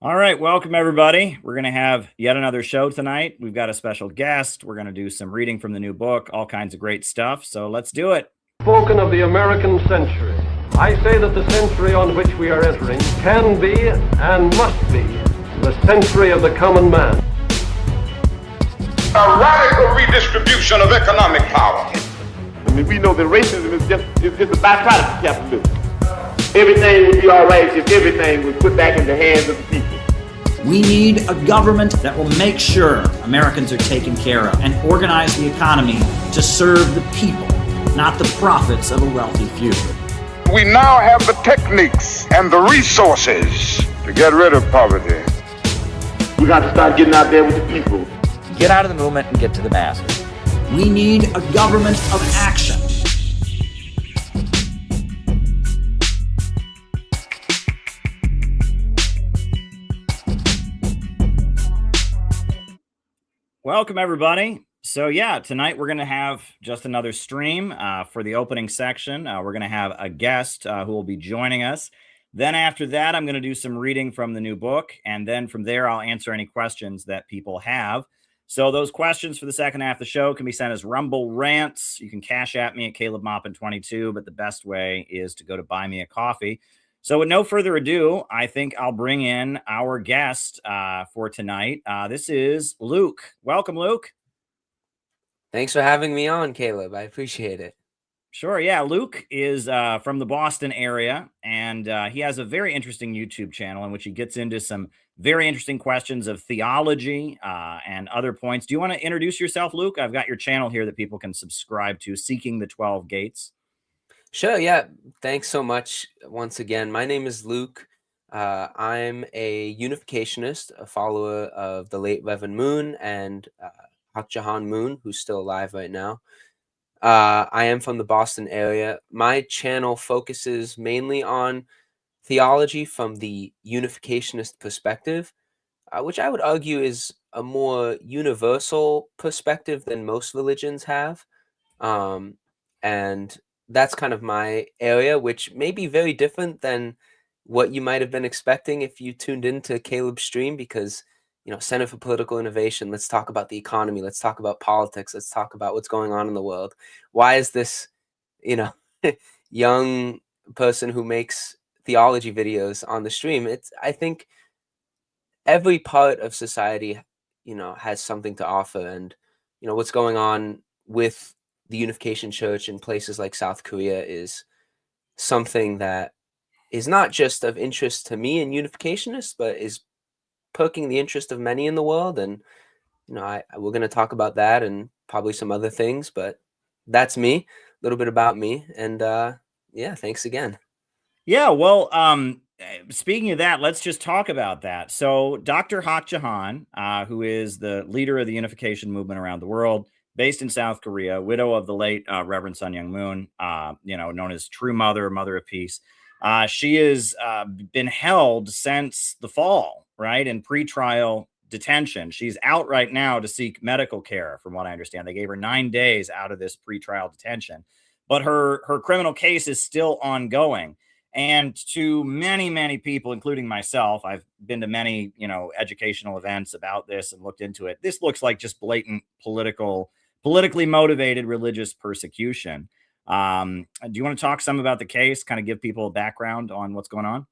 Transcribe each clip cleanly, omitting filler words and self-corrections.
All right, welcome everybody. We're going to have yet another show tonight. We've got a special guest. We're going to do some reading from the new book, all kinds of great stuff. So let's do it. Spoken of the American century. I say that the century on which we are entering can be and must be the century of the common man. A radical redistribution of economic power. I mean, we know that racism is just a byproduct of capitalism. Everything would be all right if everything was put back in the hands of the people. We need a government that will make sure Americans are taken care of and organize the economy to serve the people, not the profits of a wealthy few. We now have the techniques and the resources to get rid of poverty. We got to start getting out there with the people. Get out of the movement and get to the masses. We need a government of action. Welcome everybody. So yeah, tonight we're going to have just another stream for the opening section. We're going to have a guest who will be joining us. Then after that, I'm going to do some reading from the new book. And then from there, I'll answer any questions that people have. So those questions for the second half of the show can be sent as Rumble Rants. You can cash at me at CalebMoppin22, but the best way is to go to Buy Me a Coffee. So with no further ado, I think I'll bring in our guest for tonight. This is Luke. Welcome, Luke. Thanks for having me on, Caleb. I appreciate it. Sure. Yeah. Luke is from the Boston area, and he has a very interesting YouTube channel in which he gets into some very interesting questions of theology and other points. Do you want to introduce yourself, Luke? I've got your channel here that people can subscribe to, Seeking the 12 Gates. Sure, yeah. Thanks so much once again. My name is Luke. I'm a unificationist, a follower of the late Reverend Moon and Hak Jahan Moon, who's still alive right now. I am from the Boston area. My channel focuses mainly on theology from the unificationist perspective, which I would argue is a more universal perspective than most religions have. And that's kind of my area, which may be very different than what you might have been expecting if you tuned into Caleb's stream, because, you know, Center for Political Innovation, let's talk about the economy, let's talk about politics, let's talk about what's going on in the world. Why is this, you know, young person who makes theology videos on the stream? I think every part of society, you know, has something to offer. And, you know, what's going on with the Unification Church in places like South Korea is something that is not just of interest to me and unificationists, but is perking the interest of many in the world. And, you know, we're going to talk about that and probably some other things, but that's me, a little bit about me. And yeah, thanks again. Yeah, well, speaking of that, let's just talk about that. So Dr. Hak Jahan, who is the leader of the unification movement around the world, based in South Korea, widow of the late Reverend Sun Myung Moon, you know, known as True Mother, Mother of Peace. She has been held since the fall, right, in pretrial detention. She's out right now to seek medical care, from what I understand. They gave her 9 days out of this pretrial detention, but her criminal case is still ongoing. And to many, many people, including myself, I've been to many, you know, educational events about this and looked into it. This looks like just blatant politically motivated religious persecution. Do you want to talk some about the case, kind of give people a background on what's going on?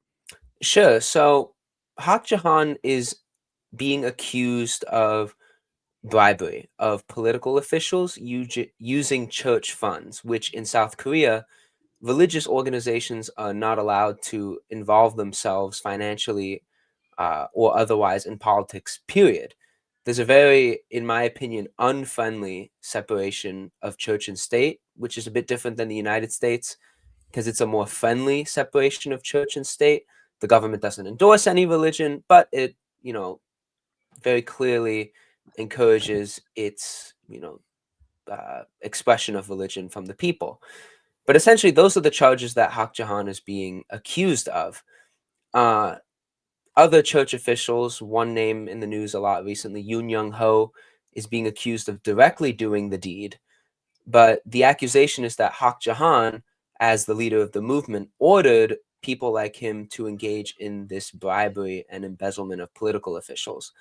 Sure. So Hak Jahan is being accused of bribery of political officials using church funds, which in South Korea, religious organizations are not allowed to involve themselves financially or otherwise in politics, period. There's a very, in my opinion, unfriendly separation of church and state, which is a bit different than the United States because it's a more friendly separation of church and state. The government doesn't endorse any religion, but it, you know, very clearly encourages its, you know, expression of religion from the people. But essentially, those are the charges that Hak Jahan is being accused of. Other church officials, one name in the news a lot recently, Yoon Young-ho, is being accused of directly doing the deed. But the accusation is that Hak Jahan, as the leader of the movement, ordered people like him to engage in this bribery and embezzlement of political officials.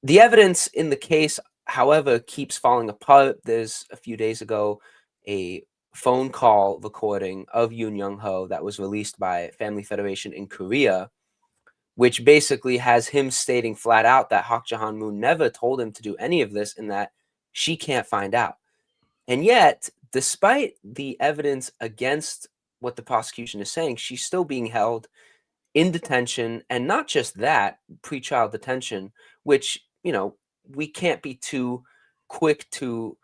The evidence in the case, however, keeps falling apart. There's a few days ago a phone call recording of Yoon Young-ho that was released by Family Federation in Korea, which basically has him stating flat out that Hak Jahan-moon never told him to do any of this and that she can't find out. And yet, despite the evidence against what the prosecution is saying, she's still being held in detention. And not just that, pretrial detention, which, we can't be too quick to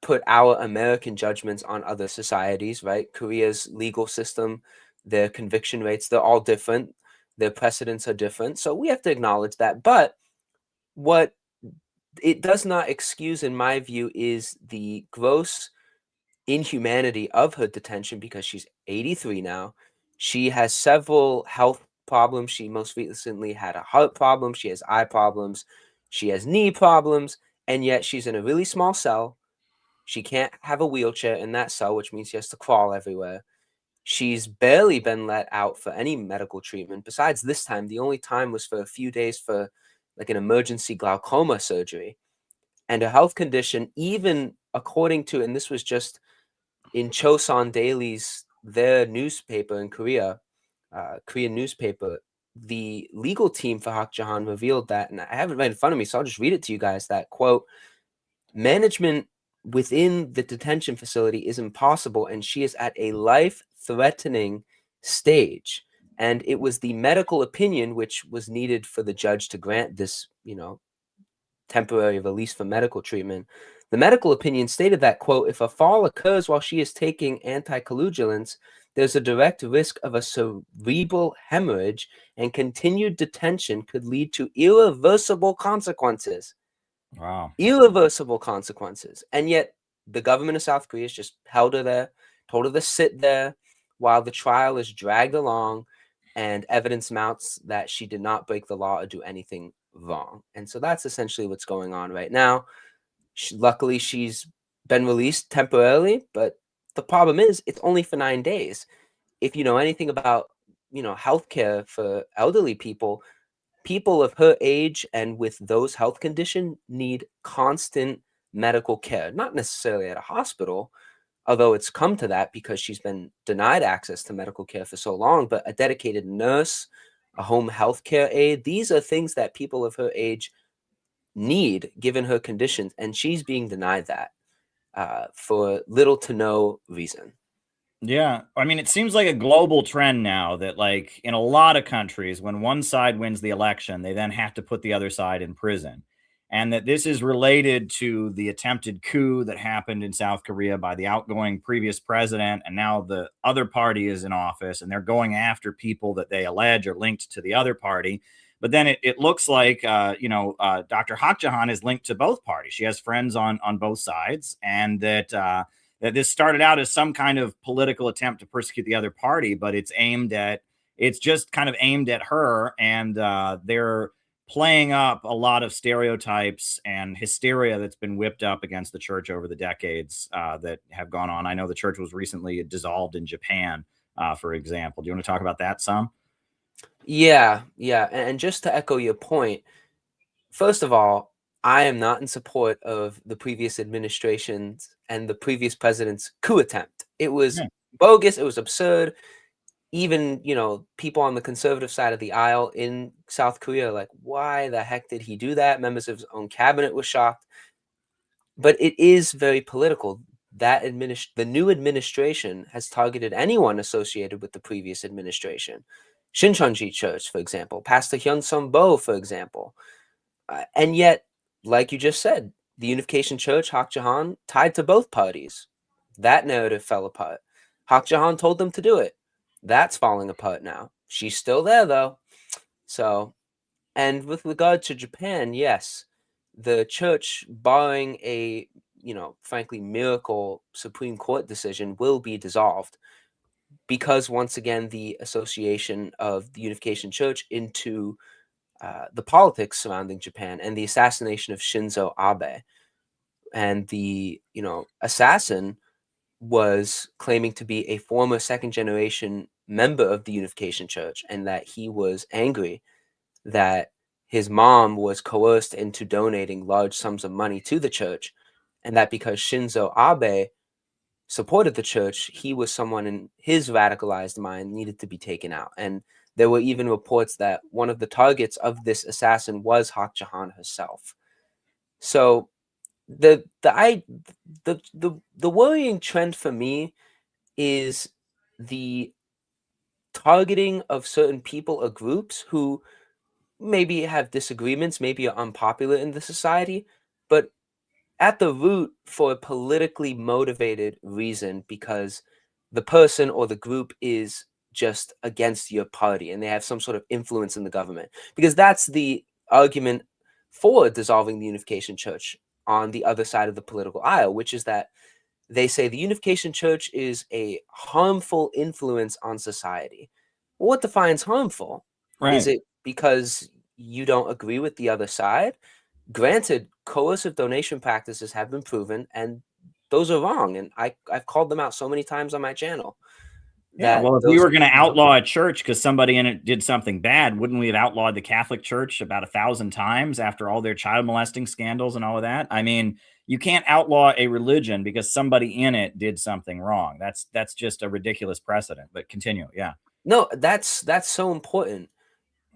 put our American judgments on other societies, right? Korea's legal system, their conviction rates, they're all different. Their precedents are different. So we have to acknowledge that. But what it does not excuse, in my view, is the gross inhumanity of her detention, because she's 83 now. She has several health problems. She most recently had a heart problem. She has eye problems. She has knee problems. And yet she's in a really small cell. She can't have a wheelchair in that cell, which means she has to crawl everywhere. She's barely been let out for any medical treatment. Besides this time, the only time was for a few days for like an emergency glaucoma surgery. And her health condition, even according to, and this was just in Chosun Daily's, their newspaper in Korea, Korean newspaper, the legal team for Hak Jahan revealed that, and I have it right in front of me, so I'll just read it to you guys, that, quote, management within the detention facility is impossible, and she is at a life-threatening stage. And it was the medical opinion which was needed for the judge to grant this, temporary release for medical treatment. The medical opinion stated that, quote, if a fall occurs while she is taking anticoagulants, there's a direct risk of a cerebral hemorrhage, and continued detention could lead to irreversible consequences. Wow. Irreversible consequences. And yet the government of South Korea has just held her there, told her to sit there while the trial is dragged along and evidence mounts that she did not break the law or do anything wrong. And so that's essentially what's going on right now. Luckily, she's been released temporarily, but the problem is it's only for 9 days. If you know anything about, healthcare for elderly people, people of her age and with those health conditions need constant medical care, not necessarily at a hospital, although it's come to that because she's been denied access to medical care for so long, but a dedicated nurse, a home health care aide, these are things that people of her age need given her conditions, and she's being denied that for little to no reason. Yeah. I mean, it seems like a global trend now that, like, in a lot of countries, when one side wins the election, they then have to put the other side in prison. And that this is related to the attempted coup that happened in South Korea by the outgoing previous president. And now the other party is in office and they're going after people that they allege are linked to the other party. But then it looks like, Dr. Hak Jahan is linked to both parties. She has friends on both sides, and that this started out as some kind of political attempt to persecute the other party, but it's just kind of aimed at her, and they're playing up a lot of stereotypes and hysteria that's been whipped up against the church over the decades that have gone on. I know the church was recently dissolved in Japan, for example. Do you want to talk about that some? Yeah. And just to echo your point, first of all, I am not in support of the previous administration's and the previous president's coup attempt. It was bogus. It was absurd. Even, people on the conservative side of the aisle in South Korea are like, why the heck did he do that? Members of his own cabinet were shocked. But it is very political. The new administration has targeted anyone associated with the previous administration. Shincheonji Church, for example, Pastor Hyun Sung Bo, for example. And yet, like you just said, the Unification Church, Hak Jahan, tied to both parties. That narrative fell apart. Hak Jahan told them to do it. That's falling apart now. She's still there, though. So, and with regard to Japan, yes, the church, barring a, frankly, miracle Supreme Court decision, will be dissolved because, once again, the association of the Unification Church into the politics surrounding Japan and the assassination of Shinzo Abe. And the, assassin was claiming to be a former second generation member of the Unification Church, and that he was angry that his mom was coerced into donating large sums of money to the church, and that because Shinzo Abe supported the church, he was someone in his radicalized mind needed to be taken out. And there were even reports that one of the targets of this assassin was Hak Jahan herself. So the worrying trend for me is the targeting of certain people or groups who maybe have disagreements, maybe are unpopular in the society, but at the root for a politically motivated reason, because the person or the group is just against your party and they have some sort of influence in the government. Because that's the argument for dissolving the Unification Church on the other side of the political aisle, which is that they say the Unification Church is a harmful influence on society. Well, what defines harmful? Is Right. it because you don't agree with the other side? Granted, coercive donation practices have been proven, and those are wrong. And I've called them out so many times on my channel Yeah, that well, if we those were are going to unhealthy. outlaw a church because somebody in it did something bad, wouldn't we have outlawed the Catholic Church about 1,000 times after all their child molesting scandals and all of that? I mean, you can't outlaw a religion because somebody in it did something wrong. That's just a ridiculous precedent. But continue, yeah, No, that's so important.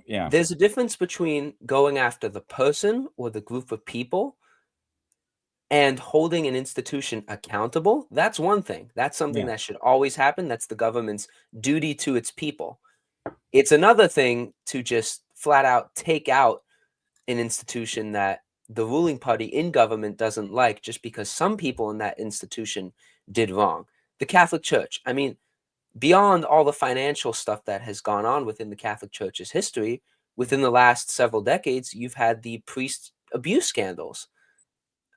yeah, There's a difference between going after the person or the group of people and holding an institution accountable. That's one thing. That's something yeah, that should always happen. That's the government's duty to its people. It's another thing to just flat out take out an institution that the ruling party in government doesn't like just because some people in that institution did wrong. The Catholic Church, I mean, beyond all the financial stuff that has gone on within the Catholic Church's history, within the last several decades, you've had the priest abuse scandals.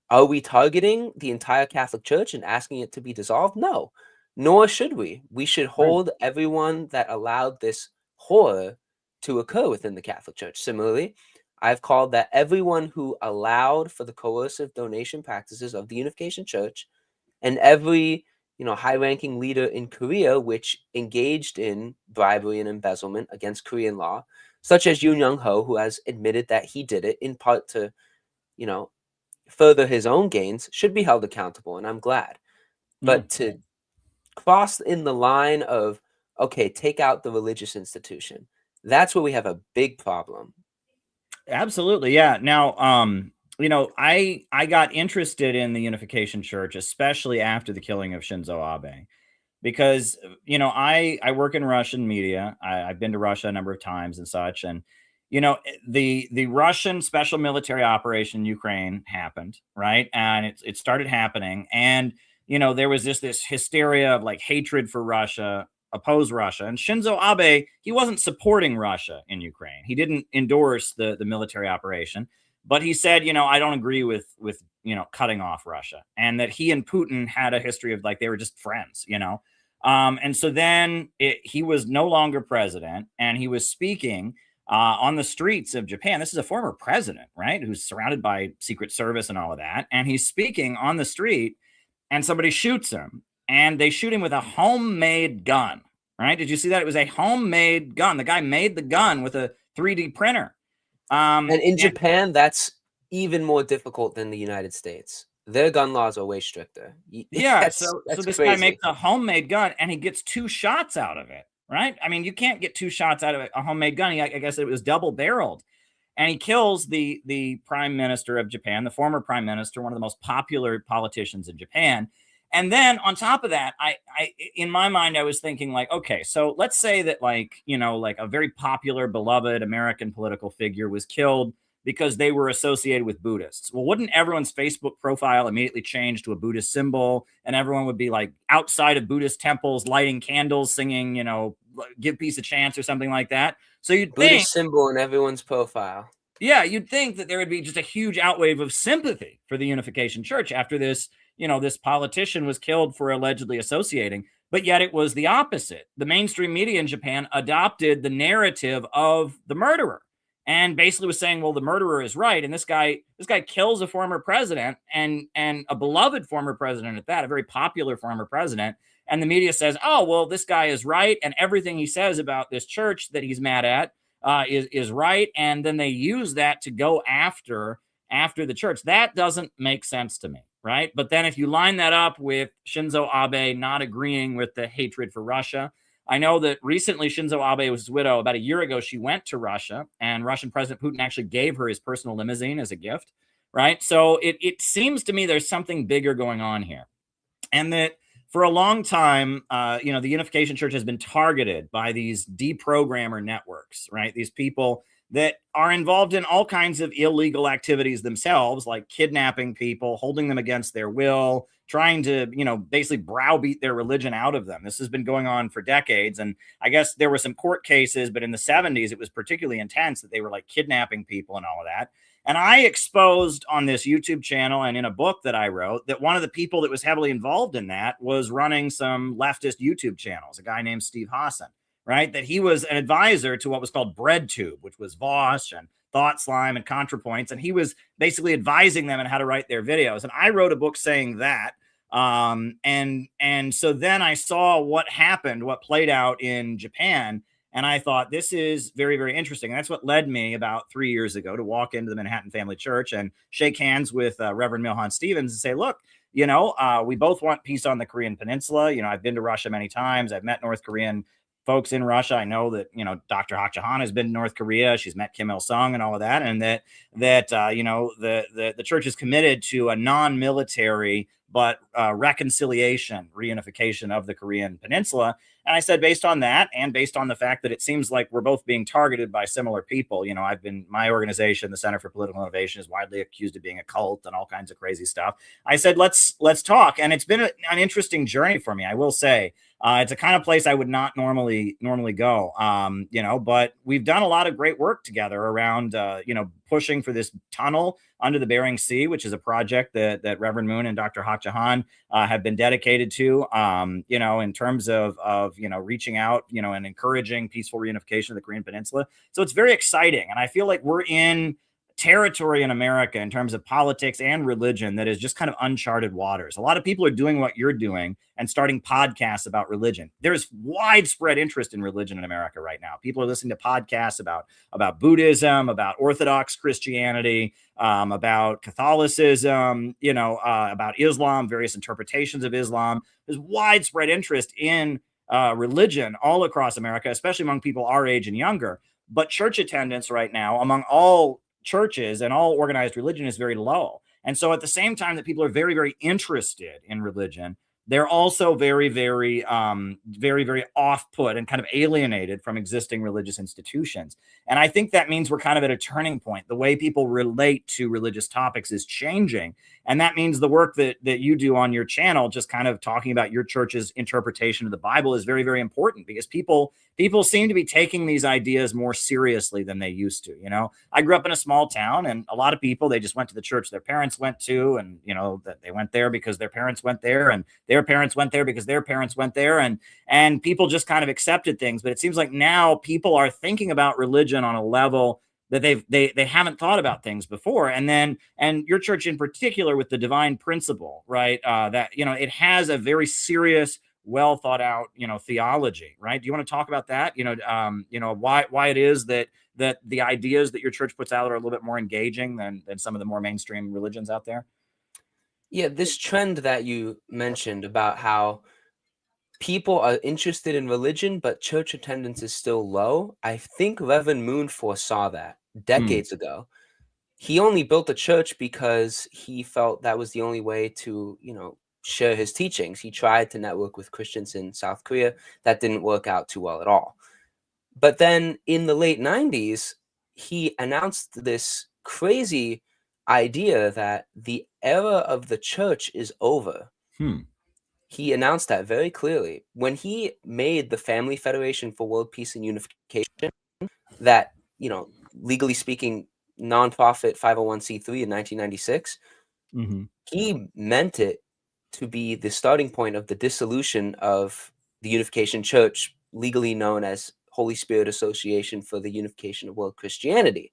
Are we targeting the entire Catholic Church and asking it to be dissolved? No, nor should we. We should right, hold everyone that allowed this horror to occur within the Catholic Church. Similarly, I've called that everyone who allowed for the coercive donation practices of the Unification Church, and every high-ranking leader in Korea which engaged in bribery and embezzlement against Korean law, such as Yoon Young Ho, who has admitted that he did it in part to you know further his own gains, should be held accountable, and I'm glad. yeah. But to cross in the line of, okay, take out the religious institution, that's where we have a big problem. Absolutely, yeah. Now, I got interested in the Unification Church, especially after the killing of Shinzo Abe, because I work in Russian media. I've been to Russia a number of times and such, and the Russian special military operation in Ukraine happened, right, and it started happening, and there was this hysteria of like hatred for Russia, oppose Russia, and Shinzo Abe, he wasn't supporting Russia in Ukraine. He didn't endorse the military operation, but he said, I don't agree with cutting off Russia, and that he and Putin had a history of like they were just friends. And so then he was no longer president, and he was speaking on the streets of Japan. This is a former president, right, who's surrounded by Secret Service and all of that. And he's speaking on the street, and somebody shoots him, and they shoot him with a homemade gun, right? Did you see that? It was a homemade gun. The guy made the gun with a 3D printer. And in And Japan, that's even more difficult than the United States. Their gun laws are way stricter. yeah, That's so that's this guy makes crazy. a homemade gun, and he gets 2 shots out of it, right? I mean, you can't get 2 shots out of a homemade gun. I guess it was double barreled, and he kills the prime minister of Japan, the former prime minister, one of the most popular politicians in Japan. And then on top of that, I in my mind, I was thinking like, okay, so let's say that like a very popular, beloved American political figure was killed because they were associated with Buddhists. Well, wouldn't everyone's Facebook profile immediately change to a Buddhist symbol, and everyone would be like outside of Buddhist temples, lighting candles, singing, give peace a chance or something like that? So you'd think, Buddhist symbol in everyone's profile. yeah, you'd think that there would be just a huge outwave of sympathy for the Unification Church after this politician was killed for allegedly associating, but yet it was the opposite. The mainstream media in Japan adopted the narrative of the murderer and basically was saying, well, the murderer is right. And this guy kills a former president and a beloved former president at that, a very popular former president. and the media says, oh, well, this guy is right, and everything he says about this church that he's mad at is right, and then they use that to go after the church. That doesn't make sense to me, right? But then if you line that up with Shinzo Abe not agreeing with the hatred for Russia, I know that recently Shinzo Abe was his widow. About a year ago, she went to Russia, and Russian President Putin actually gave her his personal limousine as a gift, right? So it seems to me there's something bigger going on here. And that for a long time, the Unification Church has been targeted by these deprogrammer networks, right? These people that are involved in all kinds of illegal activities themselves, like kidnapping people, holding them against their will, trying to, basically browbeat their religion out of them. This has been going on for decades. And I guess there were some court cases, but in the 70s, it was particularly intense that they were like kidnapping people and all of that. And I exposed on this YouTube channel and in a book that I wrote that one of the people that was heavily involved in that was running some leftist YouTube channels, a guy named Steve Hassan, right? That he was an advisor to what was called BreadTube, which was Vosh and Thought Slime and ContraPoints. And he was basically advising them on how to write their videos. And I wrote a book saying that. And so then I saw what happened, what played out in Japan. And I thought, this is very, very interesting. And that's what led me about 3 years ago to walk into the Manhattan Family Church and shake hands with Reverend Milhan Stevens and say, look, we both want peace on the Korean Peninsula. I've been to Russia many times. I've met North Korean folks in Russia. I know that, Dr. Hak Jahan has been to North Korea. She's met Kim Il-sung and all of that. And that the church is committed to a non-military but reconciliation, reunification of the Korean Peninsula. And I said, based on that, and based on the fact that it seems like we're both being targeted by similar people, my organization, the Center for Political Innovation, is widely accused of being a cult and all kinds of crazy stuff. I said, let's talk. And it's been an interesting journey for me, I will say. It's a kind of place I would not normally go, but we've done a lot of great work together around, pushing for this tunnel under the Bering Sea, which is a project that Reverend Moon and Dr. Hak Jahan have been dedicated to, in terms of reaching out, and encouraging peaceful reunification of the Korean Peninsula. So it's very exciting. And I feel like we're in territory in America in terms of politics and religion that is just kind of uncharted waters. A lot of people are doing what you're doing and starting podcasts about religion. There's widespread interest in religion in America right now. People are listening to podcasts about Buddhism, about Orthodox Christianity, about Catholicism, about Islam, various interpretations of Islam. There's widespread interest in religion all across America, especially among people our age and younger. But church attendance right now among all churches and all organized religion is very low. And so at the same time that people are very, very interested in religion, they're also very, very, very, very off-put and kind of alienated from existing religious institutions. And I think that means we're kind of at a turning point. The way people relate to religious topics is changing. And that means the work that you do on your channel, just kind of talking about your church's interpretation of the Bible, is very, very important, because people seem to be taking these ideas more seriously than they used to. I grew up in a small town, and a lot of people, they just went to the church their parents went to, and that they went there because their parents went there, and their parents went there because their parents went there, and people just kind of accepted things. But it seems like now people are thinking about religion on a level that they haven't thought about things before. And your church in particular, with the divine principle, right? That it has a very serious, well thought out, theology, right? Do you want to talk about that? Why it is that the ideas that your church puts out are a little bit more engaging than some of the more mainstream religions out there? Yeah, this trend that you mentioned about how people are interested in religion, but church attendance is still low. I think Reverend Moon foresaw that decades ago. He only built a church because he felt that was the only way to, share his teachings. He tried to network with Christians in South Korea. That didn't work out too well at all. But then in the late 90s, he announced this crazy idea that the era of the church is over. He announced that very clearly when he made the Family Federation for World Peace and Unification, that, legally speaking, nonprofit 501c3 in 1996. He meant it to be the starting point of the dissolution of the Unification Church, legally known as Holy Spirit Association for the Unification of World Christianity.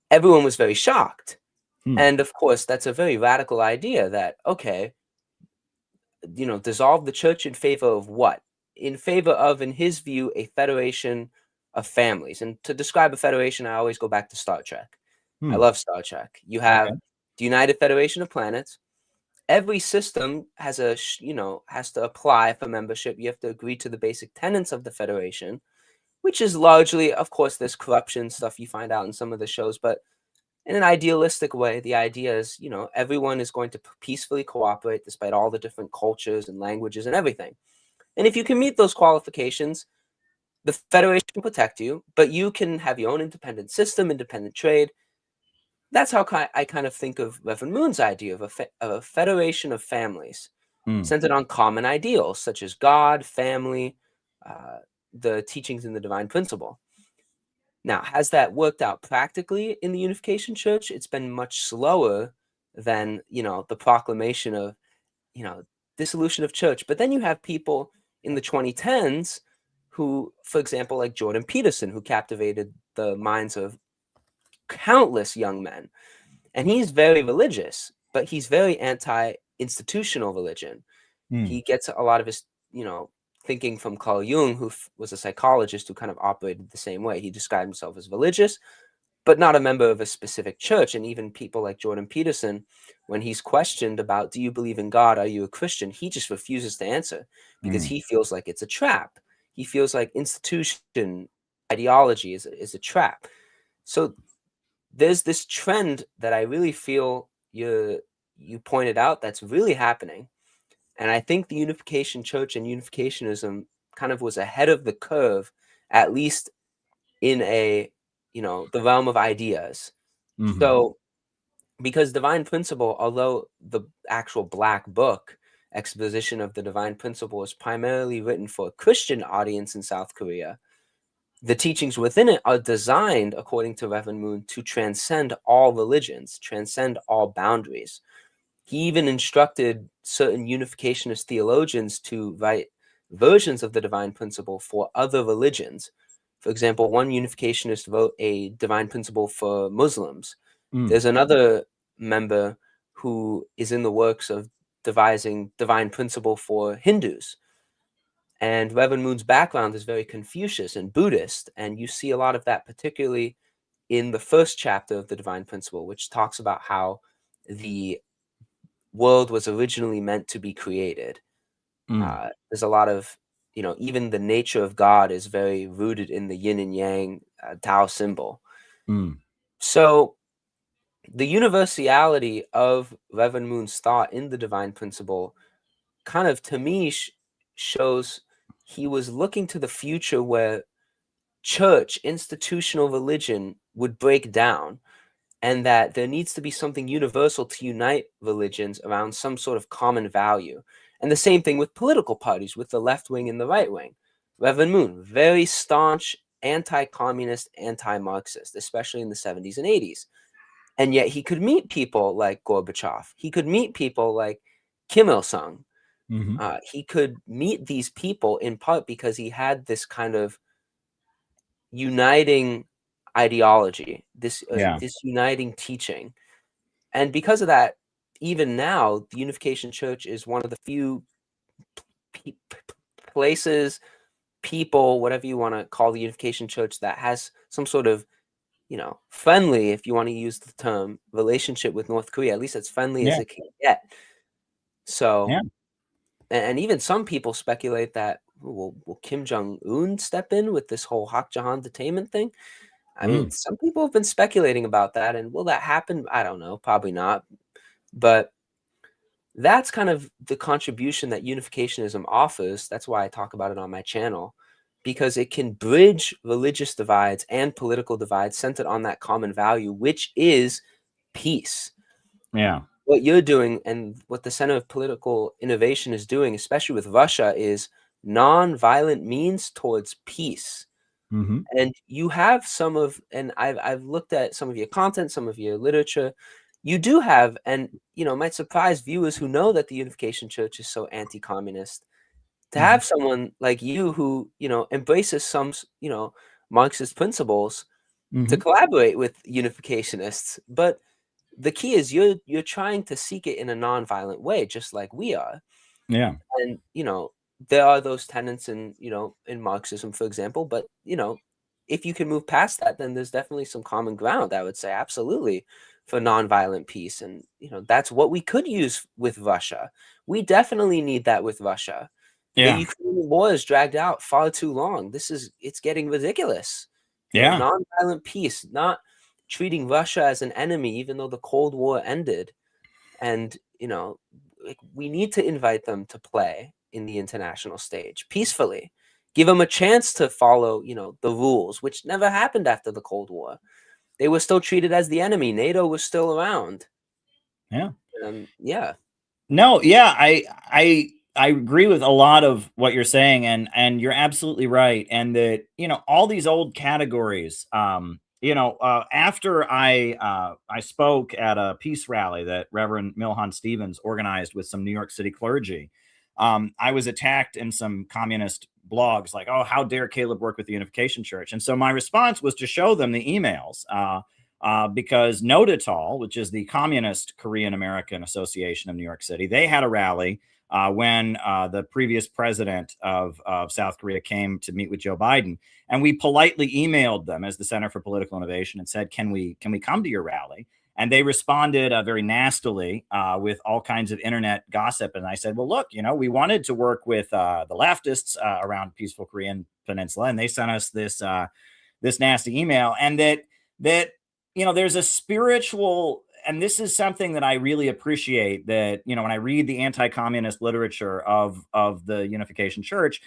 Everyone was very shocked. And of course, that's a very radical idea that, okay, dissolve the church in favor of what? In favor of, in his view, a federation of families. And to describe a federation, I always go back to Star Trek. I Hmm. love Star Trek. You have the United Federation of Planets. Every system has has to apply for membership. You have to agree to the basic tenets of the federation, which is largely, of course, there's corruption stuff you find out in some of the shows, but in an idealistic way, the idea is, everyone is going to peacefully cooperate despite all the different cultures and languages and everything. And if you can meet those qualifications, the federation can protect you, but you can have your own independent system, independent trade. That's how I kind of think of Reverend Moon's idea of a federation of families Hmm. centered on common ideals such as God, family, the teachings in the divine principle. Now, has that worked out practically in the Unification Church? It's been much slower than, the proclamation of, dissolution of church. But then you have people in the 2010s who, for example, like Jordan Peterson, who captivated the minds of countless young men. And he's very religious, but he's very anti-institutional religion. Hmm. He gets a lot of his, thinking from Carl Jung, who was a psychologist who kind of operated the same way. He described himself as religious, but not a member of a specific church. And even people like Jordan Peterson, when he's questioned about, do you believe in God? Are you a Christian? He just refuses to answer because he feels like it's a trap. He feels like institution ideology is a trap. So there's this trend that I really feel you pointed out that's really happening. And I think the Unification Church and Unificationism kind of was ahead of the curve, at least in the realm of ideas. Mhm. So, because Divine Principle, although the actual black book exposition of the Divine Principle is primarily written for a Christian audience in South Korea, the teachings within it are designed, according to Reverend Moon, to transcend all religions, transcend all boundaries. He even instructed certain unificationist theologians to write versions of the divine principle for other religions. For example, one unificationist wrote a divine principle for Muslims. There's another member who is in the works of devising divine principle for Hindus. And Reverend Moon's background is very Confucius and Buddhist, and you see a lot of that, particularly in the first chapter of the Divine Principle, which talks about how the world was originally meant to be created. There's a lot of, even the nature of God is very rooted in the yin and yang Tao symbol. So the universality of Reverend Moon's thought in the Divine Principle kind of, to me, shows he was looking to the future where church, institutional religion would break down, and that there needs to be something universal to unite religions around some sort of common value. And the same thing with political parties, with the left wing and the right wing. Reverend Moon, very staunch anti-communist, anti-Marxist, especially in the 70s and 80s. And yet he could meet people like Gorbachev. He could meet people like Kim Il-sung. He could meet these people in part because he had this kind of uniting ideology, this uniting teaching. And because of that, even now, the Unification Church is one of the few places, people, whatever you want to call the Unification Church, that has some sort of, friendly, if you want to use the term, relationship with North Korea, at least as friendly as it can get. So, and even some people speculate that, will Kim Jong-un step in with this whole Hak Jahan detainment thing? I mean, some people have been speculating about that, and will that happen? I don't know, probably not. But that's kind of the contribution that unificationism offers. That's why I talk about it on my channel, because it can bridge religious divides and political divides centered on that common value, which is peace. Yeah. What you're doing and what the Center of Political Innovation is doing, especially with Russia, is non-violent means towards peace. And you have and I've looked at some of your content, some of your literature. You do have, and might surprise viewers who know that the Unification Church is so anti-communist, to have someone like you who embraces some Marxist principles to collaborate with unificationists. But the key is you're trying to seek it in a non-violent way, just like we are. Yeah. And, there are those tenets in, in Marxism, for example, but, if you can move past that, then there's definitely some common ground, I would say, absolutely, for nonviolent peace. And, that's what we could use with Russia. We definitely need that with Russia. The Yeah. Ukrainian war is dragged out far too long. It's getting ridiculous. Yeah. Nonviolent peace, not treating Russia as an enemy, even though the Cold War ended. And, like, we need to invite them to play in the international stage peacefully, give them a chance to follow, the rules, which never happened after the Cold War. They were still treated as the enemy. NATO was still around. Yeah. Yeah. No, yeah, I agree with a lot of what you're saying, and you're absolutely right. And that, all these old categories, after I spoke at a peace rally that Reverend Milhan Stevens organized with some New York City clergy, I was attacked in some communist blogs like, "Oh, how dare Caleb work with the Unification Church?" And so my response was to show them the emails. Because Notatal, which is the Communist Korean American Association of New York City, they had a rally when the previous president of South Korea came to meet with Joe Biden, and we politely emailed them as the Center for Political Innovation and said, "Can we come to your rally?" And they responded very nastily with all kinds of internet gossip. And I said, "Well, look, we wanted to work with the leftists around peaceful Korean Peninsula, and they sent us this nasty email." And that there's a spiritual, and this is something that I really appreciate, that, when I read the anti-communist literature of the Unification Church,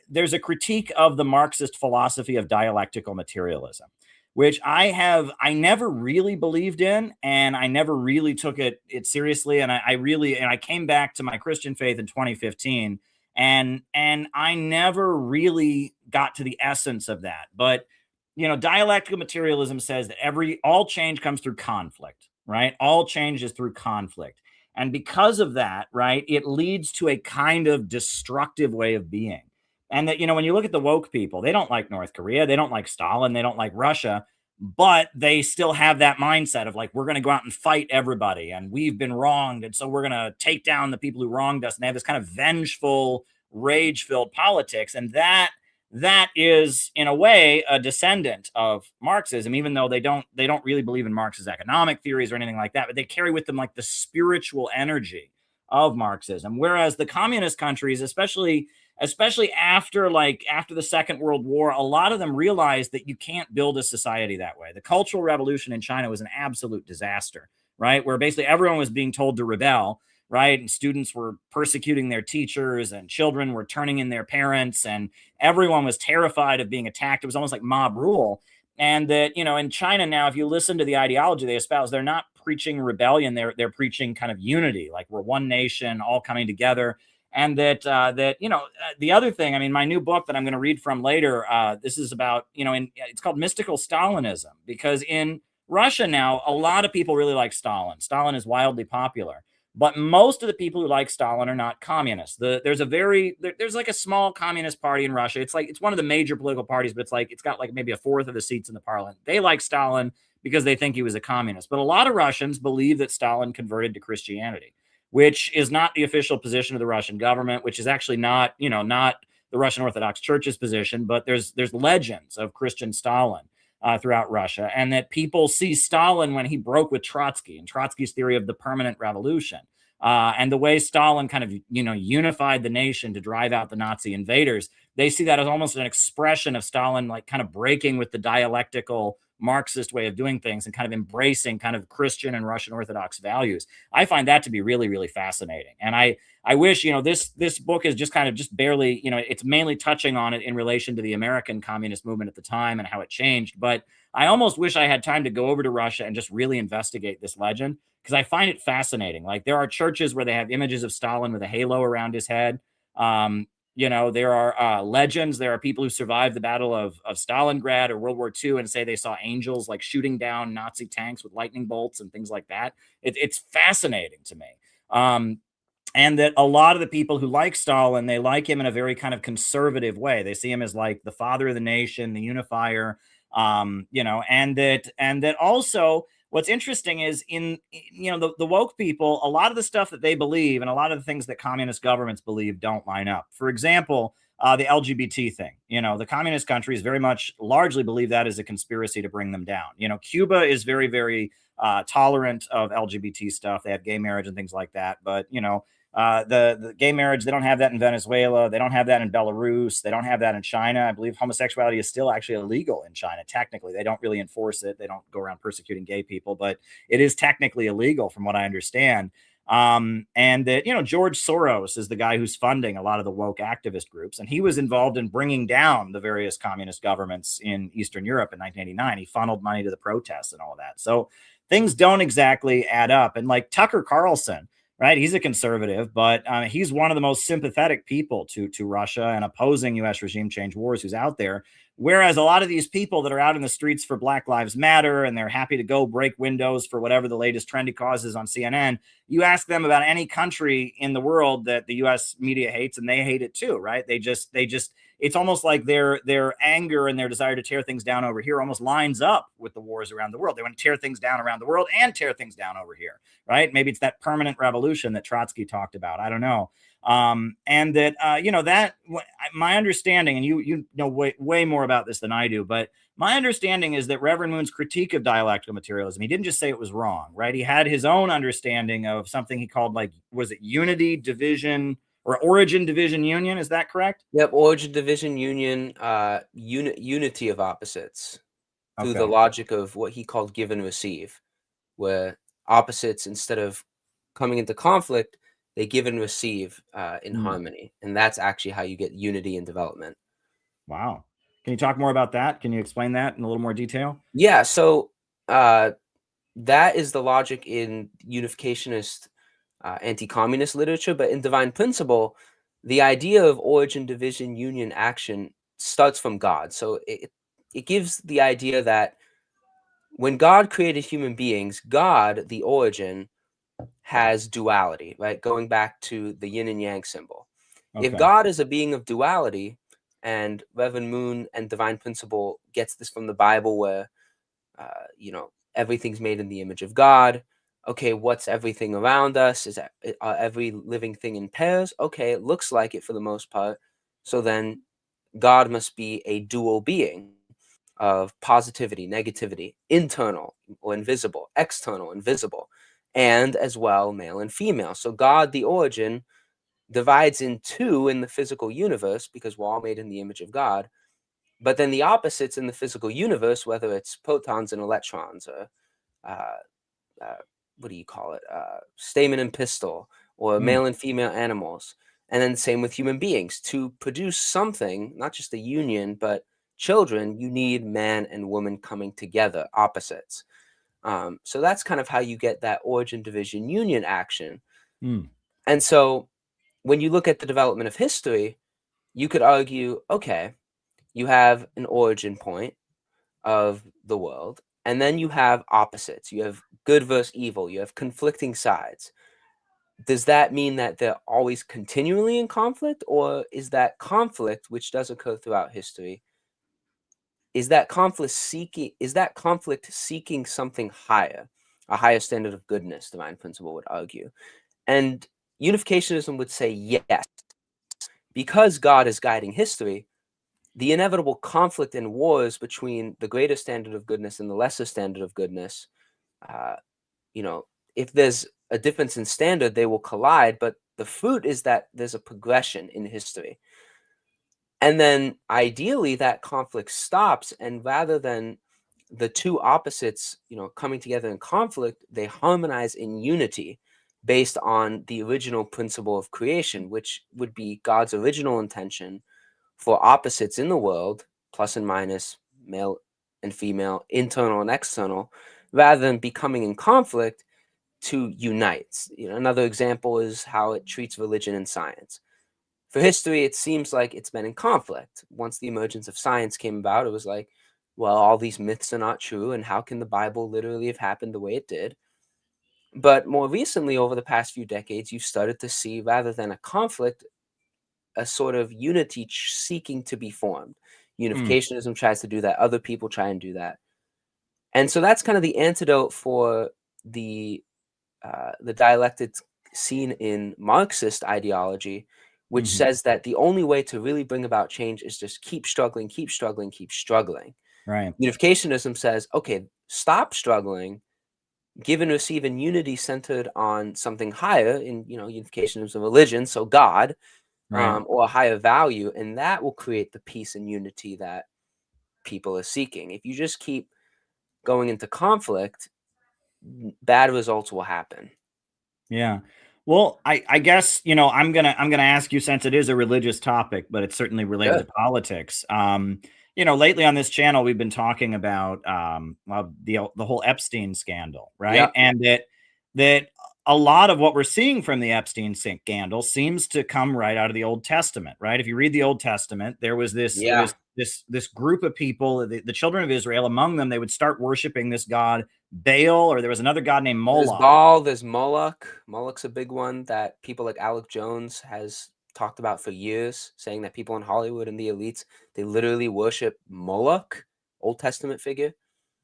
there's a critique of the Marxist philosophy of dialectical materialism, which I never really believed in, and I never really took it seriously. And I came back to my Christian faith in 2015, and I never really got to the essence of that. But dialectical materialism says that all change comes through conflict, right? All change is through conflict. And because of that, right, it leads to a kind of destructive way of being. And that, when you look at the woke people, they don't like North Korea, they don't like Stalin, they don't like Russia, but they still have that mindset of like, we're going to go out and fight everybody, and we've been wronged. And so we're going to take down the people who wronged us. And they have this kind of vengeful, rage filled politics. And that is, in a way, a descendant of Marxism, even though they don't really believe in Marx's economic theories or anything like that, but they carry with them like the spiritual energy of Marxism. Whereas the communist countries, especially after the Second World War, a lot of them realized that you can't build a society that way. The Cultural Revolution in China was an absolute disaster, right? Where basically everyone was being told to rebel, right? And students were persecuting their teachers, and children were turning in their parents, and everyone was terrified of being attacked. It was almost like mob rule. And that, in China now, if you listen to the ideology they espouse, they're not preaching rebellion. They're preaching kind of unity, like we're one nation, all coming together. And the other thing, I mean, my new book that I'm going to read from later, this is about, it's called Mystical Stalinism, because in Russia now, a lot of people really like Stalin. Stalin is wildly popular. But most of the people who like Stalin are not communists. There's like a small communist party in Russia. It's one of the major political parties, but it's got like maybe a fourth of the seats in the parliament. They like Stalin because they think he was a communist. But a lot of Russians believe that Stalin converted to Christianity, which is not the official position of the Russian government, which is actually not the Russian Orthodox Church's position. But there's legends of Christian Stalin throughout Russia, and that people see Stalin when he broke with Trotsky and Trotsky's theory of the permanent revolution, and the way Stalin kind of unified the nation to drive out the Nazi invaders. They see that as almost an expression of Stalin, like kind of breaking with the dialectical Marxist way of doing things and kind of embracing kind of Christian and Russian Orthodox values. I find that to be really, really fascinating. And I wish, this book is just kind of just barely, it's mainly touching on it in relation to the American communist movement at the time and how it changed. But I almost wish I had time to go over to Russia and just really investigate this legend, because I find it fascinating. Like, there are churches where they have images of Stalin with a halo around his head. There are legends. There are people who survived the Battle of Stalingrad or World War II and say they saw angels like shooting down Nazi tanks with lightning bolts and things like that. It's fascinating to me. And that a lot of the people who like Stalin, they like him in a very kind of conservative way. They see him as like the father of the nation, the unifier, and that also what's interesting is the woke people, a lot of the stuff that they believe and a lot of the things that communist governments believe don't line up. For example, the LGBT thing, the communist countries very much largely believe that is a conspiracy to bring them down. Cuba is very, very tolerant of LGBT stuff. They have gay marriage and things like that. But, the gay marriage, they don't have that in Venezuela. They don't have that in Belarus. They don't have that in China. I believe homosexuality is still actually illegal in China. Technically, they don't really enforce it. They don't go around persecuting gay people, but it is technically illegal from what I understand. And that, George Soros is the guy who's funding a lot of the woke activist groups. And he was involved in bringing down the various communist governments in Eastern Europe in 1989. He funneled money to the protests and all of that. So things don't exactly add up. And like Tucker Carlson, right? He's a conservative, but he's one of the most sympathetic people to Russia and opposing U.S. regime change wars who's out there. Whereas a lot of these people that are out in the streets for Black Lives Matter and they're happy to go break windows for whatever the latest trendy cause is on CNN, you ask them about any country in the world that the U.S. media hates and they hate it too, right? They just it's almost like their anger and their desire to tear things down over here almost lines up with the wars around the world. They want to tear things down around the world and tear things down over here, right? Maybe it's that permanent revolution that Trotsky talked about. I don't know. And that, that my understanding, and you know way more about this than I do, but my understanding is that Reverend Moon's critique of dialectical materialism, he didn't just say it was wrong, right? He had his own understanding of something he called, like, was it unity, division, or origin, division, union? Is that correct? Yep, origin, division, union, unity of opposites through the Okay. logic of what he called give and receive, where opposites, instead of coming into conflict, they give and receive in harmony. And that's actually how you get unity and development. Wow. Can you talk more about that? Can you explain that in a little more detail? Yeah, so that is the logic in unificationist anti-communist literature, but in divine principle, the idea of origin, division, union, action starts from God. So it gives the idea that when God created human beings, God, the origin, has duality, right? Going back to the yin and yang symbol. If Okay. God is a being of duality, and Reverend Moon and divine principle gets this from the Bible, where everything's made in the image of God. Okay, what's everything around us? Is that every living thing in pairs? Okay, it looks like it for the most part. So then God must be a dual being of positivity, negativity, internal or invisible, external, invisible, and as well male and female. So God, the origin, divides in two in the physical universe because we're all made in the image of God. But then the opposites in the physical universe, whether it's protons and electrons, or what do you call it? Stamen and pistil, or male and female animals. And then same with human beings. To produce something, not just a union, but children, you need man and woman coming together, opposites. So that's kind of how you get that origin, division, union action. And so when you look at the development of history, you could argue, okay, you have an origin point of the world, and then you have opposites. You have good versus evil. You have conflicting sides. Does that mean that they're always continually in conflict, or is that conflict, which does occur throughout history, is that conflict seeking something higher, a higher standard of goodness? Divine principle would argue, and unificationism would say yes, because God is guiding history. The inevitable conflict and wars between the greater standard of goodness and the lesser standard of goodness, if there's a difference in standard, they will collide. But the fruit is that there's a progression in history. And then ideally that conflict stops. And rather than the two opposites, coming together in conflict, they harmonize in unity based on the original principle of creation, which would be God's original intention for opposites in the world, plus and minus, male and female, internal and external, rather than becoming in conflict, to unite. Another example is how it treats religion and science. For history, it seems like it's been in conflict. Once the emergence of science came about, it was like, well, all these myths are not true, and how can the Bible literally have happened the way it did? But more recently, over the past few decades, you've started to see, rather than a conflict, a sort of unity seeking to be formed. Unificationism tries to do that. Other people try and do that. And so that's kind of the antidote for the dialectic seen in Marxist ideology, which Mhm. says that the only way to really bring about change is just keep struggling, keep struggling, keep struggling. Right. Unificationism says, okay, stop struggling, give and receive in unity centered on something higher. In unificationism is a religion, so God, Right. or a higher value, and that will create the peace and unity that people are seeking. If you just keep going into conflict, bad results will happen. Yeah. Well, I guess, I'm gonna ask you, since it is a religious topic, but it's certainly related to Sure. politics. Lately on this channel, we've been talking about well, the whole Epstein scandal, right? Yeah. And that a lot of what we're seeing from the Epstein scandal seems to come right out of the Old Testament, right? If you read the Old Testament, there was Yeah. this group of people, the children of Israel. Among them, they would start worshiping this god Baal, or there was another god named There's Moloch. Baal, there's Moloch. Moloch's a big one that people like Alec Jones has talked about for years, saying that people in Hollywood and the elites, they literally worship Moloch, Old Testament figure.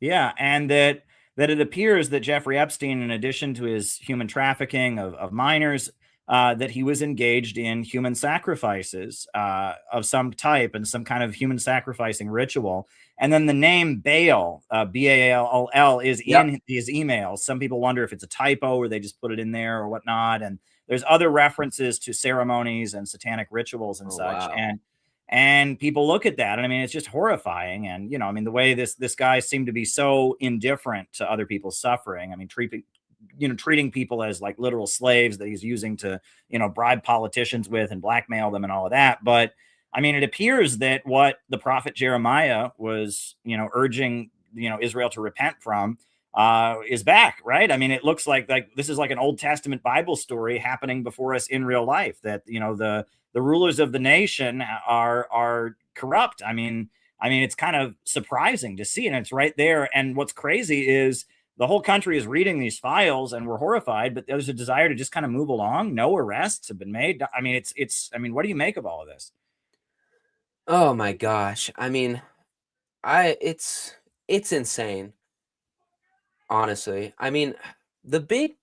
Yeah, and that it appears that Jeffrey Epstein, in addition to his human trafficking of minors, that he was engaged in human sacrifices of some type and some kind of human sacrificing ritual. And then the name Baal, Baal, is Yep. in his emails. Some people wonder if it's a typo or they just put it in there or whatnot. And there's other references to ceremonies and satanic rituals and Oh, such. wow. And people look at that, and I mean, it's just horrifying. And the way this guy seemed to be so indifferent to other people's suffering. I mean, treating people as like literal slaves that he's using to bribe politicians with and blackmail them and all of that. But I mean, it appears that what the prophet Jeremiah was urging Israel to repent from is back, right? I mean, it looks like this is like an Old Testament Bible story happening before us in real life. That the rulers of the nation are corrupt. I mean, it's kind of surprising to see, and it's right there. And what's crazy is the whole country is reading these files, and we're horrified. But there's a desire to just kind of move along. No arrests have been made. I mean, it's. I mean, what do you make of all of this? Oh my gosh. I mean, it's insane, honestly. I mean, the big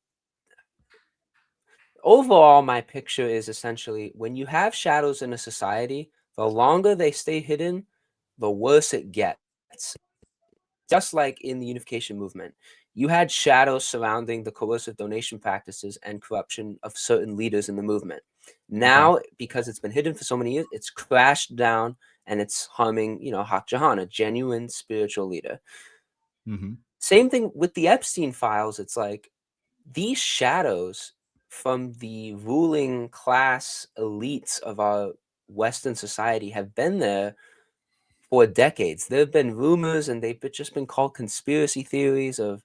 overall, my picture is essentially when you have shadows in a society, the longer they stay hidden, the worse it gets. Just like in the unification movement, you had shadows surrounding the coercive donation practices and corruption of certain leaders in the movement. Okay. Now, because it's been hidden for so many years, it's crashed down and it's harming, Hak Jahan, a genuine spiritual leader. Hmm. Same thing with the Epstein files. It's like these shadows from the ruling class elites of our Western society have been there for decades. There have been rumors and just been called conspiracy theories of,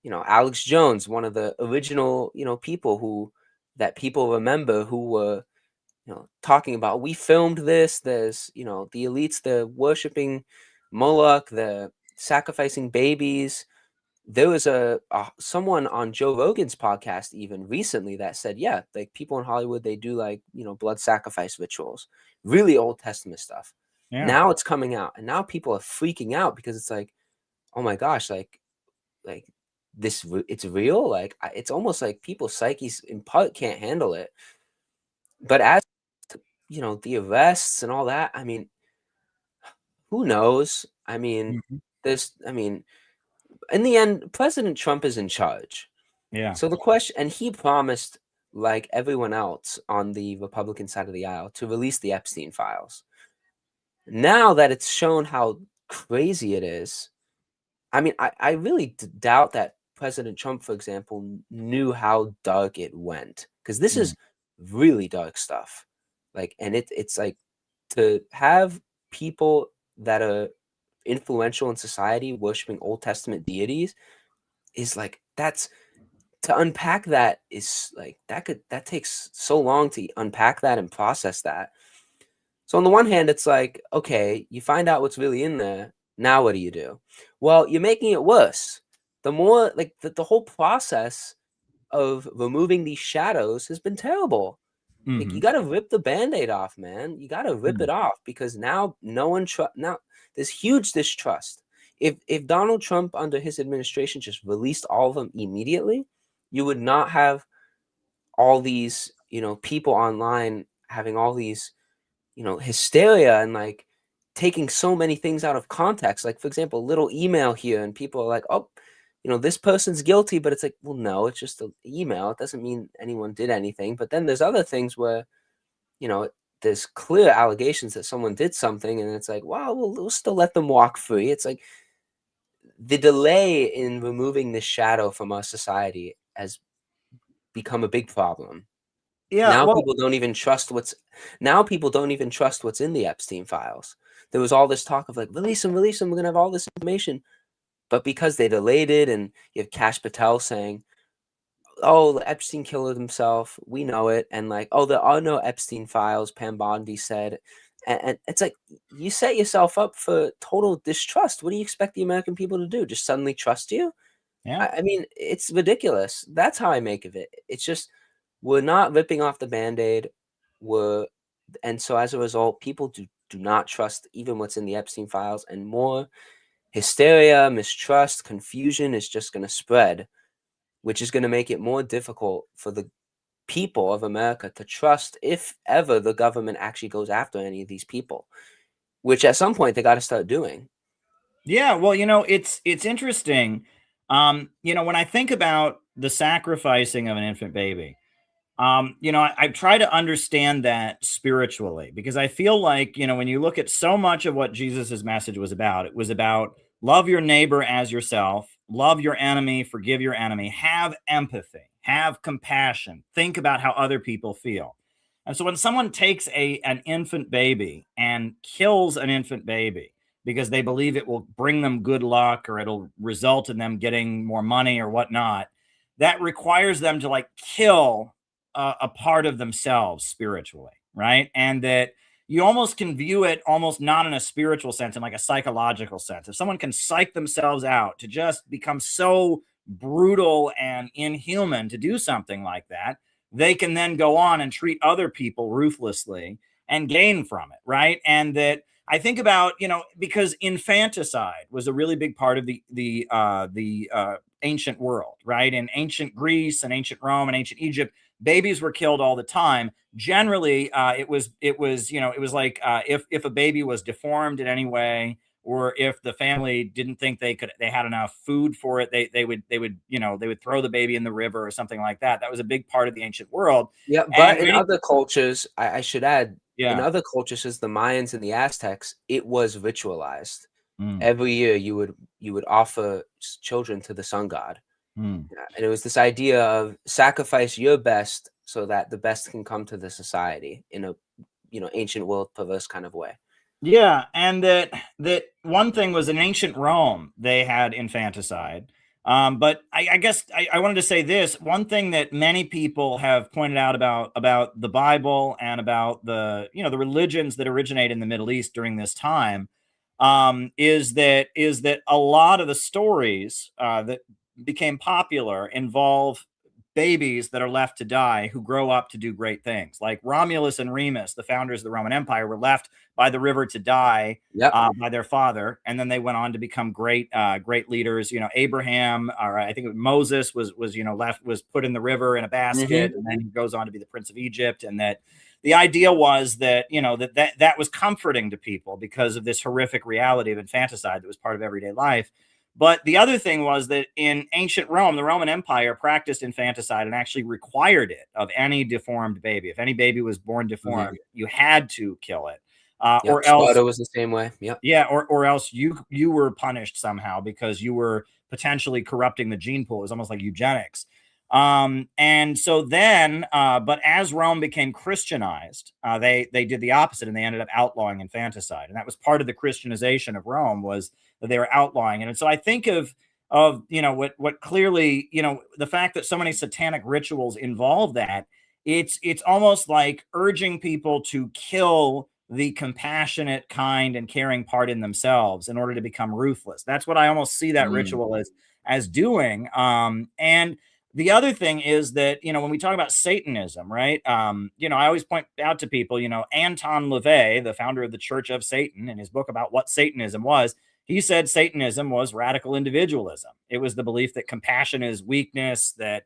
Alex Jones, one of the original, people that people remember who were, talking about, we filmed this. There's, the elites, they're worshiping Moloch, they're sacrificing babies. There was someone on Joe Rogan's podcast even recently that said, yeah, like people in Hollywood, they do like, blood sacrifice rituals, really Old Testament stuff. Yeah. Now it's coming out, and now people are freaking out because it's like, oh my gosh, like it's real. Like it's almost like people's psyches in part can't handle it. But as to, the arrests and all that, I mean, who knows? I mean, Mhm. I mean, in the end, President Trump is in charge. Yeah. So the question, and he promised, like everyone else on the Republican side of the aisle, to release the Epstein files. Now that it's shown how crazy it is, I mean, I really doubt that President Trump, for example, knew how dark it went, because this Mm. is really dark stuff. Like, and it's like to have people that are influential in society worshiping Old Testament deities is like that's to unpack that is like that takes so long to unpack that and process that. So on the one hand, it's like, okay, you find out what's really in there. Now what do you do? Well, you're making it worse. The more like the whole process of removing these shadows has been terrible. Like you Hmm. got to rip the band-aid off, man. You got to rip Mm. it off because now no one now there's huge distrust. if Donald Trump under his administration just released all of them immediately, you would not have all these, people online having all these, hysteria and like taking so many things out of context. Like, for example, a little email here, and people are like, oh, this person's guilty, but it's like, well, no, it's just an email. It doesn't mean anyone did anything. But then there's other things where, there's clear allegations that someone did something, and it's like, wow, we'll still let them walk free. It's like the delay in removing this shadow from our society has become a big problem. Yeah, Now well, people don't even trust what's in the Epstein files. There was all this talk of like, release them, we're gonna have all this information. But because they delayed it, and you have Kash Patel saying, oh, Epstein killed himself, we know it, and like, oh, there are no Epstein files, Pam Bondi said. And it's like, you set yourself up for total distrust. What do you expect the American people to do? Just suddenly trust you? yeah. I mean, it's ridiculous. That's how I make of it. It's just, we're not ripping off the Band-Aid. And so as a result, people do not trust even what's in the Epstein files, and more hysteria, mistrust, confusion is just going to spread, which is going to make it more difficult for the people of America to trust, if ever the government actually goes after any of these people, which at some point they got to start doing. Yeah, well, it's interesting. When I think about the sacrificing of an infant baby, I try to understand that spiritually, because I feel like, when you look at so much of what Jesus's message was about, it was about love your neighbor as yourself, love your enemy, forgive your enemy, have empathy, have compassion, think about how other people feel. And so when someone takes an infant baby and kills an infant baby because they believe it will bring them good luck, or it'll result in them getting more money or whatnot, that requires them to like kill a part of themselves spiritually, right? And that you almost can view it almost not in a spiritual sense, in like a psychological sense. If someone can psych themselves out to just become so brutal and inhuman to do something like that, they can then go on and treat other people ruthlessly and gain from it, right? And that I think about, because infanticide was a really big part of the ancient world, right? In ancient Greece and ancient Rome and ancient Egypt, babies were killed all the time. Generally, it was like, if a baby was deformed in any way, or if the family didn't think they had enough food for it, they would throw the baby in the river or something like that. That was a big part of the ancient world. Yeah, And but in other cultures, I should add, in yeah. other cultures, as the Mayans and the Aztecs, it was ritualized. Mm, Every year, you would offer children to the sun god, mm. and it was this idea of sacrifice your best so that the best can come to the society in a ancient world perverse kind of way. Yeah, and that one thing was, in ancient Rome, they had infanticide. But I guess I wanted to say this. One thing that many people have pointed out about the Bible and about the religions that originate in the Middle East during this time, is that a lot of the stories that became popular involve babies that are left to die who grow up to do great things. Like Romulus and Remus, the founders of the Roman Empire, were left by the river to die Yep. by their father, and then they went on to become great leaders. Abraham, or I think it was Moses, was put in the river in a basket, and then he goes on to be the Prince of Egypt. And that the idea was that that was comforting to people because of this horrific reality of infanticide that was part of everyday life. But the other thing was that in ancient Rome, the Roman Empire practiced infanticide and actually required it of any deformed baby. If any baby was born deformed, you had to kill it. Or else Sparta was the same way. Yep. Yeah, or else you were punished somehow because you were potentially corrupting the gene pool. It was almost like eugenics. And so then, but as Rome became Christianized, they did the opposite, and they ended up outlawing infanticide. And that was part of the Christianization of Rome, was that they were outlawing it. And so I think of what clearly, the fact that so many satanic rituals involve that, it's almost like urging people to kill the compassionate, kind, and caring part in themselves in order to become ruthless. That's what I almost see that ritual as doing. And the other thing is that, when we talk about Satanism, right? I always point out to people, Anton LaVey, the founder of the Church of Satan, in his book about what Satanism was, He said Satanism was radical individualism. It was the belief that compassion is weakness, that,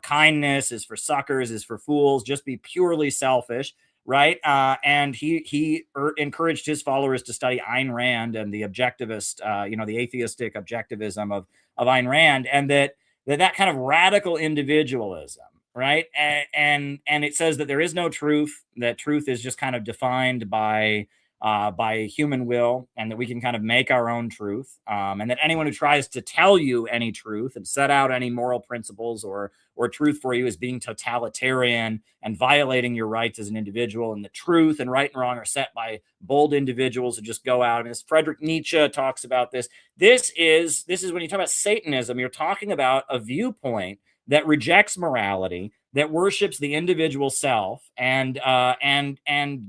kindness is for suckers, is for fools, just be purely selfish, right? And he encouraged his followers to study Ayn Rand and the objectivist, the atheistic objectivism of Ayn Rand, and that kind of radical individualism, right? And it says that there is no truth, that truth is just kind of defined by human will, and that we can kind of make our own truth, and that anyone who tries to tell you any truth and set out any moral principles or truth for you is being totalitarian and violating your rights as an individual. And the truth and right and wrong are set by bold individuals who just go out. I mean, as Friedrich Nietzsche talks about this. This is when you talk about Satanism, you're talking about a viewpoint that rejects morality, that worships the individual self, and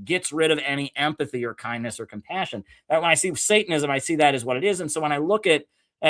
gets rid of any empathy or kindness or compassion. That when I see Satanism, I see that as what it is. And so when I look at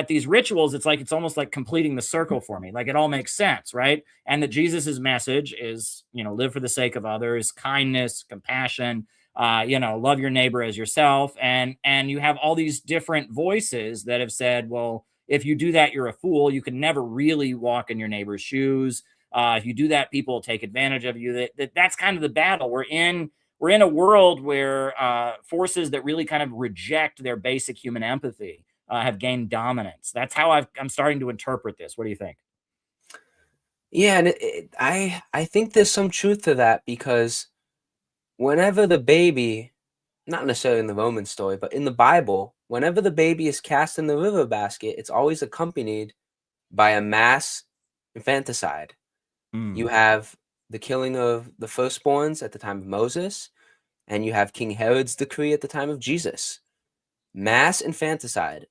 these rituals, it's almost like completing the circle for me. Like, it all makes sense, right? And that Jesus's message is, live for the sake of others, kindness, compassion, love your neighbor as yourself. And you have all these different voices that have said, well, if you do that, you're a fool. You can never really walk in your neighbor's shoes. If you do that, people will take advantage of you. That's kind of the battle. We're in a world where forces that really kind of reject their basic human empathy have gained dominance. That's how I'm starting to interpret this. What do you think? Yeah, and I think there's some truth to that, because whenever the baby, not necessarily in the Roman story, but in the Bible, whenever the baby is cast in the river basket, it's always accompanied by a mass infanticide. You have the killing of the firstborns at the time of Moses, and you have King Herod's decree at the time of Jesus. Mass infanticide.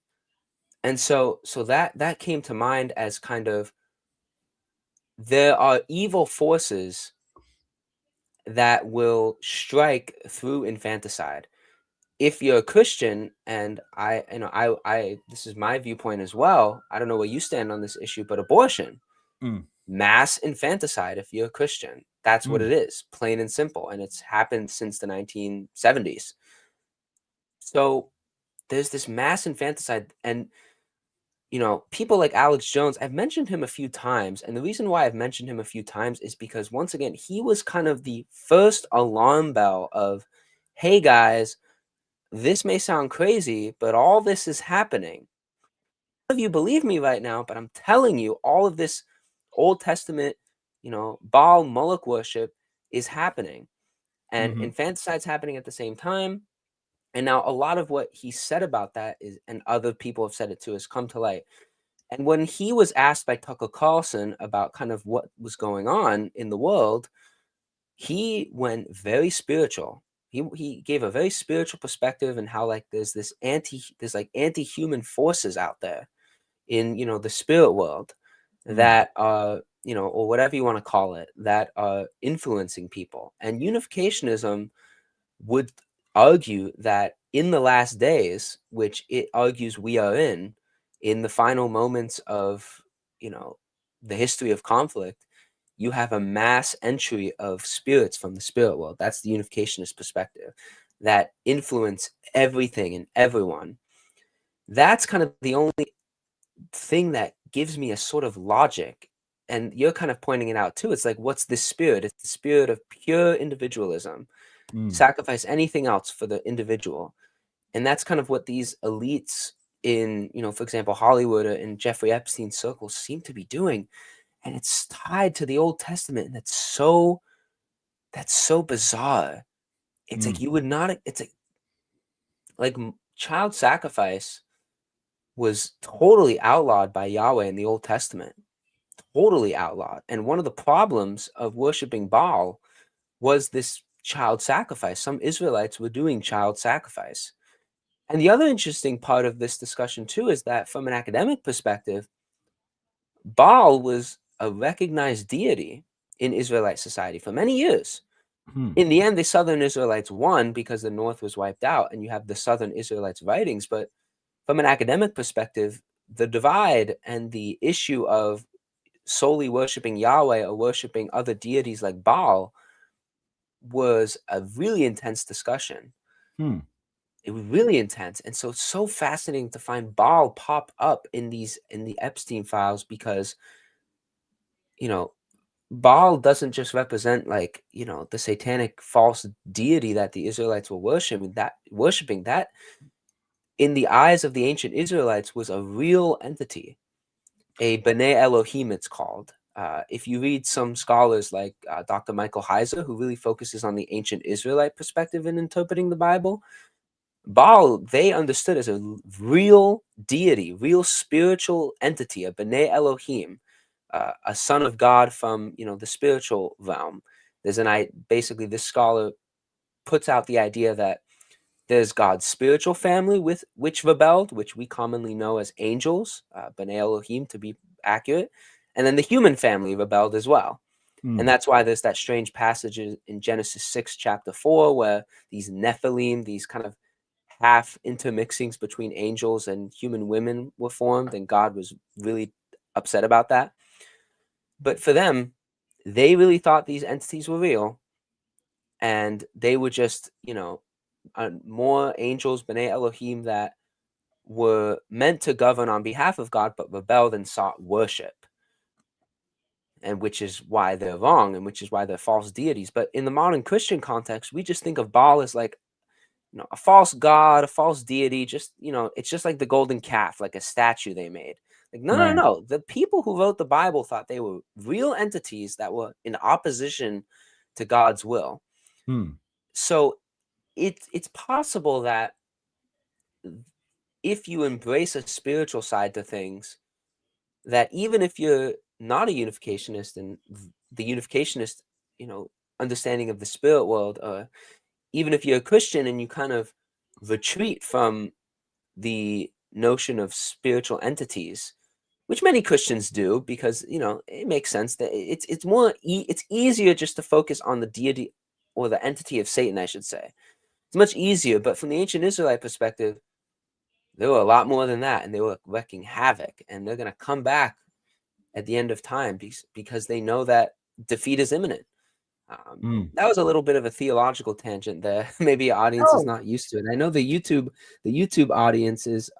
And so that came to mind as kind of, there are evil forces that will strike through infanticide. If you're a Christian, and I this is my viewpoint as well, I don't know where you stand on this issue, but abortion, mass infanticide, if you're a Christian, that's what it is, plain and simple. And it's happened since the 1970s. So there's this mass infanticide, and people like Alex Jones, I've mentioned him a few times. And the reason why I've mentioned him a few times is because, once again, he was kind of the first alarm bell of, hey guys, this may sound crazy, but all this is happening. None of you believe me right now, but I'm telling you, all of this Old Testament, Baal Moloch worship is happening. And infanticide's happening at the same time. And now a lot of what he said about that is, and other people have said it too, has come to light. And when he was asked by Tucker Carlson about kind of what was going on in the world, he went very spiritual. He gave a very spiritual perspective, and how there's anti-human forces out there in the spirit world that are or whatever you want to call it, that are influencing people. And unificationism would argue that in the last days, which it argues we are in the final moments of the history of conflict, you have a mass entry of spirits from the spirit world. That's the unificationist perspective, that influence everything and everyone. That's kind of the only thing that gives me a sort of logic. And you're kind of pointing it out too. It's like, what's this spirit? It's the spirit of pure individualism. Sacrifice anything else for the individual. And that's kind of what these elites in, for example, Hollywood and Jeffrey Epstein circles seem to be doing. And it's tied to the Old Testament. And that's so bizarre. It's like, you would not, it's like child sacrifice was totally outlawed by Yahweh in the Old Testament. Totally outlawed. And one of the problems of worshiping Baal was this child sacrifice. Some Israelites were doing child sacrifice. And the other interesting part of this discussion too is that, from an academic perspective, Baal was a recognized deity in Israelite society for many years. In the end, the Southern Israelites won because the North was wiped out, and you have the Southern Israelites' writings. But from an academic perspective, the divide and the issue of solely worshiping Yahweh or worshiping other deities like Baal was a really intense discussion. it was really intense. And so it's so fascinating to find Baal pop up in the Epstein files, because, you know, Baal doesn't just represent, like, you know, the satanic false deity that the Israelites were worshiping. That in the eyes of the ancient Israelites was a real entity, a B'nai Elohim, it's called. If you read some scholars like Dr. Michael Heiser, who really focuses on the ancient Israelite perspective in interpreting the Bible, Baal, they understood as a real deity, real spiritual entity, a B'nai Elohim, a son of God from, you know, the spiritual realm. Basically, this scholar puts out the idea that there's God's spiritual family with which rebelled, which we commonly know as angels, B'nai Elohim to be accurate, and then the human family rebelled as well. And that's why there's that strange passage in Genesis 6, chapter 4, where these Nephilim, these kind of half intermixings between angels and human women were formed, and God was really upset about that. But for them, they really thought these entities were real, and they were just, you know, more angels, B'nai Elohim, that were meant to govern on behalf of God, but rebelled and sought worship, and which is why they're wrong, and which is why they're false deities. But in the modern Christian context, we just think of Baal as like, you know, a false god, a false deity. Just, you know, it's just like the golden calf, like a statue they made. Like, no, no, Right. no. The people who wrote the Bible thought they were real entities that were in opposition to God's will. So it's possible that if you embrace a spiritual side to things, that even if you're not a unificationist, and the unificationist, you know, understanding of the spirit world, or even if you're a Christian and you kind of retreat from the notion of spiritual entities, which many Christians do, because, you know, it makes sense that it's easier just to focus on the deity or the entity of Satan, I should say. It's much easier. But from the ancient Israelite perspective, there were a lot more than that, and they were wreaking havoc, and they're going to come back at the end of time, because they know that defeat is imminent. That was a little bit of a theological tangent there. Maybe your audience is Oh, not used to it. I know the YouTube audience is,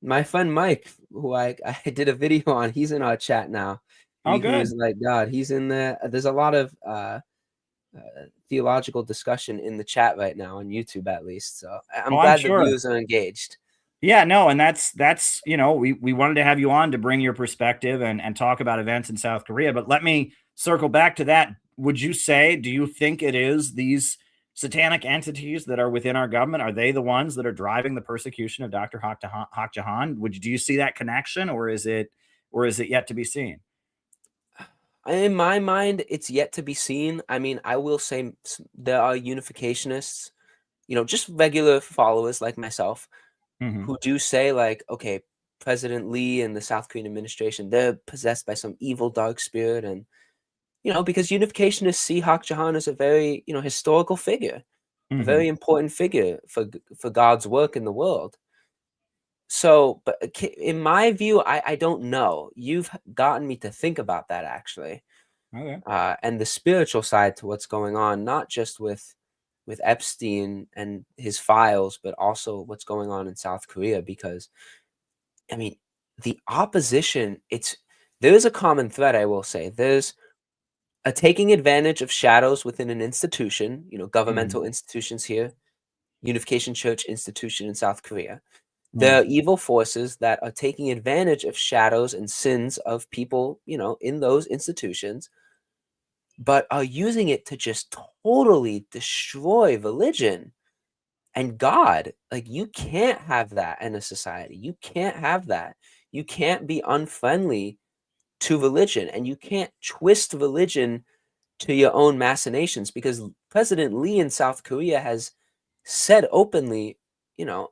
my friend Mike, who I did a video on, he's in our chat now. oh, Who is good. like God. He's in there. There's a lot of theological discussion in the chat right now on YouTube, at least. So I'm Oh, I'm glad the sure. viewers are engaged. Yeah, no, and that's you know, we wanted to have you on to bring your perspective and talk about events in South Korea. But let me circle back to that. Would you say, do you think it is these satanic entities that are within our government? Are they the ones that are driving the persecution of Dr. Hak Jahan? Do you see that connection, or is it yet to be seen? In my mind, it's yet to be seen. I mean, I will say there are unificationists, you know, just regular followers like myself, Hmm. who do say, like, okay, President Lee and the South Korean administration, they're possessed by some evil dark spirit. And, you know, because unificationists see Hak Jahan as a very, you know, historical figure, a Hmm. very important figure for God's work in the world. So, but in my view, I don't know. You've gotten me to think about that, actually. Okay. And the spiritual side to what's going on, not just with Epstein and his files, but also what's going on in South Korea. Because, I mean, the opposition, there is a common thread, I will say. There's a taking advantage of shadows within an institution, you know, Hmm. governmental institutions here, Unification Church institution in South Korea. There Right. are evil forces that are taking advantage of shadows and sins of people, you know, in those institutions, but are using it to just totally destroy religion and God. Like, you can't have that in a society. You can't have that. You can't be unfriendly to religion, and you can't twist religion to your own machinations, because President Lee in South Korea has said openly, you know,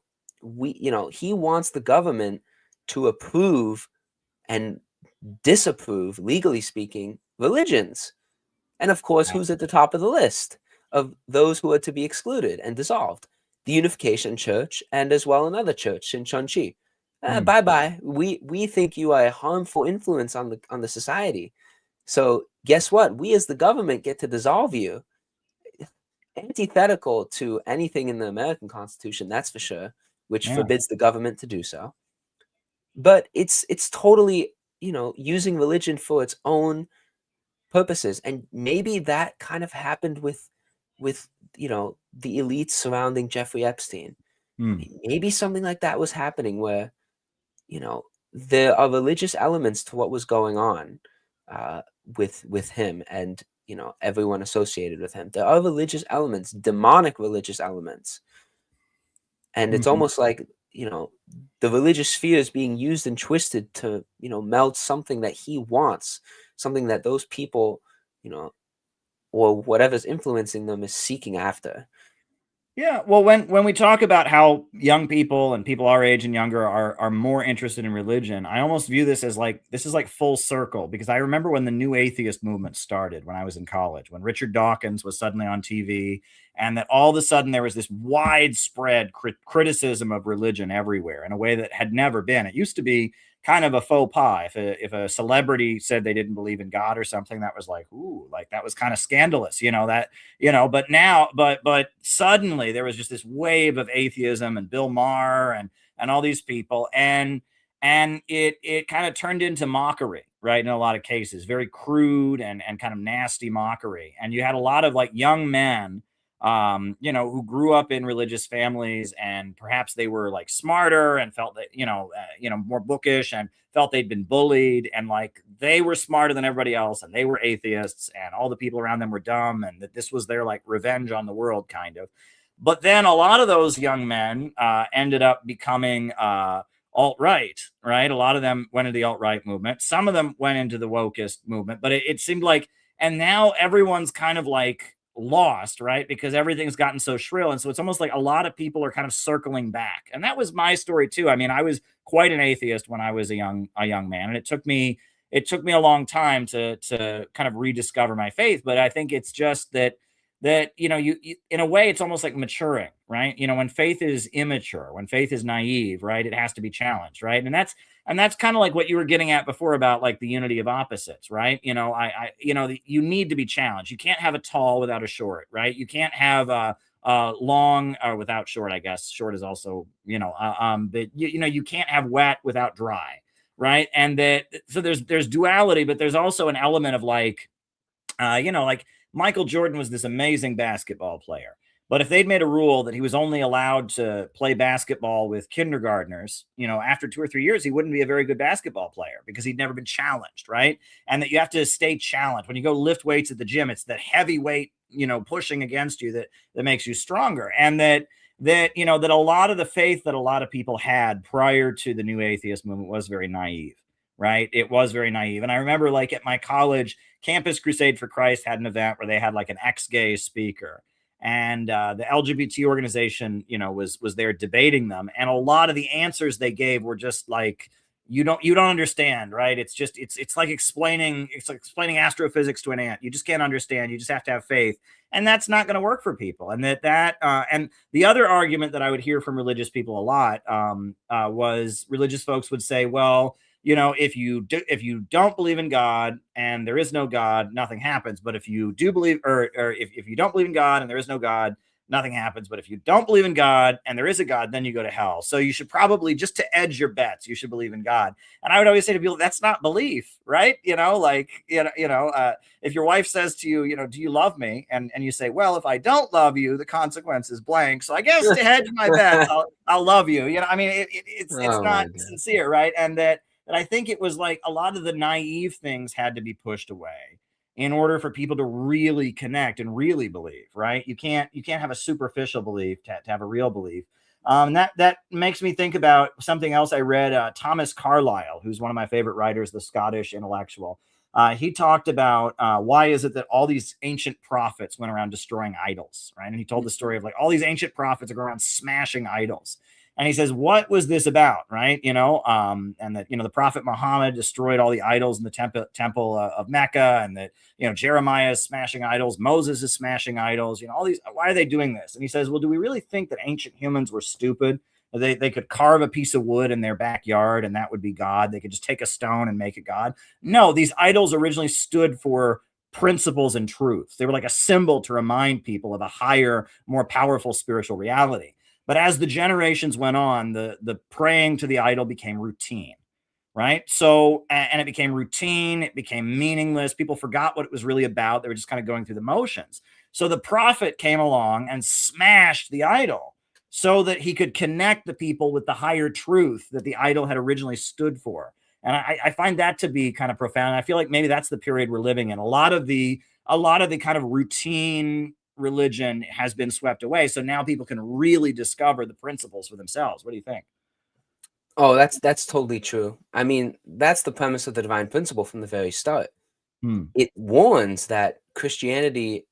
he wants the government to approve and disapprove, legally speaking, religions. And of course, who's at the top of the list of those who are to be excluded and dissolved? The Unification Church, and as well another church, Shincheonji. Mm. Bye bye. We think you are a harmful influence on the society. So guess what? We as the government get to dissolve you. antithetical to anything in the American Constitution, that's for sure, which Yeah. forbids the government to do so. But it's totally, using religion for its own purposes. And maybe that kind of happened with the elites surrounding Jeffrey Epstein. Hmm. Maybe something like that was happening where, you know, there are religious elements to what was going on with him and everyone associated with him. There are religious elements, demonic religious elements, and it's Mhm. almost like the religious sphere is being used and twisted to meld something that he wants, something that those people, or whatever's influencing them is seeking after. Yeah, well, when we talk about how young people and people our age and younger are more interested in religion, I almost view this as like this is like full circle, because I remember when the new atheist movement started when I was in college, when Richard Dawkins was suddenly on TV, and that all of a sudden there was this widespread criticism of religion everywhere in a way that had never been. It used to be kind of a faux pas. If a celebrity said they didn't believe in God or something, that was like, ooh, like that was kind of scandalous, but now, but suddenly there was just this wave of atheism and Bill Maher and all these people, and it kind of turned into mockery, right? In a lot of cases, very crude and kind of nasty mockery. And you had a lot of like young men who grew up in religious families, and perhaps they were like smarter and felt that, more bookish, and felt they'd been bullied, and like they were smarter than everybody else, and they were atheists, and all the people around them were dumb, and that this was their like revenge on the world, kind of. But then a lot of those young men ended up becoming alt-right, right? A lot of them went into the alt-right movement. Some of them went into the wokeist movement, but it seemed like, and now everyone's kind of like lost, right? Because everything's gotten so shrill. And so it's almost like a lot of people are kind of circling back. And that was my story too. I mean, I was quite an atheist when I was a young man. And it took me a long time to kind of rediscover my faith. But I think it's just that you in a way it's almost like maturing, right? When faith is immature, when faith is naive, right, it has to be challenged, right? And that's kind of like what you were getting at before about like the unity of opposites, right? You need to be challenged. You can't have a tall without a short, right? You can't have a long or without short. I guess short is also but you can't have wet without dry, right? And that, so there's duality, but there's also an element of like like Michael Jordan was this amazing basketball player. But if they'd made a rule that he was only allowed to play basketball with kindergartners, after 2 or 3 years, he wouldn't be a very good basketball player because he'd never been challenged, right? And that you have to stay challenged. When you go lift weights at the gym, it's that heavy weight, pushing against you that makes you stronger. And that a lot of the faith that a lot of people had prior to the new atheist movement was very naive, right? It was very naive. And I remember like at my college, Campus Crusade for Christ had an event where they had like an ex-gay speaker, and the LGBT organization, was there debating them, and a lot of the answers they gave were just like, you don't understand, right? It's like explaining astrophysics to an ant. You just can't understand. You just have to have faith, and that's not going to work for people. And and the other argument that I would hear from religious people a lot was religious folks would say, well, if you don't believe in God and there is no God, nothing happens. But if you do believe, or if you don't believe in God and there is no God, nothing happens. But if you don't believe in God and there is a God, then you go to hell. So you should probably, just to edge your bets, you should believe in God. And I would always say to people, that's not belief, right? If your wife says to you, do you love me? And you say, well, if I don't love you, the consequence is blank. So I guess to hedge my bets, I'll love you. It's not sincere, right? And that I think it was like a lot of the naive things had to be pushed away in order for people to really connect and really believe, right? You can't have a superficial belief to have a real belief. That makes me think about something else I read. Thomas Carlyle, who's one of my favorite writers, the Scottish intellectual. He talked about why is it that all these ancient prophets went around destroying idols, right? And he told the story of like all these ancient prophets are going around smashing idols. And he says, what was this about, right? And that, the prophet Muhammad destroyed all the idols in the temple of Mecca, and that, Jeremiah is smashing idols, Moses is smashing idols, all these, why are they doing this? And he says, well, do we really think that ancient humans were stupid? They could carve a piece of wood in their backyard and that would be God. They could just take a stone and make it God. No, these idols originally stood for principles and truths. They were like a symbol to remind people of a higher, more powerful spiritual reality. But as the generations went on, the praying to the idol became routine, right? So, and it became routine, it became meaningless. People forgot what it was really about. They were just kind of going through the motions. So the prophet came along and smashed the idol so that he could connect the people with the higher truth that the idol had originally stood for. And I find that to be kind of profound. I feel like maybe that's the period we're living in. A lot of the kind of routine religion has been swept away. So now people can really discover the principles for themselves. What do you think? Oh, that's totally true. I mean, that's the premise of the divine principle from the very start. Hmm. It warns that Christianity,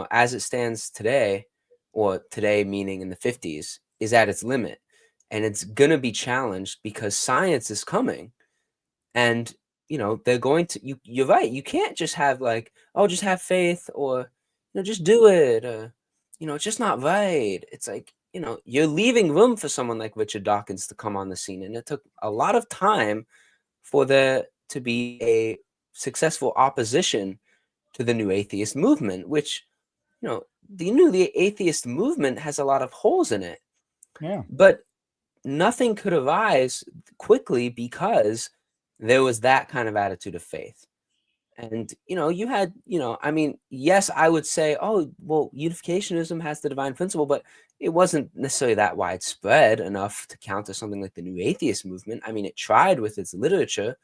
as it stands today, or today meaning in the 50s, is at its limit. And it's going to be challenged because science is coming. And, they're going to, you're right. You can't just have like, oh, just have faith, or, just do it. It's just not right. It's like, you're leaving room for someone like Richard Dawkins to come on the scene. And it took a lot of time for there to be a successful opposition to the new atheist movement, which, the atheist movement has a lot of holes in it. Yeah. But nothing could arise quickly because there was that kind of attitude of faith. And, you had, I mean, yes, I would say, oh, well, unificationism has the divine principle, but it wasn't necessarily that widespread enough to counter something like the new atheist movement. I mean, it tried with its literature,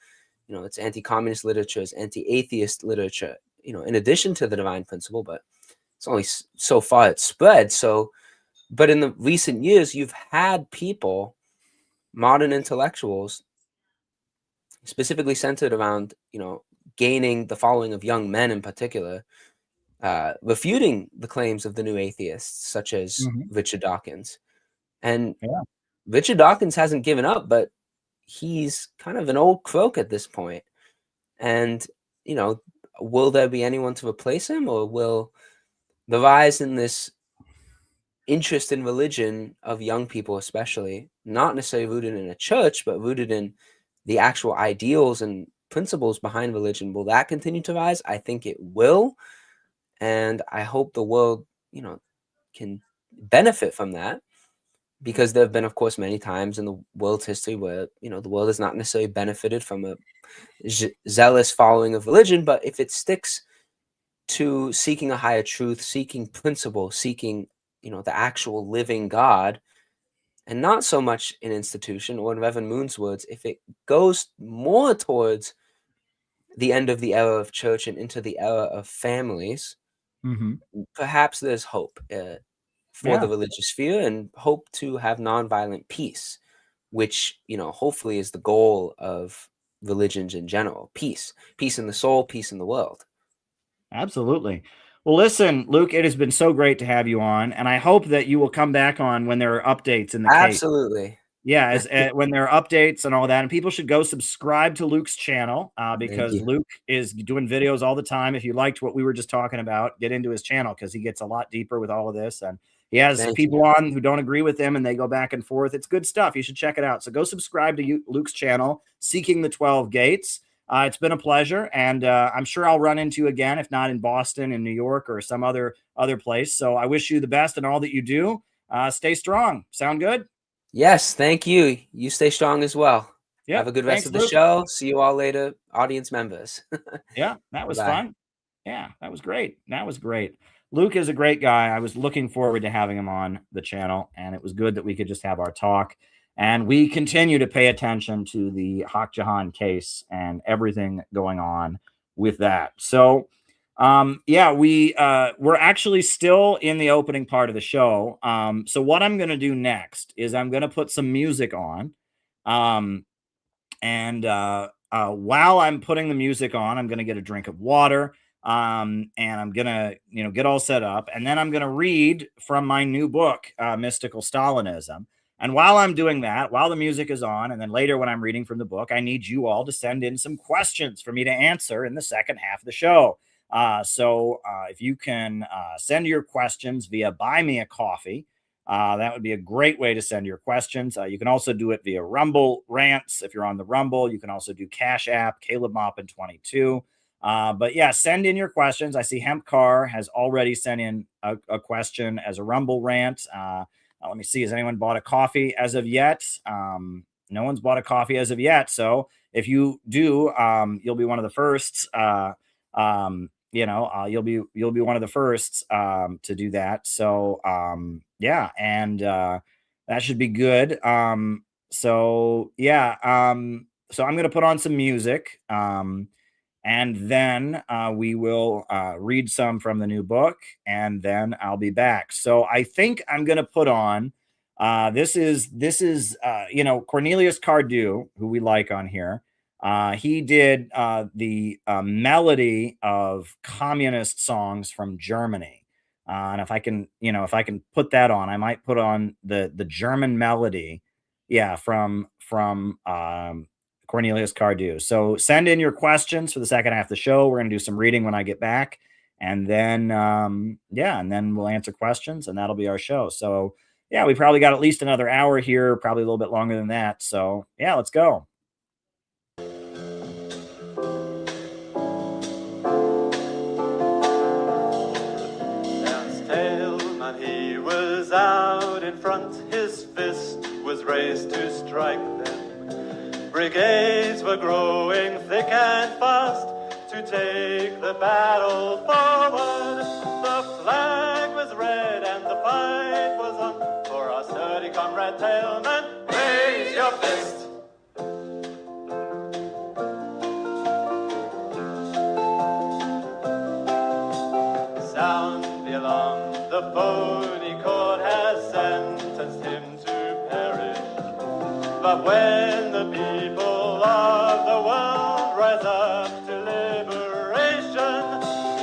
its anti-communist literature, its anti-atheist literature, in addition to the divine principle, but it's only so far it's spread. So, but in the recent years, you've had people, modern intellectuals, specifically centered around, gaining the following of young men in particular, refuting the claims of the new atheists, such as Mhm. Richard Dawkins. And Yeah. Richard Dawkins hasn't given up, but he's kind of an old croak at this point. And, will there be anyone to replace him, or will the rise in this interest in religion of young people, especially, not necessarily rooted in a church, but rooted in the actual ideals and principles behind religion, will that continue to rise? I think it will. And I hope the world, can benefit from that, because there have been, of course, many times in the world's history where, the world has not necessarily benefited from a zealous following of religion. But if it sticks to seeking a higher truth, seeking principle, seeking, the actual living God, and not so much an institution, or in Reverend Moon's words, if it goes more towards the end of the era of church and into the era of families, Mhm. perhaps there's hope for the Yeah. religious sphere, and hope to have nonviolent peace, which, hopefully is the goal of religions in general. Peace in the soul, peace in the world. Absolutely. Well, listen, Luke, it has been so great to have you on, and I hope that you will come back on when there are updates in the case. Absolutely. Yeah, as when there are updates and all that, and people should go subscribe to Luke's channel Thank because you. Luke is doing videos all the time. If you liked what we were just talking about, get into his channel because he gets a lot deeper with all of this, and he has Thank you. people on who don't agree with him, and they go back and forth. It's good stuff. You should check it out. So go subscribe to Luke's channel, Seeking the 12 Gates. It's been a pleasure, and I'm sure I'll run into you again, if not in Boston, in New York, or some other place. So I wish you the best in all that you do. Stay strong. Sound good? Yes, thank you. You stay strong as well. Have Yep. a good rest Thanks, of the Luke. show. See you all later, audience members. Yeah, that was Bye-bye. fun. Yeah, that was great. That was great. Luke is a great guy. I was looking forward to having him on the channel, and it was good that we could just have our talk. And we continue to pay attention to the Haq Jahan case and everything going on with that. So, yeah, we're actually still in the opening part of the show. So what I'm going to do next is I'm going to put some music on. And while I'm putting the music on, I'm going to get a drink of water. And I'm going to, get all set up. And then I'm going to read from my new book, Mystical Stalinism. And while I'm doing that, while the music is on, and then later when I'm reading from the book, I need you all to send in some questions for me to answer in the second half of the show. So if you can send your questions via Buy Me a Coffee, that would be a great way to send your questions. You can also do it via Rumble Rants. If you're on the Rumble, you can also do Cash App, Caleb Maupin 22. But yeah, send in your questions. I see Hemp Car has already sent in a question as a Rumble rant. Let me see. Has anyone bought a coffee as of yet? No one's bought a coffee as of yet. So if you do, you'll be one of the first. You'll be one of the first to do that. So yeah, and that should be good. So yeah, so I'm gonna put on some music. And then we will read some from the new book, and then I'll be back. So I think I'm going to put on. This is Cornelius Cardew, who we like on here. He did the melody of communist songs from Germany, and if I can put that on, I might put on the German melody, yeah, from Cornelius Cardew. So send in your questions for the second half of the show. We're going to do some reading when I get back. And then, and then we'll answer questions, and that'll be our show. So, yeah, we probably got at least another hour here, probably a little bit longer than that. So, yeah, let's go. Stalinism, he was out in front, his fist was raised to strike them. Brigades were growing thick and fast to take the battle forward. The flag was red and the fight was on. For our sturdy comrade Tailman, raise your fist. Sound the alarm, the phony court has sentenced him to perish. But when the people of the world rise up to liberation,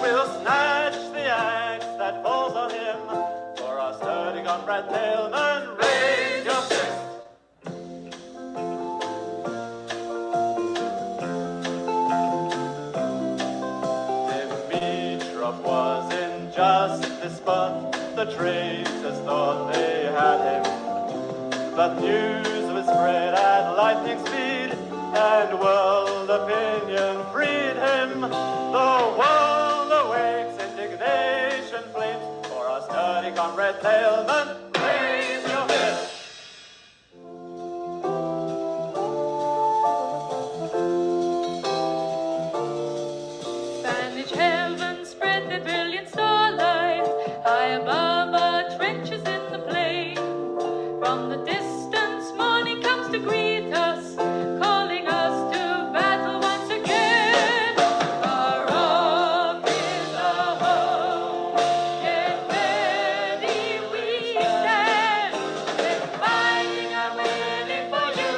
we'll snatch the axe that falls on him. For our sturdy comrade Tailman, raise your fist. Dimitrov was in just this spot. The traitors thought they had him, but news was spread at lightning speed, and world opinion freed him. The world awakes, indignation flames. For our sturdy comrade Tailman, raise your fist. Spanish heaven spread their brilliant starlight high above our trenches in the plain. From the distance morning comes to greet us, calling us to battle once again. Far off is our home, yet ready we stand. We're fighting our willing for you.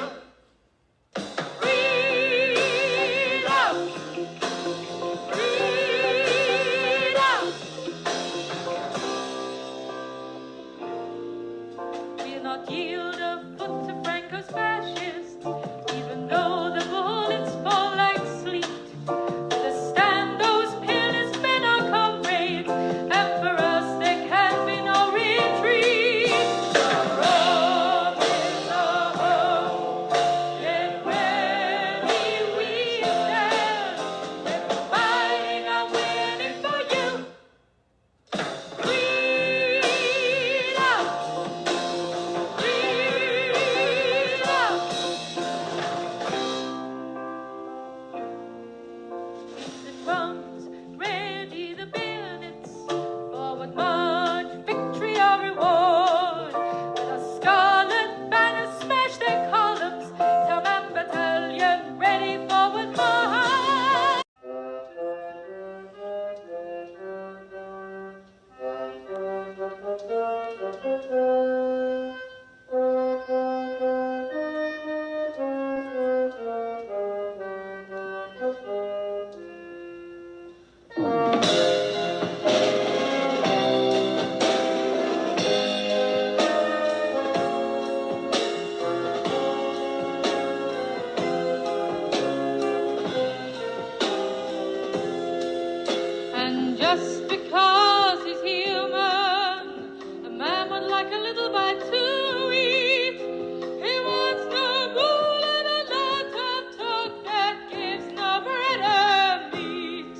Freedom! We'll not yield a foot to Franco's fascists, even though the bullets fall like sleet. To stand those peerless men are comrades, and for us there can be no retreat. The road is our home, yet ready we stand. We're fighting our winning for you. Freedom! The drums, ready the bayonets, forward march, victory our reward. With a scarlet banner smash their columns, Taman battalion ready forward march. And just because he's human, a man would like a little bite to eat. He wants no rule and a lot of talk that gives no bread and meat.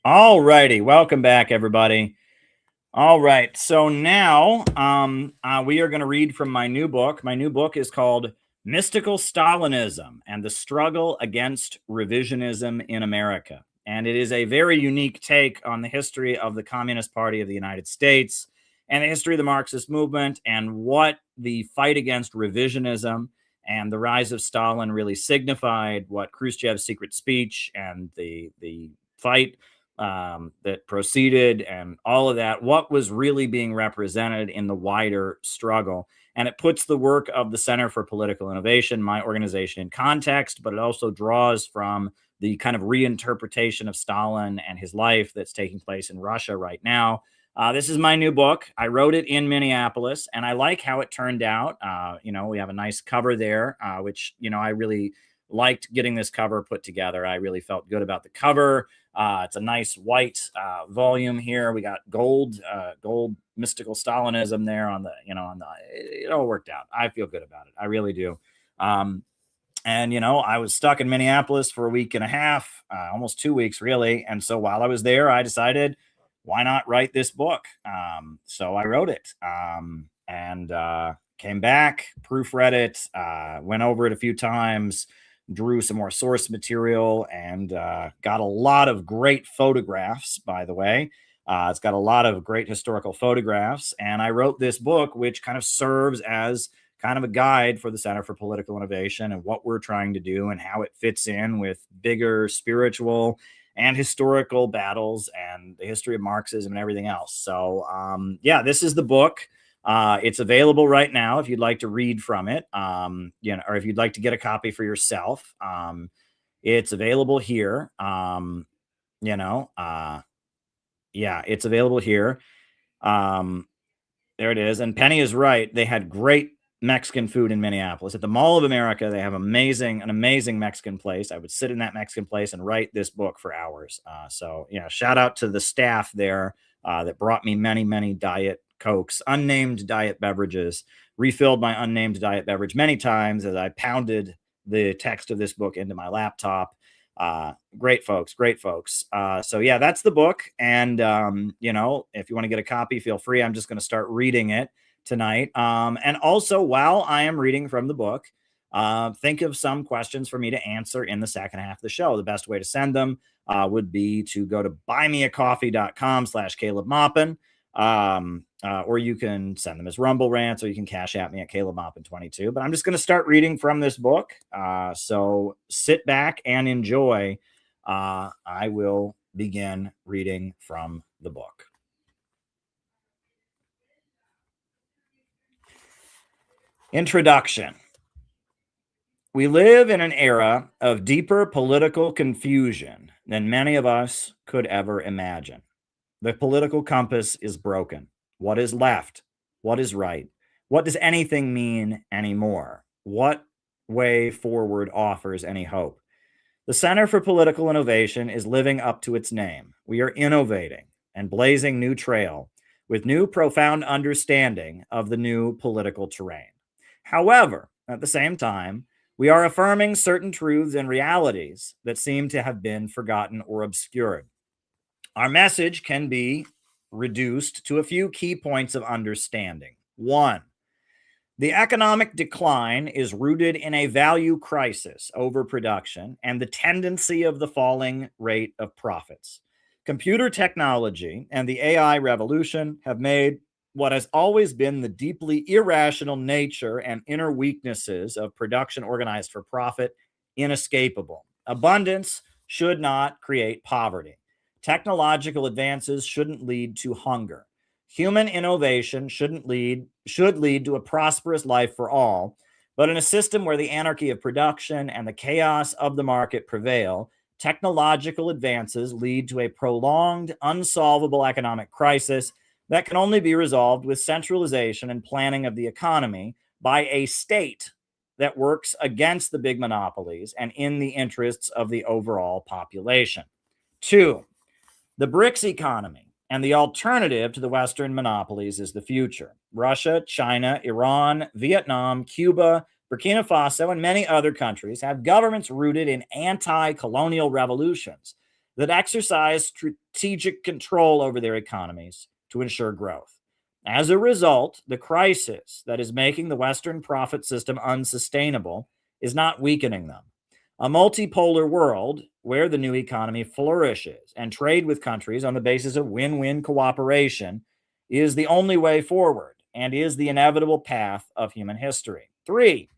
All righty. Welcome back, everybody. All right. So now we are going to read from my new book. My new book is called Mystical Stalinism and the Struggle Against Revisionism in America. And it is a very unique take on the history of the Communist Party of the United States and the history of the Marxist movement and what the fight against revisionism and the rise of Stalin really signified, what Khrushchev's secret speech and the fight that proceeded and all of that, what was really being represented in the wider struggle. And it puts the work of the Center for Political Innovation, my organization, in context, but it also draws from the kind of reinterpretation of Stalin and his life that's taking place in Russia right now. This is my new book. I wrote it in Minneapolis, and I like how it turned out. We have a nice cover there, which, I really liked getting this cover put together. I really felt good about the cover. It's a nice white volume here. We got gold mystical Stalinism there on the, it all worked out. I feel good about it. I really do. I was stuck in Minneapolis for a week and a half, almost 2 weeks, really. And so while I was there, I decided, why not write this book? So I wrote it and came back, proofread it, went over it a few times, drew some more source material, and got a lot of great photographs, by the way. It's got a lot of great historical photographs. And I wrote this book, which kind of serves as kind of a guide for the Center for Political Innovation and what we're trying to do and how it fits in with bigger spiritual and historical battles and the history of Marxism and everything else. So, this is the book. It's available right now if you'd like to read from it, or if you'd like to get a copy for yourself. It's available here. It's available here. There it is. And Penny is right. They had great Mexican food in Minneapolis. At the Mall of America, they have an amazing Mexican place. I would sit in that Mexican place and write this book for hours. Shout out to the staff there that brought me many, many Diet Cokes, unnamed diet beverages, refilled my unnamed diet beverage many times as I pounded the text of this book into my laptop. Great folks. That's the book. And, if you want to get a copy, feel free. I'm just going to start reading it tonight. And also, while I am reading from the book, think of some questions for me to answer in the second half of the show. The best way to send them would be to go to buymeacoffee.com/Caleb Maupin. Or you can send them as Rumble Rants, or you can cash at me at Caleb Maupin 22. But I'm just going to start reading from this book. So sit back and enjoy. I will begin reading from the book. Introduction. We live in an era of deeper political confusion than many of us could ever imagine. The political compass is broken. What is left? What is right? What does anything mean anymore? What way forward offers any hope? The Center for Political Innovation is living up to its name. We are innovating and blazing new trail with new profound understanding of the new political terrain. However, at the same time, we are affirming certain truths and realities that seem to have been forgotten or obscured. Our message can be reduced to a few key points of understanding. 1, the economic decline is rooted in a value crisis, overproduction, and the tendency of the falling rate of profits. Computer technology and the AI revolution have made what has always been the deeply irrational nature and inner weaknesses of production organized for profit inescapable. Abundance should not create poverty. Technological advances shouldn't lead to hunger. Human innovation should lead to a prosperous life for all, but in a system where the anarchy of production and the chaos of the market prevail, technological advances lead to a prolonged, unsolvable economic crisis that can only be resolved with centralization and planning of the economy by a state that works against the big monopolies and in the interests of the overall population. 2, the BRICS economy and the alternative to the Western monopolies is the future. Russia, China, Iran, Vietnam, Cuba, Burkina Faso, and many other countries have governments rooted in anti-colonial revolutions that exercise strategic control over their economies to ensure growth. As a result, the crisis that is making the Western profit system unsustainable is not weakening them. A multipolar world where the new economy flourishes and trade with countries on the basis of win-win cooperation is the only way forward and is the inevitable path of human history. 3,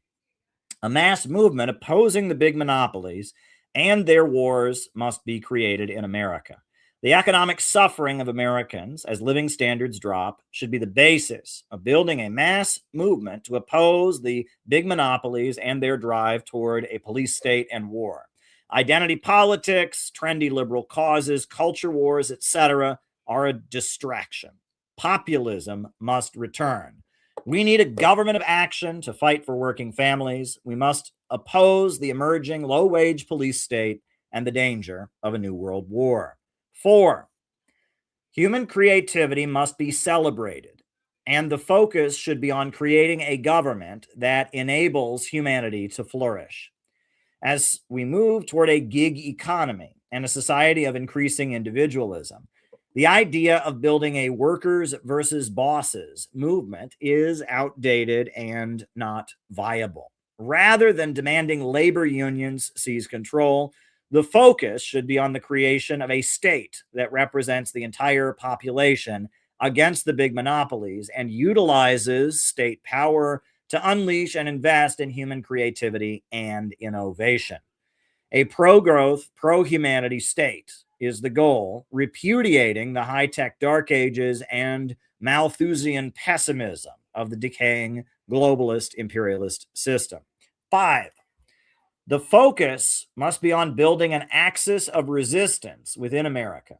a mass movement opposing the big monopolies and their wars must be created in America. The economic suffering of Americans as living standards drop should be the basis of building a mass movement to oppose the big monopolies and their drive toward a police state and war. Identity politics, trendy liberal causes, culture wars, etc., are a distraction. Populism must return. We need a government of action to fight for working families. We must oppose the emerging low-wage police state and the danger of a new world war. 4, human creativity must be celebrated, and the focus should be on creating a government that enables humanity to flourish. As we move toward a gig economy and a society of increasing individualism, the idea of building a workers versus bosses movement is outdated and not viable. Rather than demanding labor unions seize control, the focus should be on the creation of a state that represents the entire population against the big monopolies and utilizes state power to unleash and invest in human creativity and innovation. A pro-growth, pro-humanity state is the goal, repudiating the high-tech dark ages and Malthusian pessimism of the decaying globalist imperialist system. 5, the focus must be on building an axis of resistance within America.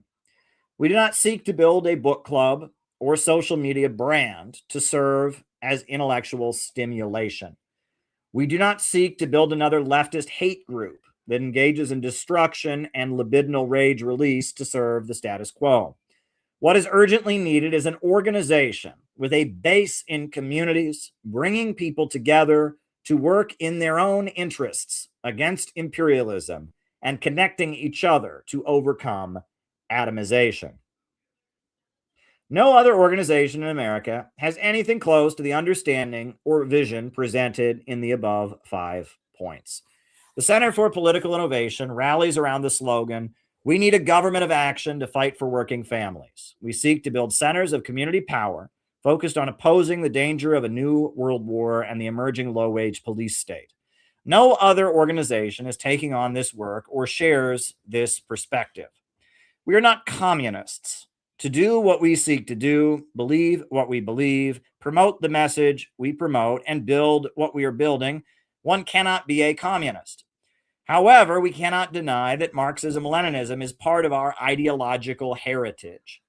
We do not seek to build a book club or social media brand to serve as intellectual stimulation. We do not seek to build another leftist hate group that engages in destruction and libidinal rage release to serve the status quo. What is urgently needed is an organization with a base in communities, bringing people together to work in their own interests against imperialism and connecting each other to overcome atomization. No other organization in America has anything close to the understanding or vision presented in the above 5 points. The Center for Political Innovation rallies around the slogan, "We need a government of action to fight for working families." We seek to build centers of community power focused on opposing the danger of a new world war and the emerging low-wage police state. No other organization is taking on this work or shares this perspective. We are not communists. To do what we seek to do, believe what we believe, promote the message we promote, and build what we are building, one cannot be a communist. However, we cannot deny that Marxism-Leninism is part of our ideological heritage.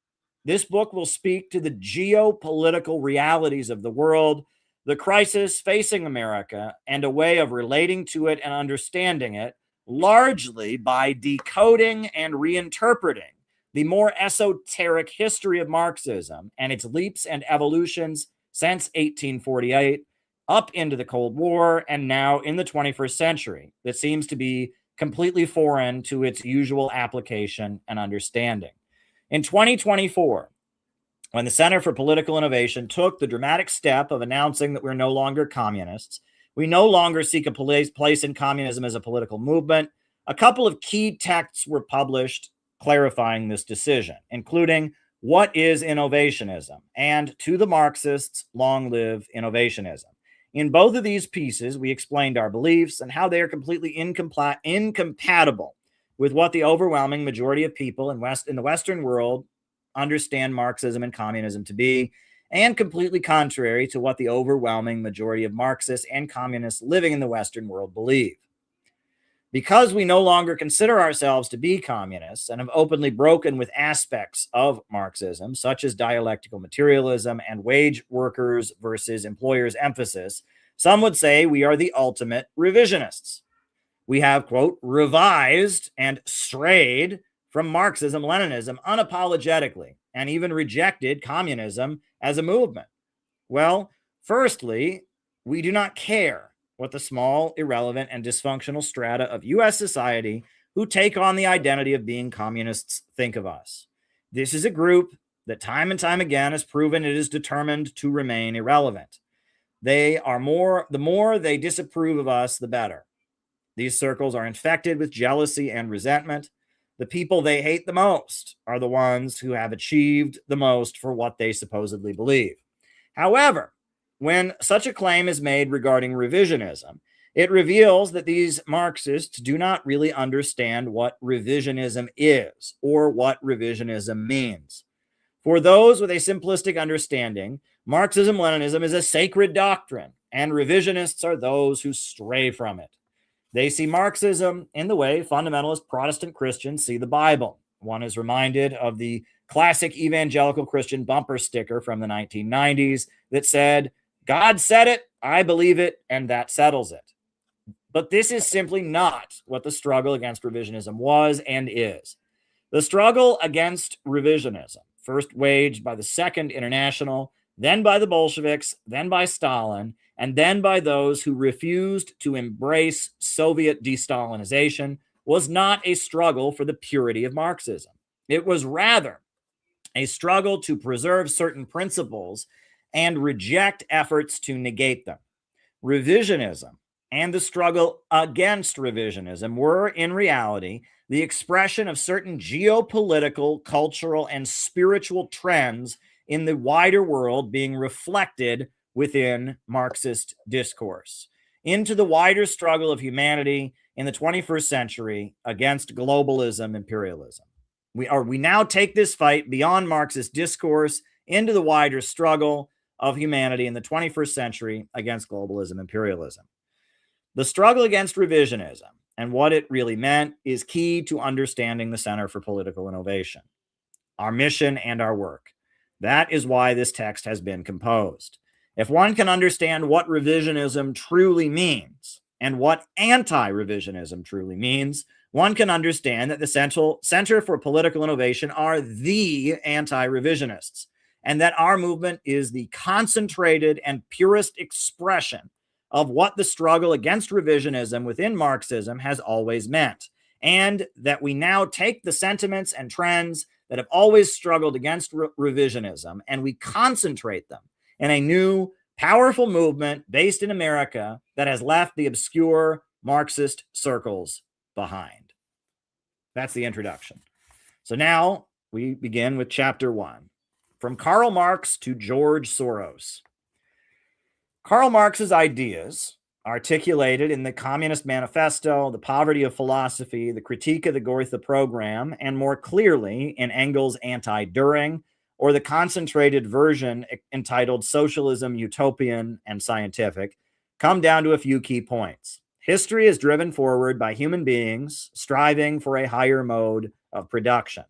This book will speak to the geopolitical realities of the world, the crisis facing America, and a way of relating to it and understanding it, largely by decoding and reinterpreting the more esoteric history of Marxism and its leaps and evolutions since 1848, up into the Cold War, and now in the 21st century, that seems to be completely foreign to its usual application and understanding. In 2024, when the Center for Political Innovation took the dramatic step of announcing that we're no longer communists, we no longer seek a place in communism as a political movement, a couple of key texts were published clarifying this decision, including "What is Innovationism?" and "To the Marxists, Long Live Innovationism." In both of these pieces, we explained our beliefs and how they are completely incompatible with what the overwhelming majority of people in the Western world understand Marxism and communism to be, and completely contrary to what the overwhelming majority of Marxists and communists living in the Western world believe. Because we no longer consider ourselves to be communists and have openly broken with aspects of Marxism, such as dialectical materialism and wage workers versus employers emphasis, some would say we are the ultimate revisionists. We have, quote, revised and strayed from Marxism-Leninism unapologetically and even rejected communism as a movement. Well, firstly, we do not care what the small, irrelevant, and dysfunctional strata of U.S. society who take on the identity of being communists think of us. This is a group that time and time again has proven it is determined to remain irrelevant. The more they disapprove of us, the better. These circles are infected with jealousy and resentment. The people they hate the most are the ones who have achieved the most for what they supposedly believe. However, when such a claim is made regarding revisionism, it reveals that these Marxists do not really understand what revisionism is or what revisionism means. For those with a simplistic understanding, Marxism-Leninism is a sacred doctrine, and revisionists are those who stray from it. They see Marxism in the way fundamentalist Protestant Christians see the Bible. One is reminded of the classic evangelical Christian bumper sticker from the 1990s that said, "God said it, I believe it, and that settles it." But this is simply not what the struggle against revisionism was and is. The struggle against revisionism, first waged by the Second International, then by the Bolsheviks, then by Stalin, and then by those who refused to embrace Soviet de-Stalinization, was not a struggle for the purity of Marxism. It was rather a struggle to preserve certain principles and reject efforts to negate them. Revisionism and the struggle against revisionism were, in reality, the expression of certain geopolitical, cultural, and spiritual trends in the wider world being reflected within Marxist discourse into the wider struggle of humanity in the 21st century against globalism, imperialism. We now take this fight beyond Marxist discourse into the wider struggle of humanity in the 21st century against globalism, imperialism. The struggle against revisionism and what it really meant is key to understanding the Center for Political Innovation, our mission and our work. That is why this text has been composed. If one can understand what revisionism truly means and what anti-revisionism truly means, one can understand that the Center for Political Innovation are the anti-revisionists, and that our movement is the concentrated and purest expression of what the struggle against revisionism within Marxism has always meant, and that we now take the sentiments and trends that have always struggled against revisionism and we concentrate them in a new, powerful movement based in America that has left the obscure Marxist circles behind. That's the introduction. So now we begin with chapter 1. From Karl Marx to George Soros. Karl Marx's ideas, articulated in the Communist Manifesto, the Poverty of Philosophy, the Critique of the Gotha Program, and more clearly in Engels' Anti-Düring, or the concentrated version entitled Socialism, Utopian, and Scientific, come down to a few key points. History is driven forward by human beings striving for a higher mode of production.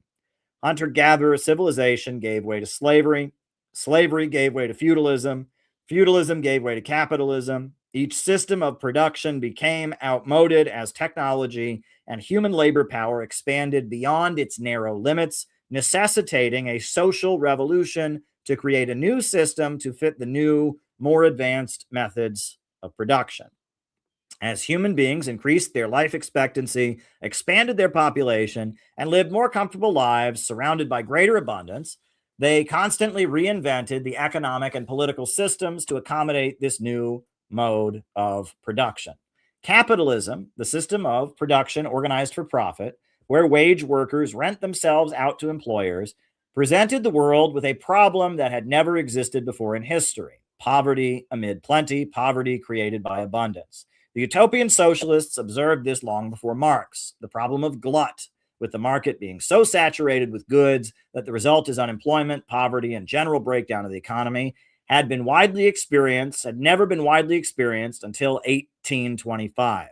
Hunter-gatherer civilization gave way to slavery. Slavery gave way to feudalism. Feudalism gave way to capitalism. Each system of production became outmoded as technology and human labor power expanded beyond its narrow limits, necessitating a social revolution to create a new system to fit the new, more advanced methods of production. As human beings increased their life expectancy, expanded their population, and lived more comfortable lives surrounded by greater abundance, they constantly reinvented the economic and political systems to accommodate this new mode of production. Capitalism, the system of production organized for profit, where wage workers rent themselves out to employers, presented the world with a problem that had never existed before in history: poverty amid plenty, poverty created by abundance. The utopian socialists observed this long before Marx, the problem of glut, with the market being so saturated with goods that the result is unemployment, poverty, and general breakdown of the economy, had never been widely experienced until 1825.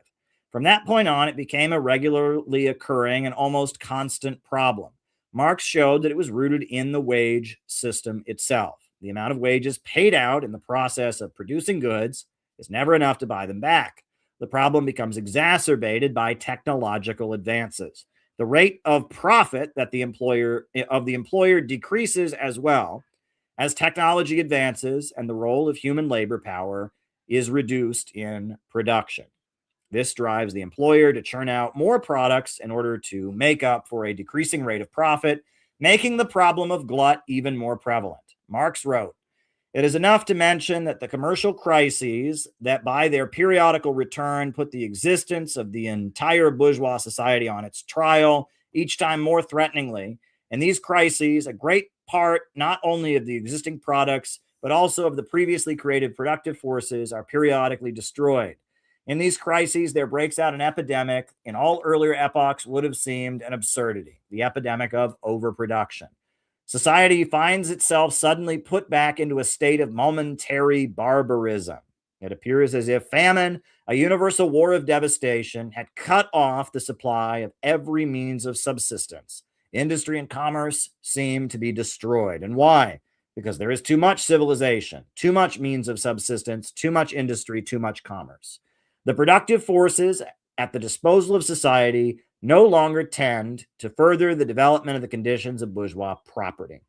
From that point on, it became a regularly occurring and almost constant problem. Marx showed that it was rooted in the wage system itself. The amount of wages paid out in the process of producing goods is never enough to buy them back. The problem becomes exacerbated by technological advances. The rate of profit that the employer decreases as well as technology advances, and the role of human labor power is reduced in production. This drives the employer to churn out more products in order to make up for a decreasing rate of profit, making the problem of glut even more prevalent. Marx wrote, "It is enough to mention that the commercial crises that by their periodical return put the existence of the entire bourgeois society on its trial, each time more threateningly. In these crises, a great part not only of the existing products, but also of the previously created productive forces are periodically destroyed. In these crises, there breaks out an epidemic in all earlier epochs would have seemed an absurdity, the epidemic of overproduction. Society finds itself suddenly put back into a state of momentary barbarism. It appears as if famine, a universal war of devastation, had cut off the supply of every means of subsistence. Industry and commerce seem to be destroyed. And why? Because there is too much civilization, too much means of subsistence, too much industry, too much commerce. The productive forces at the disposal of society no longer tend to further the development of the conditions of bourgeois property.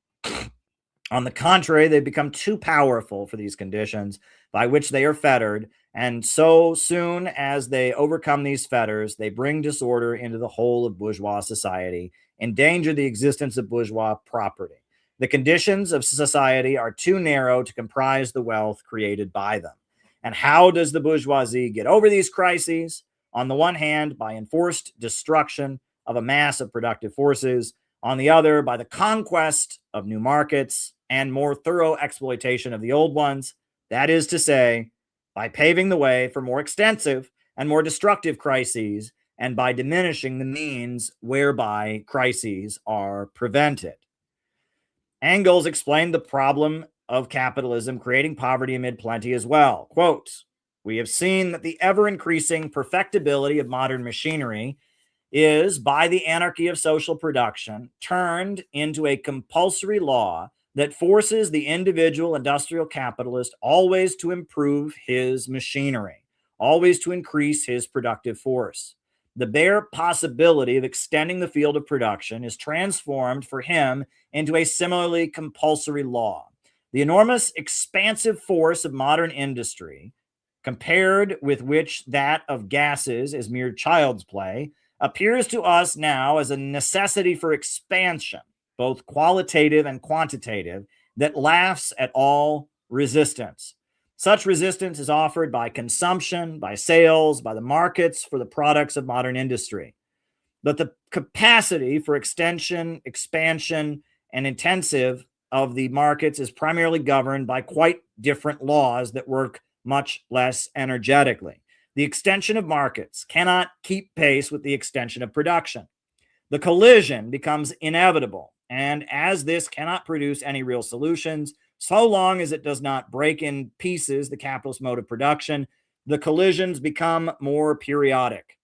On the contrary, they become too powerful for these conditions by which they are fettered, and so soon as they overcome these fetters, they bring disorder into the whole of bourgeois society, endanger the existence of bourgeois property. The conditions of society are too narrow to comprise the wealth created by them. And how does the bourgeoisie get over these crises? On the one hand, by enforced destruction of a mass of productive forces. On the other, by the conquest of new markets and more thorough exploitation of the old ones. That is to say, by paving the way for more extensive and more destructive crises, and by diminishing the means whereby crises are prevented. Engels explained the problem of capitalism creating poverty amid plenty as well. Quote, "We have seen that the ever-increasing perfectibility of modern machinery is, by the anarchy of social production, turned into a compulsory law that forces the individual industrial capitalist always to improve his machinery, always to increase his productive force. The bare possibility of extending the field of production is transformed for him into a similarly compulsory law. The enormous expansive force of modern industry, compared with which that of gases is mere child's play, appears to us now as a necessity for expansion, both qualitative and quantitative, that laughs at all resistance. Such resistance is offered by consumption, by sales, by the markets for the products of modern industry. But the capacity for extension, expansion, and intensive of the markets is primarily governed by quite different laws that work much less energetically. The extension of markets cannot keep pace with the extension of production. The collision becomes inevitable, and as this cannot produce any real solutions, so long as it does not break in pieces the capitalist mode of production, the collisions become more periodic.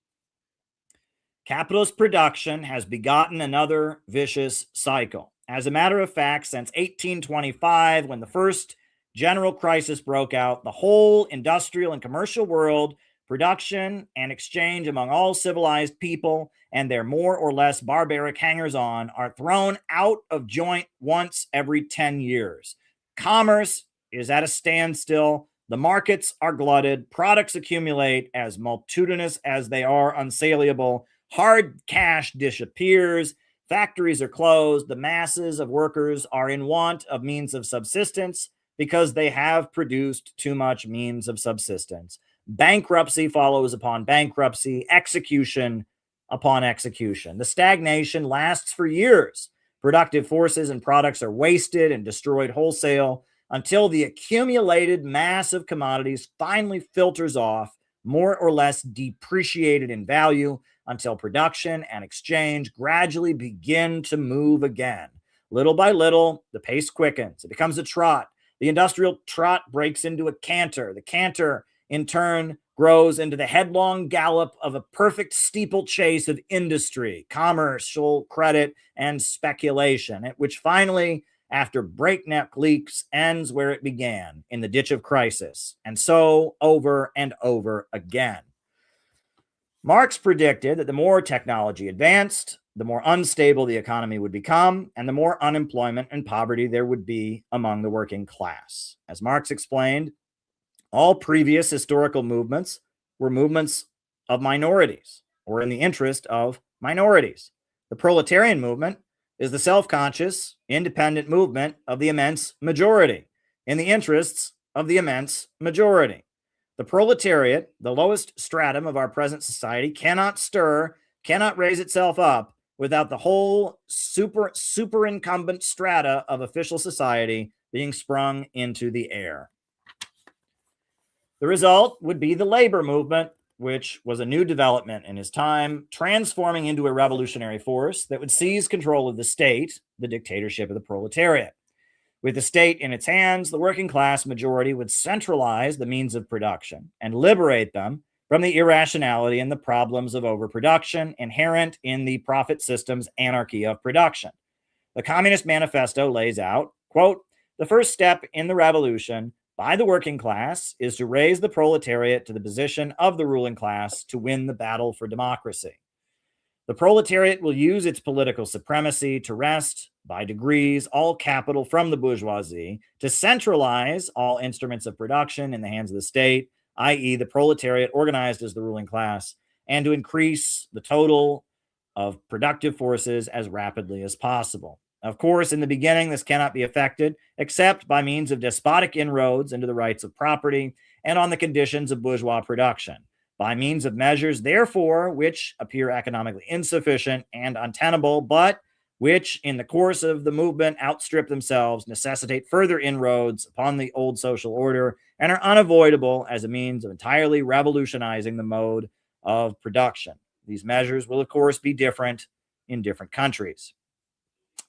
Capitalist production has begotten another vicious cycle. As a matter of fact, since 1825, when the first general crisis broke out, the whole industrial and commercial world, production and exchange among all civilized people and their more or less barbaric hangers-on are thrown out of joint once every 10 years. Commerce is at a standstill. The markets are glutted. Products accumulate as multitudinous as they are unsaleable. Hard cash disappears. Factories are closed. The masses of workers are in want of means of subsistence because they have produced too much means of subsistence. Bankruptcy follows upon bankruptcy, execution upon execution. The stagnation lasts for years. Productive forces and products are wasted and destroyed wholesale until the accumulated mass of commodities finally filters off, more or less depreciated in value, until production and exchange gradually begin to move again. Little by little, the pace quickens. It becomes a trot. The industrial trot breaks into a canter. The canter, in turn, grows into the headlong gallop of a perfect steeplechase of industry, commercial credit, and speculation, which finally, after breakneck leaps, ends where it began, in the ditch of crisis, and so over and over again. Marx predicted that the more technology advanced, the more unstable the economy would become, and the more unemployment and poverty there would be among the working class. As Marx explained, all previous historical movements were movements of minorities or in the interest of minorities. The proletarian movement is the self-conscious, independent movement of the immense majority in the interests of the immense majority. The proletariat, the lowest stratum of our present society, cannot stir, cannot raise itself up without the whole superincumbent strata of official society being sprung into the air. The result would be the labor movement, which was a new development in his time, transforming into a revolutionary force that would seize control of the state, the dictatorship of the proletariat. With the state in its hands, the working class majority would centralize the means of production and liberate them from the irrationality and the problems of overproduction inherent in the profit system's anarchy of production. The Communist Manifesto lays out, quote, the first step in the revolution by the working class is to raise the proletariat to the position of the ruling class to win the battle for democracy. The proletariat will use its political supremacy to wrest, by degrees, all capital from the bourgeoisie, to centralize all instruments of production in the hands of the state, i.e., the proletariat organized as the ruling class, and to increase the total of productive forces as rapidly as possible. Of course, in the beginning, this cannot be effected except by means of despotic inroads into the rights of property and on the conditions of bourgeois production, by means of measures, therefore, which appear economically insufficient and untenable, but which, in the course of the movement, outstrip themselves, necessitate further inroads upon the old social order, and are unavoidable as a means of entirely revolutionizing the mode of production. These measures will, of course, be different in different countries.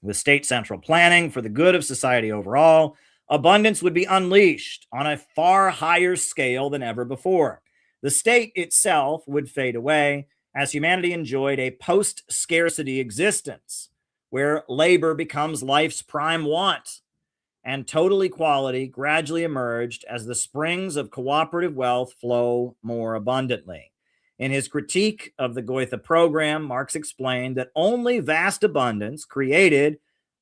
With state central planning for the good of society overall, abundance would be unleashed on a far higher scale than ever before. The state itself would fade away as humanity enjoyed a post-scarcity existence where labor becomes life's prime want, and total equality gradually emerged as the springs of cooperative wealth flow more abundantly. In his critique of the Goethe program, Marx explained that only vast abundance created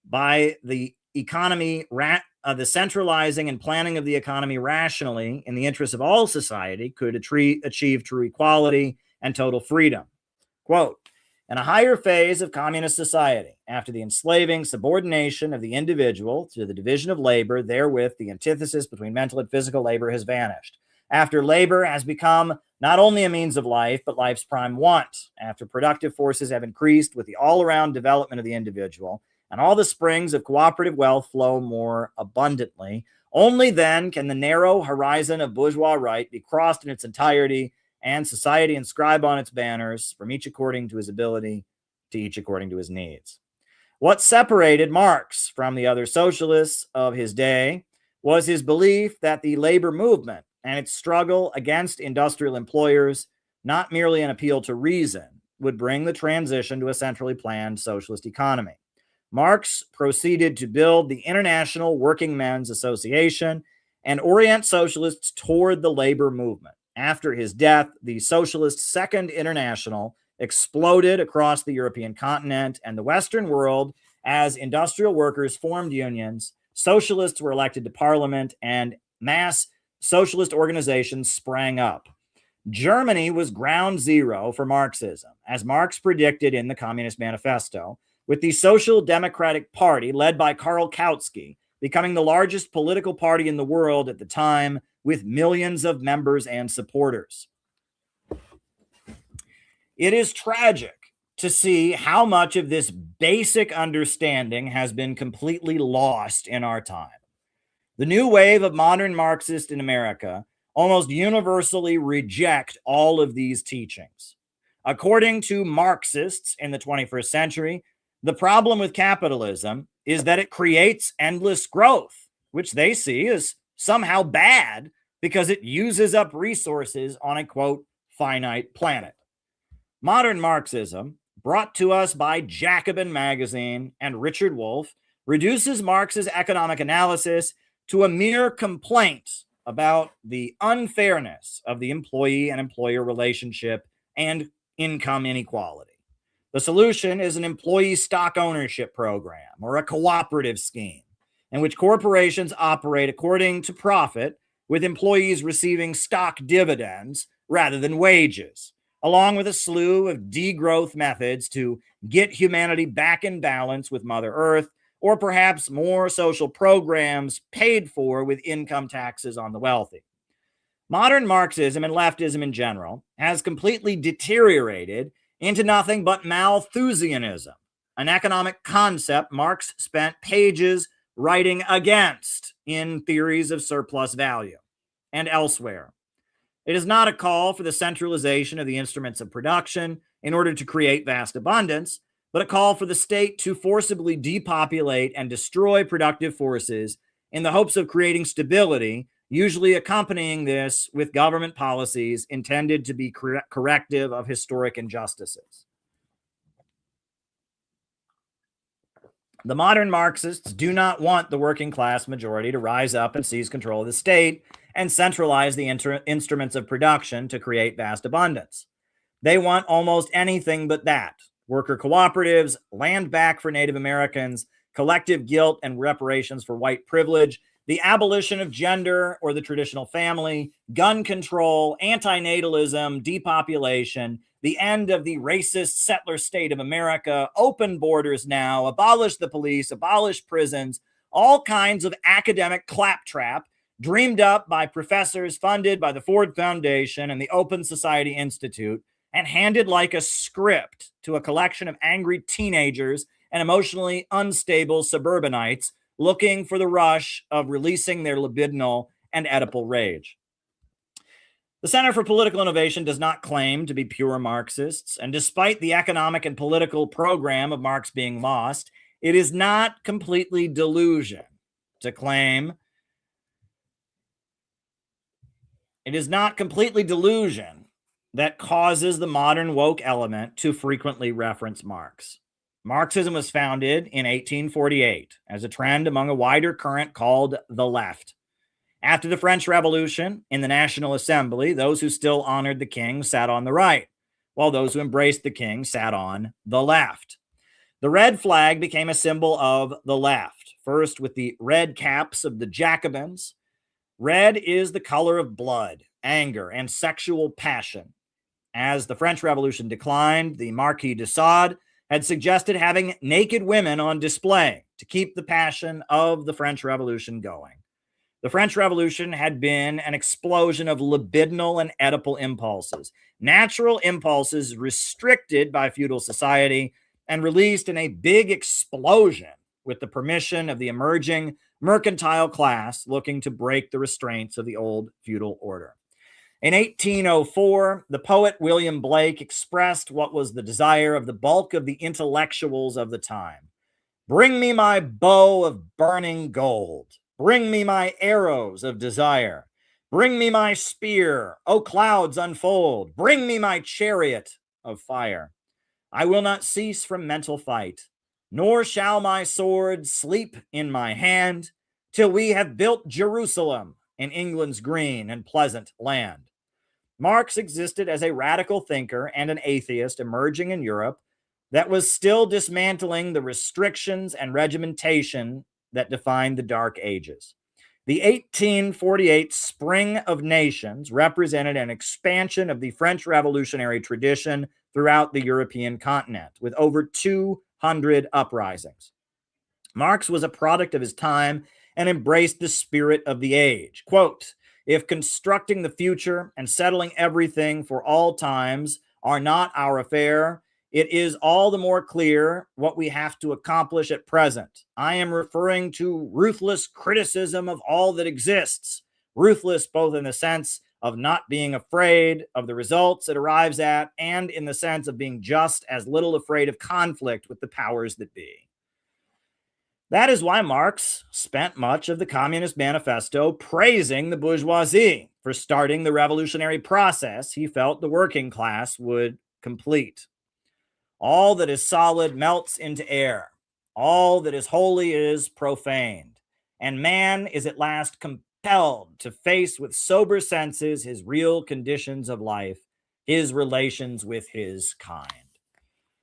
by the economy, the centralizing and planning of the economy rationally in the interest of all society could achieve true equality and total freedom. Quote, in a higher phase of communist society, after the enslaving subordination of the individual to the division of labor, therewith the antithesis between mental and physical labor has vanished. After labor has become not only a means of life, but life's prime want, after productive forces have increased with the all-around development of the individual, and all the springs of cooperative wealth flow more abundantly, only then can the narrow horizon of bourgeois right be crossed in its entirety, and society inscribe on its banners, from each according to his ability, to each according to his needs. What separated Marx from the other socialists of his day was his belief that the labor movement and its struggle against industrial employers, not merely an appeal to reason, would bring the transition to a centrally planned socialist economy. Marx proceeded to build the International Working Men's Association and orient socialists toward the labor movement. After his death, the Socialist Second International exploded across the European continent and the Western world as industrial workers formed unions, socialists were elected to parliament, and mass socialist organizations sprang up. Germany was ground zero for Marxism, as Marx predicted in the Communist Manifesto, with the Social Democratic Party, led by Karl Kautsky, becoming the largest political party in the world at the time, with millions of members and supporters. It is tragic to see how much of this basic understanding has been completely lost in our time. The new wave of modern Marxists in America almost universally reject all of these teachings. According to Marxists in the 21st century, the problem with capitalism is that it creates endless growth, which they see as somehow bad because it uses up resources on a, quote, finite planet. Modern Marxism, brought to us by Jacobin magazine and Richard Wolff, reduces Marx's economic analysis to a mere complaint about the unfairness of the employee and employer relationship and income inequality. The solution is an employee stock ownership program or a cooperative scheme in which corporations operate according to profit, with employees receiving stock dividends rather than wages. along with a slew of degrowth methods to get humanity back in balance with Mother Earth, or perhaps more social programs paid for with income taxes on the wealthy. Modern Marxism and leftism in general has completely deteriorated into nothing but Malthusianism, an economic concept Marx spent pages writing against in Theories of Surplus Value and elsewhere. It is not a call for the centralization of the instruments of production in order to create vast abundance, but a call for the state to forcibly depopulate and destroy productive forces in the hopes of creating stability, usually accompanying this with government policies intended to be corrective of historic injustices. The modern Marxists do not want the working class majority to rise up and seize control of the state and centralize the instruments of production to create vast abundance. They want almost anything but that. Worker cooperatives, land back for Native Americans, collective guilt and reparations for white privilege, the abolition of gender or the traditional family, gun control, antinatalism, depopulation, the end of the racist settler state of America, open borders now, abolish the police, abolish prisons, all kinds of academic claptrap dreamed up by professors funded by the Ford Foundation and the Open Society Institute and handed like a script to a collection of angry teenagers and emotionally unstable suburbanites looking for the rush of releasing their libidinal and Oedipal rage. The Center for Political Innovation does not claim to be pure Marxists, and despite the economic and political program of Marx being lost, it is not completely delusion to claim that causes the modern woke element to frequently reference Marx. Marxism was founded in 1848 as a trend among a wider current called the left. After the French Revolution, in the National Assembly, those who still honored the king sat on the right, while those who embraced the king sat on the left. The red flag became a symbol of the left, first with the red caps of the Jacobins. Red is the color of blood, anger, and sexual passion. As the French Revolution declined, the Marquis de Sade had suggested having naked women on display to keep the passion of the French Revolution going. The French Revolution had been an explosion of libidinal and Oedipal impulses, natural impulses restricted by feudal society and released in a big explosion with the permission of the emerging mercantile class looking to break the restraints of the old feudal order. In 1804, the poet William Blake expressed what was the desire of the bulk of the intellectuals of the time. Bring me my bow of burning gold. Bring me my arrows of desire. Bring me my spear, O clouds unfold. Bring me my chariot of fire. I will not cease from mental fight, nor shall my sword sleep in my hand till we have built Jerusalem in England's green and pleasant land. Marx existed as a radical thinker and an atheist emerging in Europe that was still dismantling the restrictions and regimentation that defined the Dark Ages. The 1848 Spring of Nations represented an expansion of the French revolutionary tradition throughout the European continent, with over 200 uprisings. Marx was a product of his time and embraced the spirit of the age. Quote, if constructing the future and settling everything for all times are not our affair, it is all the more clear what we have to accomplish at present. I am referring to ruthless criticism of all that exists, ruthless both in the sense of not being afraid of the results it arrives at and in the sense of being just as little afraid of conflict with the powers that be. That is why Marx spent much of the Communist Manifesto praising the bourgeoisie for starting the revolutionary process he felt the working class would complete. All that is solid melts into air. All that is holy is profaned. And man is at last compelled to face with sober senses his real conditions of life, his relations with his kind.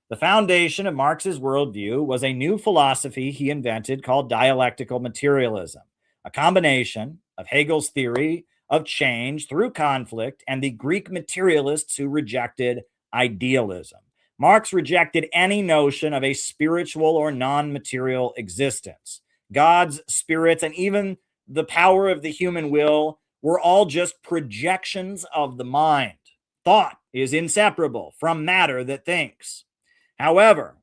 The foundation of Marx's worldview was a new philosophy he invented called dialectical materialism, a combination of Hegel's theory of change through conflict, and the Greek materialists who rejected idealism. Marx rejected any notion of a spiritual or non-material existence. God's spirits and even the power of the human will were all just projections of the mind. Thought is inseparable from matter that thinks. However,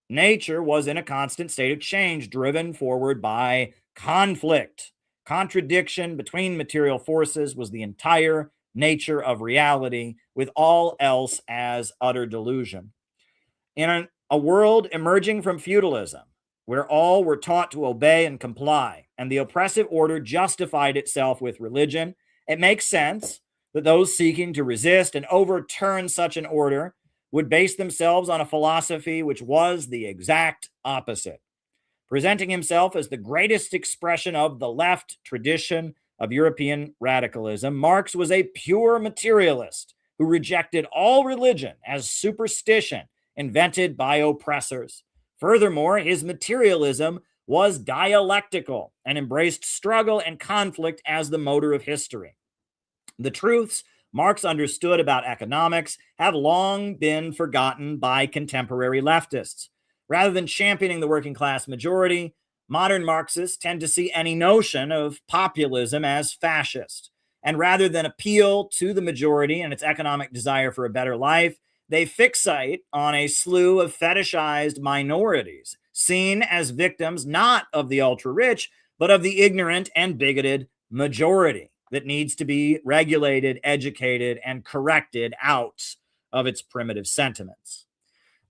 nature was in a constant state of change, driven forward by conflict. Contradiction between material forces was the entire nature of reality, with all else as utter delusion. In a world emerging from feudalism, where all were taught to obey and comply, and the oppressive order justified itself with religion, it makes sense that those seeking to resist and overturn such an order would base themselves on a philosophy which was the exact opposite. Presenting himself as the greatest expression of the left tradition of European radicalism, Marx was a pure materialist who rejected all religion as superstition invented by oppressors. Furthermore, his materialism was dialectical and embraced struggle and conflict as the motor of history. The truths Marx understood about economics have long been forgotten by contemporary leftists. Rather than championing the working class majority, modern Marxists tend to see any notion of populism as fascist. And rather than appeal to the majority and its economic desire for a better life, they fixate on a slew of fetishized minorities, seen as victims not of the ultra-rich, but of the ignorant and bigoted majority that needs to be regulated, educated, and corrected out of its primitive sentiments.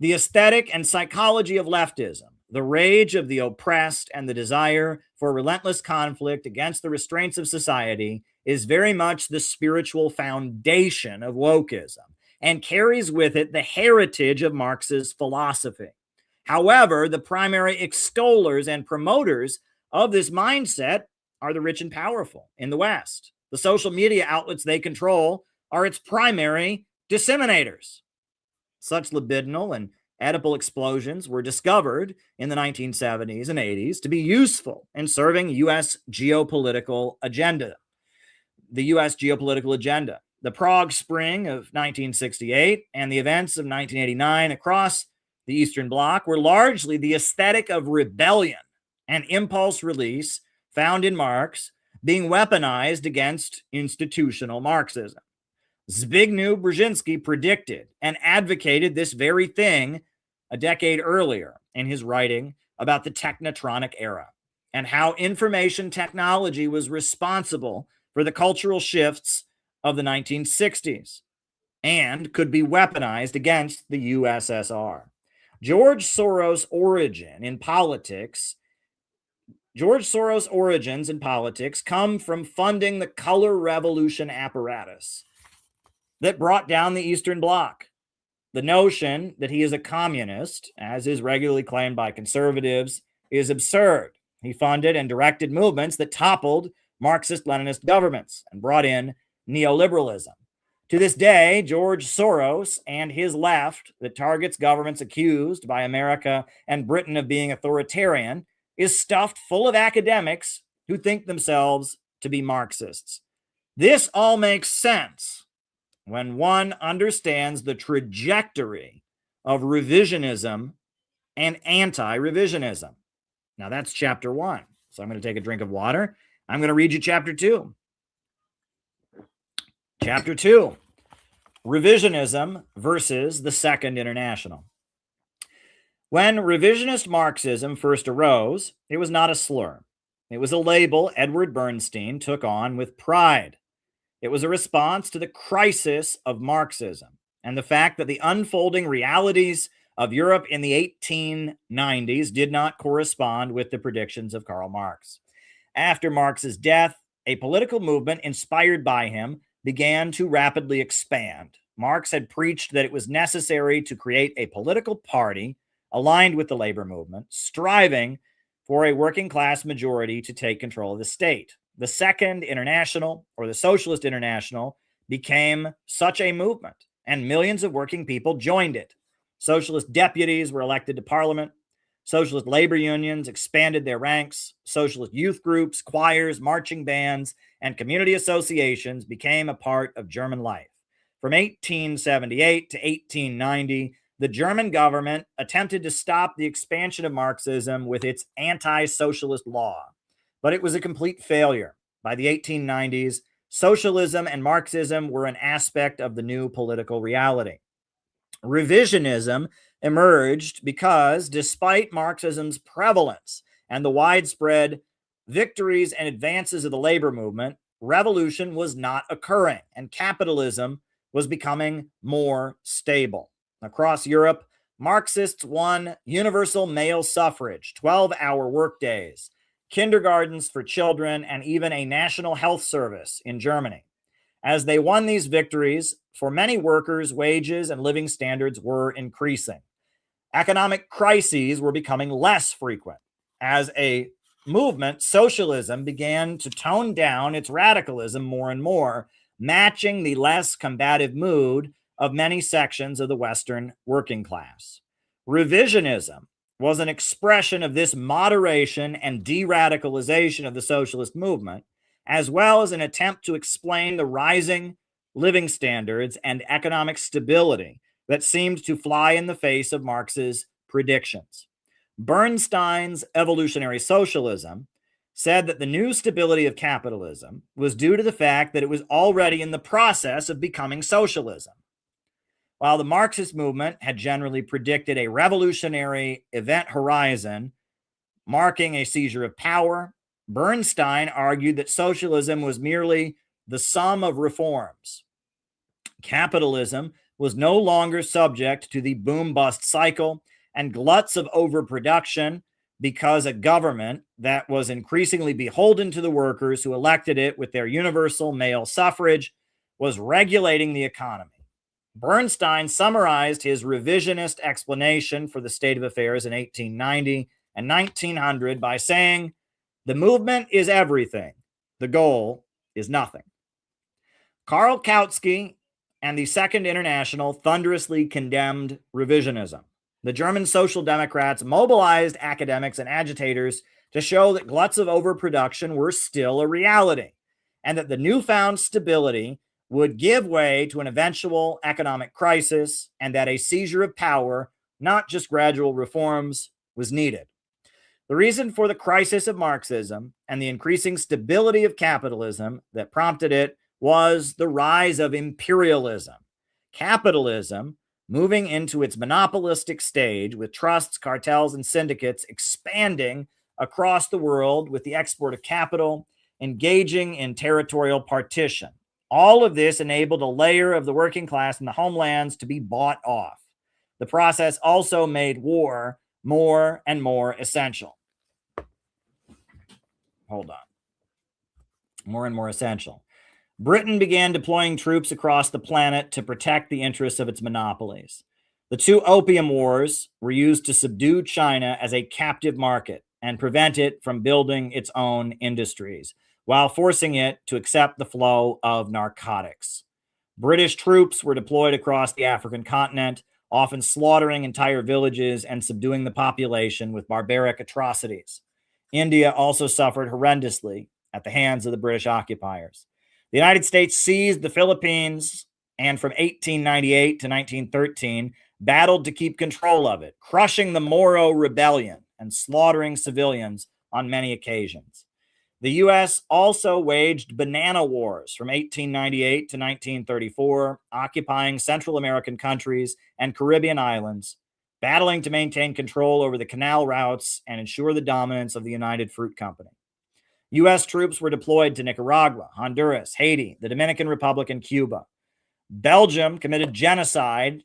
The aesthetic and psychology of leftism, the rage of the oppressed, and the desire for relentless conflict against the restraints of society is very much the spiritual foundation of wokeism and carries with it the heritage of Marx's philosophy. However, the primary extollers and promoters of this mindset are the rich and powerful in the West. The social media outlets they control are its primary disseminators. Such libidinal and Oedipal explosions were discovered in the 1970s and 80s to be useful in serving U.S. geopolitical agenda. The U.S. geopolitical agenda. The Prague Spring of 1968 and the events of 1989 across the Eastern Bloc were largely the aesthetic of rebellion and impulse release found in Marx being weaponized against institutional Marxism. Zbigniew Brzezinski predicted and advocated this very thing a decade earlier in his writing about the technotronic era and how information technology was responsible for the cultural shifts of the 1960s and could be weaponized against the USSR. George Soros' origins in politics come from funding the color revolution apparatus that brought down the Eastern Bloc. The notion that he is a communist, as is regularly claimed by conservatives, is absurd. He funded and directed movements that toppled Marxist-Leninist governments and brought in neoliberalism. To this day, George Soros and his left that targets governments accused by America and Britain of being authoritarian is stuffed full of academics who think themselves to be Marxists. This all makes sense when one understands the trajectory of revisionism and anti-revisionism. Now that's chapter 1. So I'm going to take a drink of water. I'm going to read you chapter 2. Chapter 2, Revisionism versus the Second International. When revisionist Marxism first arose, it was not a slur. It was a label Edward Bernstein took on with pride. It was a response to the crisis of Marxism and the fact that the unfolding realities of Europe in the 1890s did not correspond with the predictions of Karl Marx. After Marx's death, a political movement inspired by him began to rapidly expand. Marx had preached that it was necessary to create a political party aligned with the labor movement, striving for a working class majority to take control of the state. The Second International, or the Socialist International, became such a movement, and millions of working people joined it. Socialist deputies were elected to parliament. Socialist labor unions expanded their ranks. Socialist youth groups, choirs, marching bands, and community associations became a part of German life. From 1878 to 1890, the German government attempted to stop the expansion of Marxism with its anti-socialist law, but it was a complete failure. By the 1890s, socialism and Marxism were an aspect of the new political reality. Revisionism emerged because, despite Marxism's prevalence and the widespread victories and advances of the labor movement, revolution was not occurring, and capitalism was becoming more stable. Across Europe, Marxists won universal male suffrage, 12-hour workdays, kindergartens for children, and even a national health service in Germany. As they won these victories, for many workers, wages and living standards were increasing. Economic crises were becoming less frequent. As a movement, socialism began to tone down its radicalism more and more, matching the less combative mood of many sections of the Western working class. Revisionism was an expression of this moderation and de-radicalization of the socialist movement, as well as an attempt to explain the rising living standards and economic stability that seemed to fly in the face of Marx's predictions. Bernstein's evolutionary socialism said that the new stability of capitalism was due to the fact that it was already in the process of becoming socialism. While the Marxist movement had generally predicted a revolutionary event horizon marking a seizure of power, Bernstein argued that socialism was merely the sum of reforms. Capitalism was no longer subject to the boom-bust cycle and gluts of overproduction because a government that was increasingly beholden to the workers who elected it with their universal male suffrage was regulating the economy. Bernstein summarized his revisionist explanation for the state of affairs in 1890 and 1900 by saying, "The movement is everything. The goal is nothing." Karl Kautsky and the Second International thunderously condemned revisionism. The German Social Democrats mobilized academics and agitators to show that gluts of overproduction were still a reality, and that the newfound stability would give way to an eventual economic crisis, and that a seizure of power, not just gradual reforms, was needed. The reason for the crisis of Marxism and the increasing stability of capitalism that prompted it was the rise of imperialism. Capitalism, moving into its monopolistic stage with trusts, cartels, and syndicates expanding across the world with the export of capital, engaging in territorial partition. All of this enabled a layer of the working class in the homelands to be bought off. The process also made war more and more essential. Hold on. More and more essential. Britain began deploying troops across the planet to protect the interests of its monopolies. The two opium wars were used to subdue China as a captive market and prevent it from building its own industries, while forcing it to accept the flow of narcotics. British troops were deployed across the African continent, often slaughtering entire villages and subduing the population with barbaric atrocities. India also suffered horrendously at the hands of the British occupiers. The United States seized the Philippines and from 1898 to 1913 battled to keep control of it, crushing the Moro rebellion and slaughtering civilians on many occasions. The U.S. also waged banana wars from 1898 to 1934, occupying Central American countries and Caribbean islands, battling to maintain control over the canal routes and ensure the dominance of the United Fruit Company. U.S. troops were deployed to Nicaragua, Honduras, Haiti, the Dominican Republic, and Cuba. Belgium committed genocidal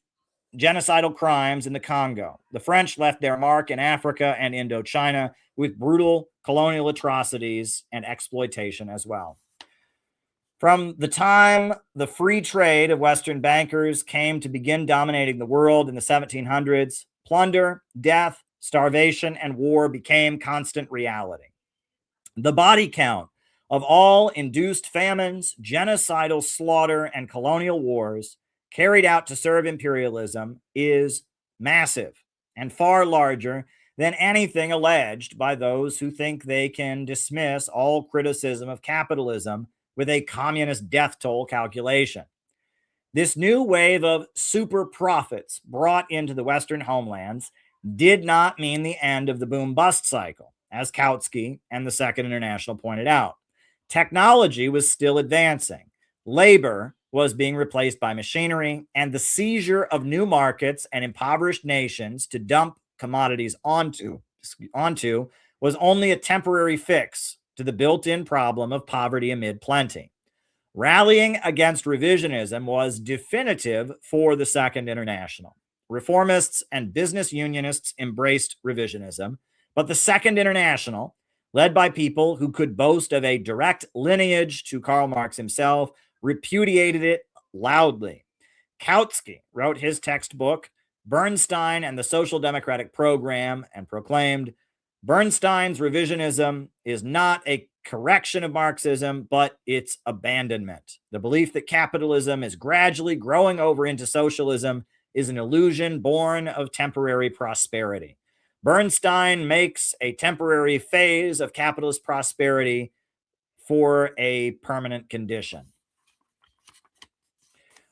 crimes in the Congo. The French left their mark in Africa and Indochina with brutal colonial atrocities and exploitation as well. From the time the free trade of Western bankers came to begin dominating the world in the 1700s, plunder, death, starvation, and war became constant reality. The body count of all induced famines, genocidal slaughter, and colonial wars carried out to serve imperialism is massive and far larger than anything alleged by those who think they can dismiss all criticism of capitalism with a communist death toll calculation. This new wave of super profits brought into the Western homelands did not mean the end of the boom-bust cycle, as Kautsky and the Second International pointed out. Technology was still advancing. Labor was being replaced by machinery, and the seizure of new markets and impoverished nations to dump commodities onto was only a temporary fix to the built-in problem of poverty amid plenty. Rallying against revisionism was definitive for the Second International. Reformists and business unionists embraced revisionism, but the Second International, led by people who could boast of a direct lineage to Karl Marx himself, repudiated it loudly. Kautsky wrote his textbook, Bernstein and the Social Democratic Program, and proclaimed, Bernstein's revisionism is not a correction of Marxism, but its abandonment. The belief that capitalism is gradually growing over into socialism is an illusion born of temporary prosperity. Bernstein makes a temporary phase of capitalist prosperity for a permanent condition.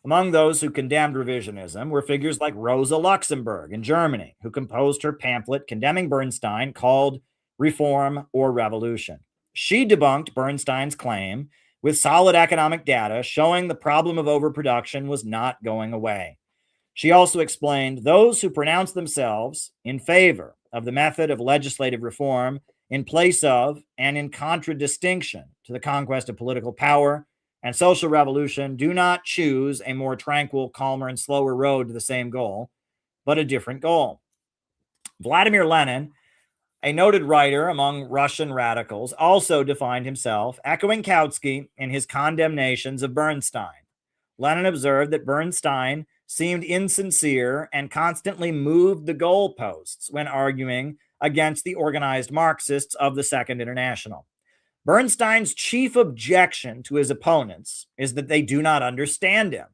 Among those who condemned revisionism were figures like Rosa Luxemburg in Germany, who composed her pamphlet condemning Bernstein called Reform or Revolution. She debunked Bernstein's claim with solid economic data showing the problem of overproduction was not going away. She also explained those who pronounce themselves in favor of the method of legislative reform in place of and in contradistinction to the conquest of political power and social revolution do not choose a more tranquil, calmer, and slower road to the same goal, but a different goal. Vladimir Lenin, a noted writer among Russian radicals, also defined himself, echoing Kautsky in his condemnations of Bernstein. Lenin observed that Bernstein seemed insincere and constantly moved the goalposts when arguing against the organized Marxists of the Second International. Bernstein's chief objection to his opponents is that they do not understand him,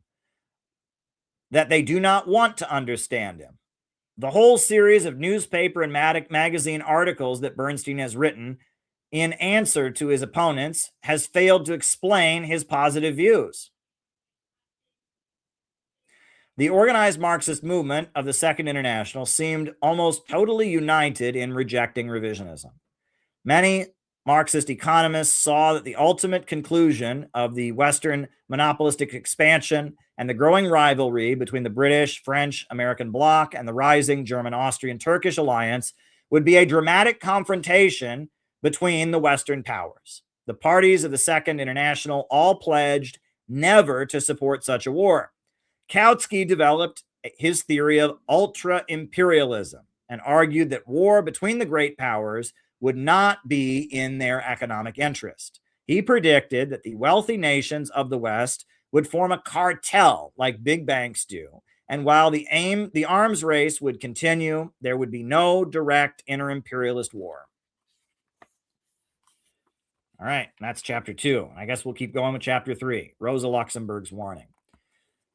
that they do not want to understand him. The whole series of newspaper and magazine articles that Bernstein has written in answer to his opponents has failed to explain his positive views. The organized Marxist movement of the Second International seemed almost totally united in rejecting revisionism. Many Marxist economists saw that the ultimate conclusion of the Western monopolistic expansion and the growing rivalry between the British, French, American bloc and the rising German, Austrian, Turkish alliance would be a dramatic confrontation between the Western powers. The parties of the Second International all pledged never to support such a war. Kautsky developed his theory of ultra-imperialism and argued that war between the great powers would not be in their economic interest. He predicted that the wealthy nations of the West would form a cartel like big banks do, and while the arms race would continue, there would be no direct inter-imperialist war. All right, that's chapter 2. I guess we'll keep going with chapter 3, Rosa Luxemburg's warning.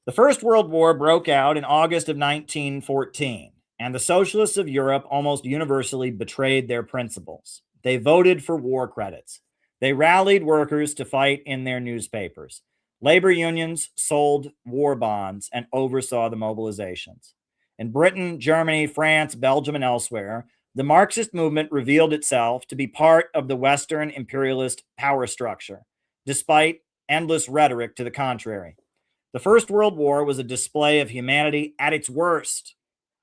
The First World War broke out in August of 1914, and the socialists of Europe almost universally betrayed their principles. They voted for war credits. They rallied workers to fight in their newspapers. Labor unions sold war bonds and oversaw the mobilizations. In Britain, Germany, France, Belgium, and elsewhere, the Marxist movement revealed itself to be part of the Western imperialist power structure, despite endless rhetoric to the contrary. The First World War was a display of humanity at its worst.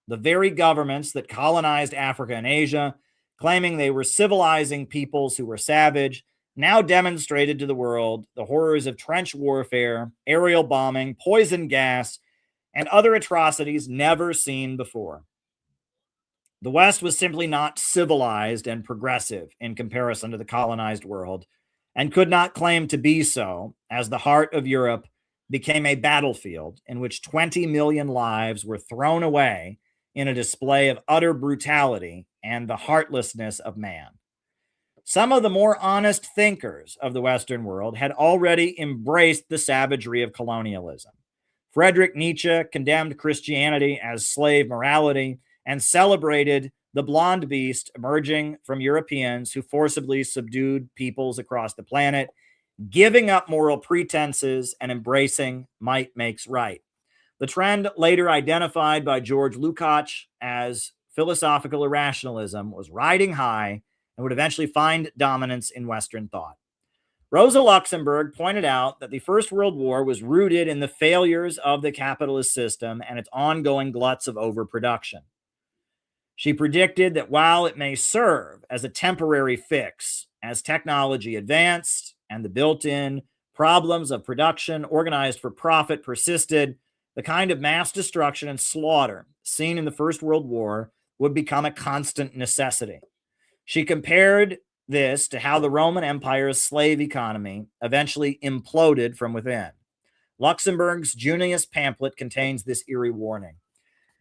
The very governments that colonized Africa and Asia, claiming they were civilizing peoples who were savage, now demonstrated to the world the horrors of trench warfare, aerial bombing, poison gas, and other atrocities never seen before. The West was simply not civilized and progressive in comparison to the colonized world, and could not claim to be so, as the heart of Europe became a battlefield in which 20 million lives were thrown away in a display of utter brutality and the heartlessness of man. Some of the more honest thinkers of the Western world had already embraced the savagery of colonialism. Friedrich Nietzsche condemned Christianity as slave morality and celebrated the blonde beast emerging from Europeans who forcibly subdued peoples across the planet, giving up moral pretenses and embracing might makes right. The trend, later identified by George Lukács as philosophical irrationalism, was riding high and would eventually find dominance in Western thought. Rosa Luxemburg pointed out that the First World War was rooted in the failures of the capitalist system and its ongoing gluts of overproduction. She predicted that while it may serve as a temporary fix as technology advanced and the built-in problems of production organized for profit persisted, the kind of mass destruction and slaughter seen in the First World War would become a constant necessity. She compared this to how the Roman Empire's slave economy eventually imploded from within. Luxemburg's Junius pamphlet contains this eerie warning.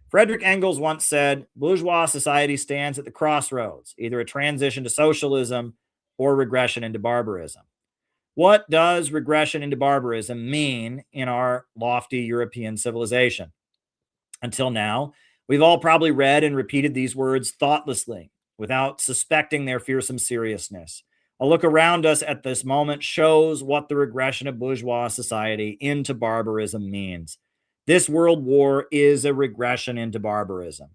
Frederick Engels once said, bourgeois society stands at the crossroads, either a transition to socialism or regression into barbarism. What does regression into barbarism mean in our lofty European civilization? Until now, we've all probably read and repeated these words thoughtlessly, without suspecting their fearsome seriousness. A look around us at this moment shows what the regression of bourgeois society into barbarism means. This world war is a regression into barbarism.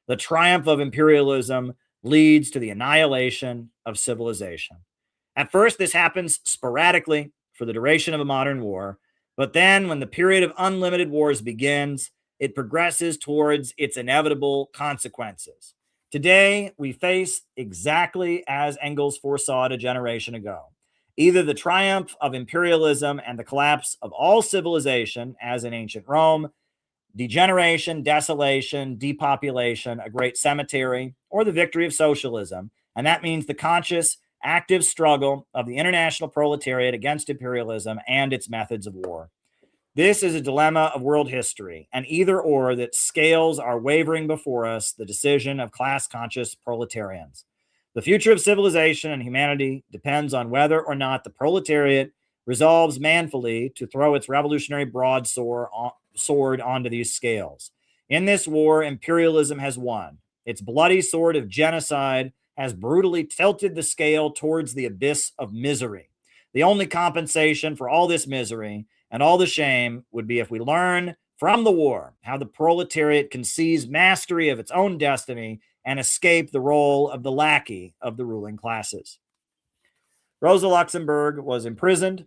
The triumph of imperialism leads to the annihilation of civilization. At first, this happens sporadically for the duration of a modern war, but then when the period of unlimited wars begins, it progresses towards its inevitable consequences. Today, we face exactly as Engels foresaw it a generation ago. Either the triumph of imperialism and the collapse of all civilization, as in ancient Rome, degeneration, desolation, depopulation, a great cemetery, or the victory of socialism. And that means the conscious, active struggle of the international proletariat against imperialism and its methods of war. This is a dilemma of world history, an either or that scales are wavering before us, the decision of class-conscious proletarians. The future of civilization and humanity depends on whether or not the proletariat resolves manfully to throw its revolutionary broadsword onto these scales. In this war, imperialism has won. Its bloody sword of genocide has brutally tilted the scale towards the abyss of misery. The only compensation for all this misery and all the shame would be if we learn from the war how the proletariat can seize mastery of its own destiny and escape the role of the lackey of the ruling classes. Rosa Luxemburg was imprisoned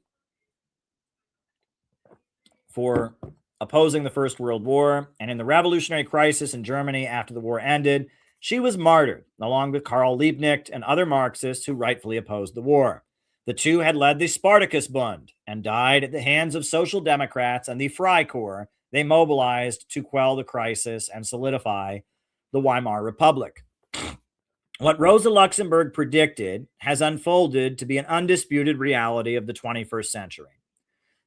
for opposing the First World War, and in the revolutionary crisis in Germany after the war ended, she was martyred, along with Karl Liebknecht and other Marxists who rightfully opposed the war. The two had led the Spartacus Bund and died at the hands of Social Democrats and the Freikorps they mobilized to quell the crisis and solidify the Weimar Republic. What Rosa Luxemburg predicted has unfolded to be an undisputed reality of the 21st century.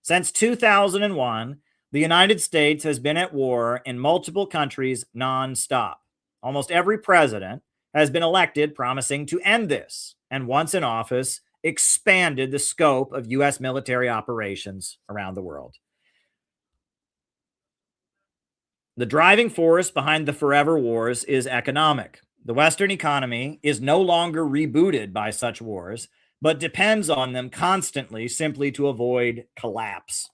Since 2001, the United States has been at war in multiple countries nonstop. Almost every president has been elected promising to end this, and once in office, expanded the scope of U.S. military operations around the world. The driving force behind the forever wars is economic. The Western economy is no longer rebooted by such wars, but depends on them constantly simply to avoid collapse.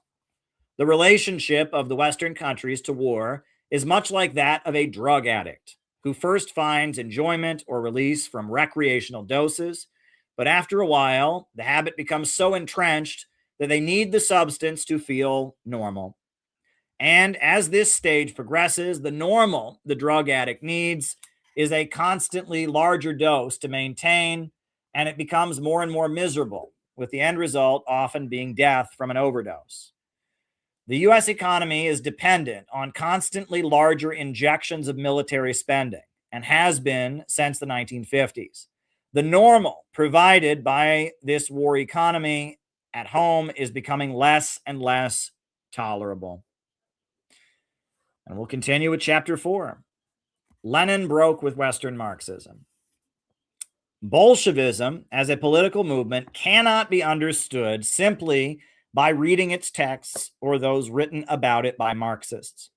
The relationship of the Western countries to war is much like that of a drug addict who first finds enjoyment or release from recreational doses, but after a while, the habit becomes so entrenched that they need the substance to feel normal. And as this stage progresses, the normal the drug addict needs is a constantly larger dose to maintain, and it becomes more and more miserable, with the end result often being death from an overdose. The U.S. economy is dependent on constantly larger injections of military spending and has been since the 1950s. The normal provided by this war economy at home is becoming less and less tolerable. And we'll continue with chapter 4. Lenin broke with Western Marxism. Bolshevism as a political movement cannot be understood simply by reading its texts or those written about it by Marxists.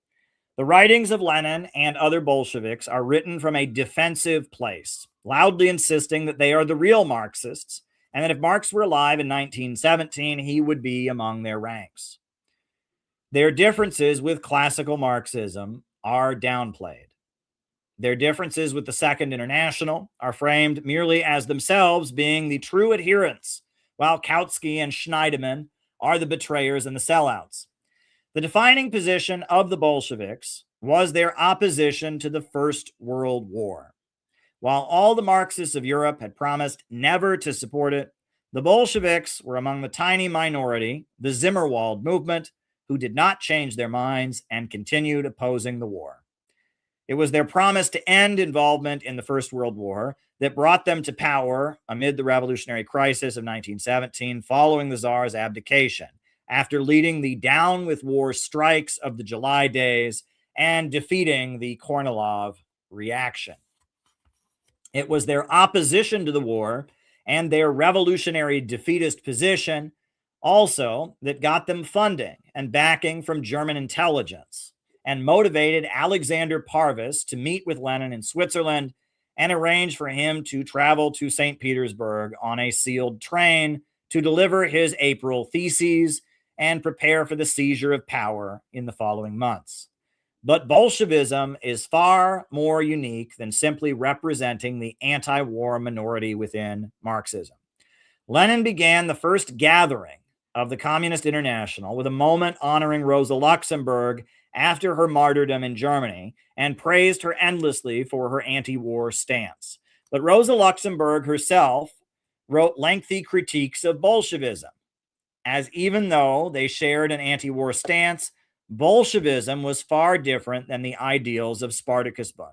The The writings of Lenin and other Bolsheviks are written from a defensive place, loudly insisting that they are the real Marxists, and that if Marx were alive in 1917, he would be among their ranks. Their differences with classical Marxism are downplayed. Their differences with the Second International are framed merely as themselves being the true adherents, while Kautsky and Schneiderman are the betrayers and the sellouts. The defining position of the Bolsheviks was their opposition to the First World War. While all the Marxists of Europe had promised never to support it, the Bolsheviks were among the tiny minority, the Zimmerwald movement, who did not change their minds and continued opposing the war. It was their promise to end involvement in the First World War that brought them to power amid the revolutionary crisis of 1917 following the Tsar's abdication, after leading the down with war strikes of the July days and defeating the Kornilov reaction. It was their opposition to the war and their revolutionary defeatist position also that got them funding and backing from German intelligence and motivated Alexander Parvus to meet with Lenin in Switzerland and arrange for him to travel to St. Petersburg on a sealed train to deliver his April theses and prepare for the seizure of power in the following months. But Bolshevism is far more unique than simply representing the anti-war minority within Marxism. Lenin began the first gathering of the Communist International with a moment honoring Rosa Luxemburg after her martyrdom in Germany and praised her endlessly for her anti-war stance. But Rosa Luxemburg herself wrote lengthy critiques of Bolshevism, as even though they shared an anti-war stance, Bolshevism was far different than the ideals of Spartacus Bund.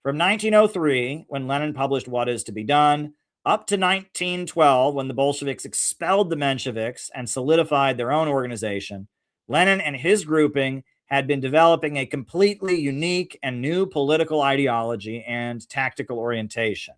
From 1903, when Lenin published What Is to Be Done, up to 1912, when the Bolsheviks expelled the Mensheviks and solidified their own organization, Lenin and his grouping had been developing a completely unique and new political ideology and tactical orientation.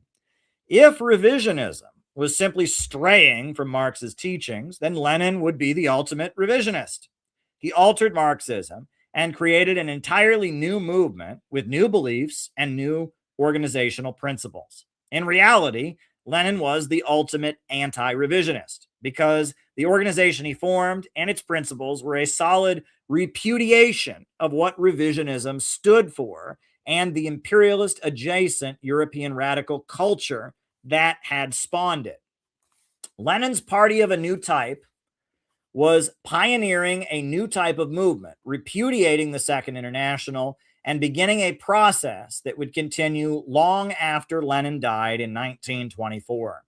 If revisionism was simply straying from Marx's teachings, then Lenin would be the ultimate revisionist. He altered Marxism and created an entirely new movement with new beliefs and new organizational principles. In reality, Lenin was the ultimate anti-revisionist because the organization he formed and its principles were a solid repudiation of what revisionism stood for and the imperialist adjacent European radical culture that had spawned it. Lenin's party of a new type was pioneering a new type of movement, repudiating the Second International and beginning a process that would continue long after Lenin died in 1924.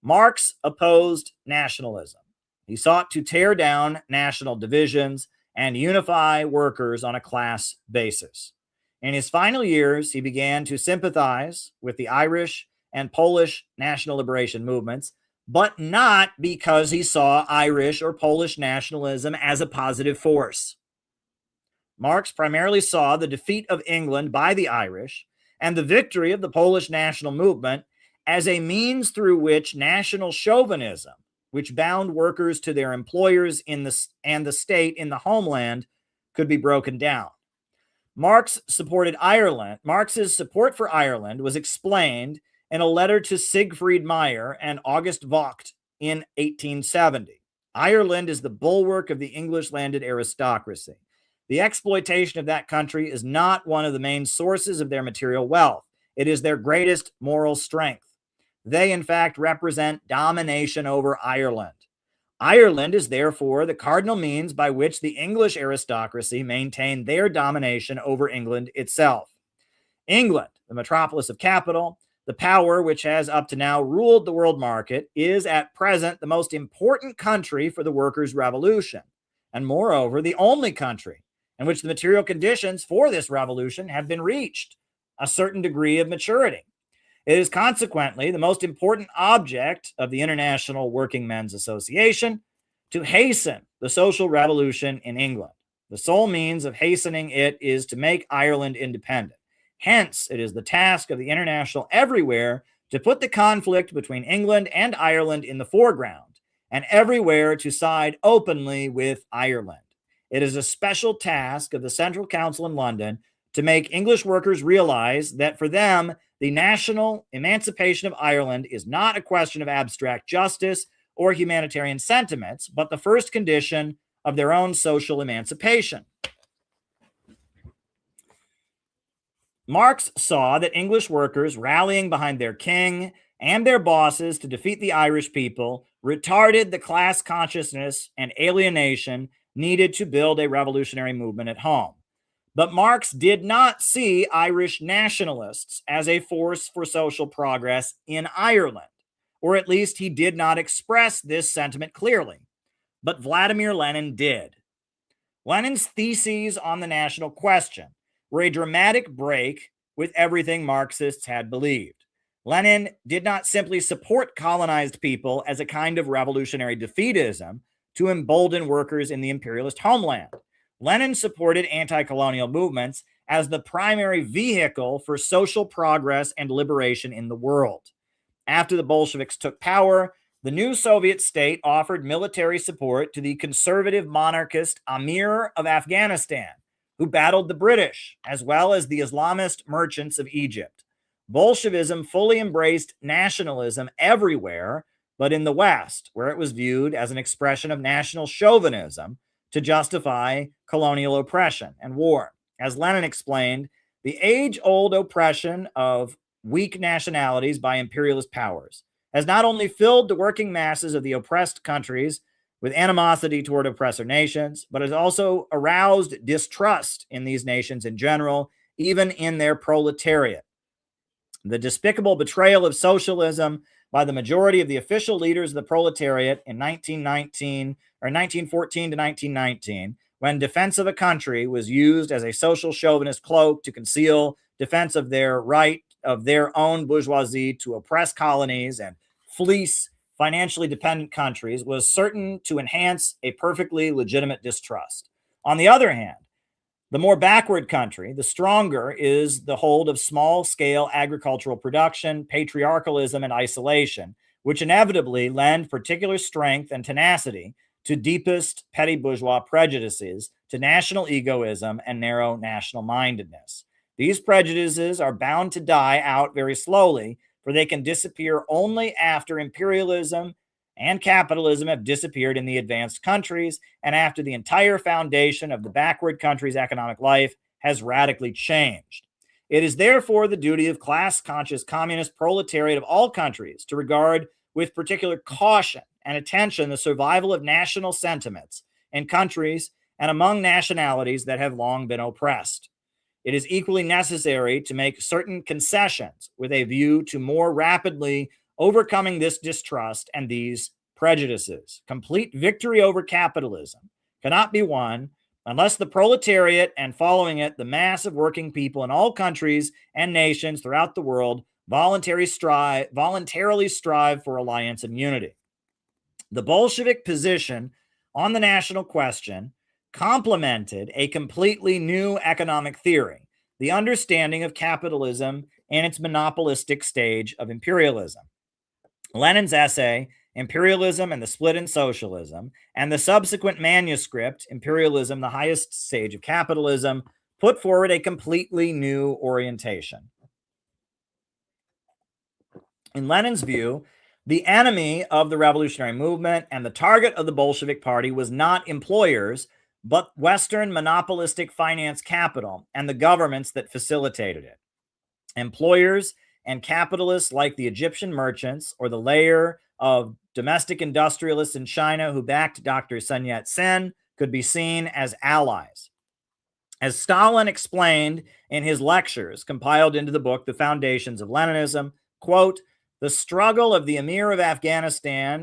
Marx opposed nationalism. He sought to tear down national divisions and unify workers on a class basis. In his final years, he began to sympathize with the Irish and Polish national liberation movements, but not because he saw Irish or Polish nationalism as a positive force. Marx primarily saw the defeat of England by the Irish and the victory of the Polish national movement as a means through which national chauvinism, which bound workers to their employers and the state in the homeland, could be broken down. Marx's support for Ireland was explained in a letter to Siegfried Meyer and August Vogt in 1870. Ireland is the bulwark of the English landed aristocracy. The exploitation of that country is not one of the main sources of their material wealth. It is their greatest moral strength. They, in fact, represent domination over Ireland. Ireland is therefore the cardinal means by which the English aristocracy maintain their domination over England itself. England, the metropolis of capital, the power which has up to now ruled the world market, is at present the most important country for the workers' revolution, and moreover, the only country in which the material conditions for this revolution have been reached, a certain degree of maturity. It is consequently the most important object of the International Working Men's Association to hasten the social revolution in England. The sole means of hastening it is to make Ireland independent. Hence, it is the task of the International everywhere to put the conflict between England and Ireland in the foreground, and everywhere to side openly with Ireland. it is a special task of the Central Council in London to make English workers realize that for them, the national emancipation of Ireland is not a question of abstract justice or humanitarian sentiments, but the first condition of their own social emancipation. Marx saw that English workers rallying behind their king and their bosses to defeat the Irish people retarded the class consciousness and alienation needed to build a revolutionary movement at home. But Marx did not see Irish nationalists as a force for social progress in Ireland, or at least he did not express this sentiment clearly. But Vladimir Lenin did. Lenin's theses on the national question were a dramatic break with everything Marxists had believed. Lenin did not simply support colonized people as a kind of revolutionary defeatism to embolden workers in the imperialist homeland. Lenin supported anti-colonial movements as the primary vehicle for social progress and liberation in the world. After the Bolsheviks took power, the new Soviet state offered military support to the conservative monarchist Amir of Afghanistan, who battled the British, as well as the Islamist merchants of Egypt. Bolshevism fully embraced nationalism everywhere, but in the West, where it was viewed as an expression of national chauvinism to justify colonial oppression and war. As Lenin explained, the age-old oppression of weak nationalities by imperialist powers has not only filled the working masses of the oppressed countries with animosity toward oppressor nations, but has also aroused distrust in these nations in general, even in their proletariat. The despicable betrayal of socialism by the majority of the official leaders of the proletariat in 1914 to 1919, when defense of a country was used as a social chauvinist cloak to conceal defense of their right of their own bourgeoisie to oppress colonies and fleece financially dependent countries, was certain to enhance a perfectly legitimate distrust. On the other hand, the more backward country, the stronger is the hold of small-scale agricultural production, patriarchalism, and isolation, which inevitably lend particular strength and tenacity to deepest petty bourgeois prejudices, to national egoism and narrow national-mindedness. These prejudices are bound to die out very slowly, for they can disappear only after imperialism and capitalism have disappeared in the advanced countries, and after the entire foundation of the backward country's economic life has radically changed. It is therefore the duty of class-conscious communist proletariat of all countries to regard with particular caution and attention the survival of national sentiments in countries and among nationalities that have long been oppressed. It is equally necessary to make certain concessions with a view to more rapidly overcoming this distrust and these prejudices. Complete victory over capitalism cannot be won unless the proletariat and following it, the mass of working people in all countries and nations throughout the world voluntarily strive for alliance and unity. The Bolshevik position on the national question complemented a completely new economic theory, the understanding of capitalism and its monopolistic stage of imperialism. Lenin's essay, Imperialism and the Split in Socialism, and the subsequent manuscript, Imperialism, the Highest Stage of Capitalism, put forward a completely new orientation. In Lenin's view, the enemy of the revolutionary movement and the target of the Bolshevik Party was not employers, but Western monopolistic finance capital and the governments that facilitated it. Employers and capitalists like the Egyptian merchants or the layer of domestic industrialists in China who backed Dr. Sun Yat-sen could be seen as allies. As Stalin explained in his lectures compiled into the book The Foundations of Leninism, quote, the struggle that the Emir of Afghanistan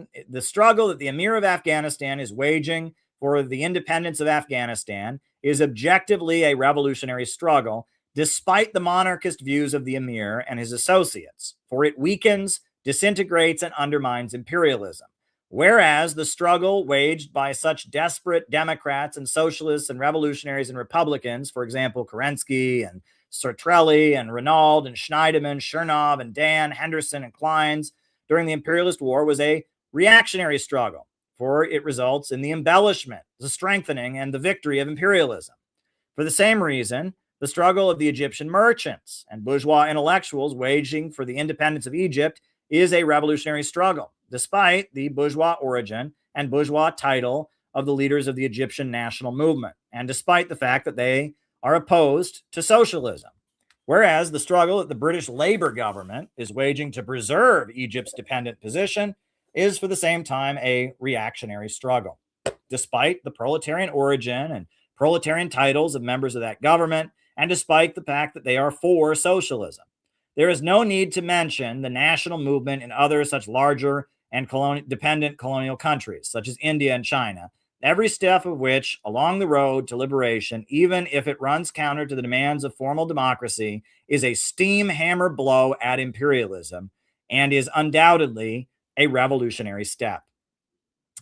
is waging for the independence of Afghanistan is objectively a revolutionary struggle, despite the monarchist views of the Emir and his associates, for it weakens, disintegrates, and undermines imperialism. Whereas the struggle waged by such desperate Democrats and socialists and revolutionaries and Republicans, for example, Kerensky and Sartrelli and Renaud and Schneiderman, Chernov and Dan, Henderson and Kleins, during the imperialist war was a reactionary struggle, for it results in the embellishment, the strengthening, and the victory of imperialism. For the same reason, the struggle of the Egyptian merchants and bourgeois intellectuals waging for the independence of Egypt is a revolutionary struggle, despite the bourgeois origin and bourgeois title of the leaders of the Egyptian national movement, and despite the fact that they are opposed to socialism. Whereas the struggle that the British Labour government is waging to preserve Egypt's dependent position is for the same time a reactionary struggle. Despite the proletarian origin and proletarian titles of members of that government, and despite the fact that they are for socialism, there is no need to mention the national movement in other such larger and dependent colonial countries, such as India and China, every step of which along the road to liberation, even if it runs counter to the demands of formal democracy, is a steam hammer blow at imperialism and is undoubtedly a revolutionary step.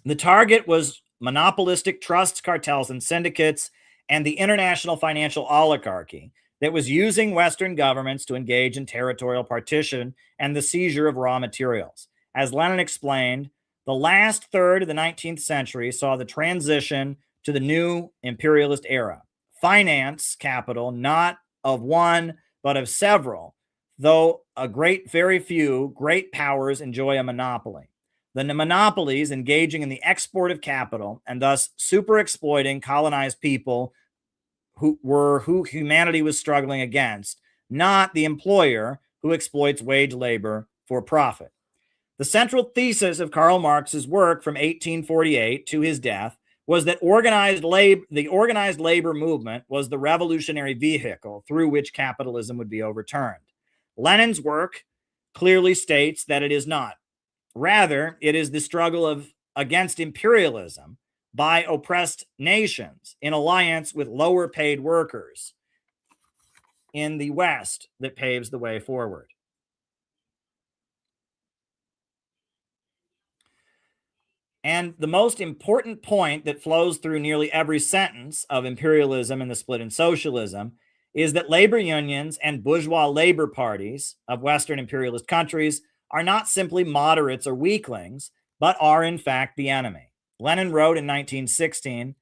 The target was monopolistic trusts, cartels, and syndicates, and the international financial oligarchy that was using Western governments to engage in territorial partition and the seizure of raw materials. As Lenin explained, the last third of the 19th century saw the transition to the new imperialist era. Finance capital, not of one, but of several, though very few great powers enjoy a monopoly. The monopolies engaging in the export of capital and thus super exploiting colonized people who humanity was struggling against, not the employer who exploits wage labor for profit. The central thesis of Karl Marx's work from 1848 to his death was that the organized labor movement was the revolutionary vehicle through which capitalism would be overturned. Lenin's work clearly states that it is not. Rather, it is the struggle against imperialism by oppressed nations in alliance with lower paid workers in the West that paves the way forward. And the most important point that flows through nearly every sentence of imperialism and the split in socialism is that labor unions and bourgeois labor parties of Western imperialist countries are not simply moderates or weaklings, but are in fact the enemy. Lenin wrote in 1916,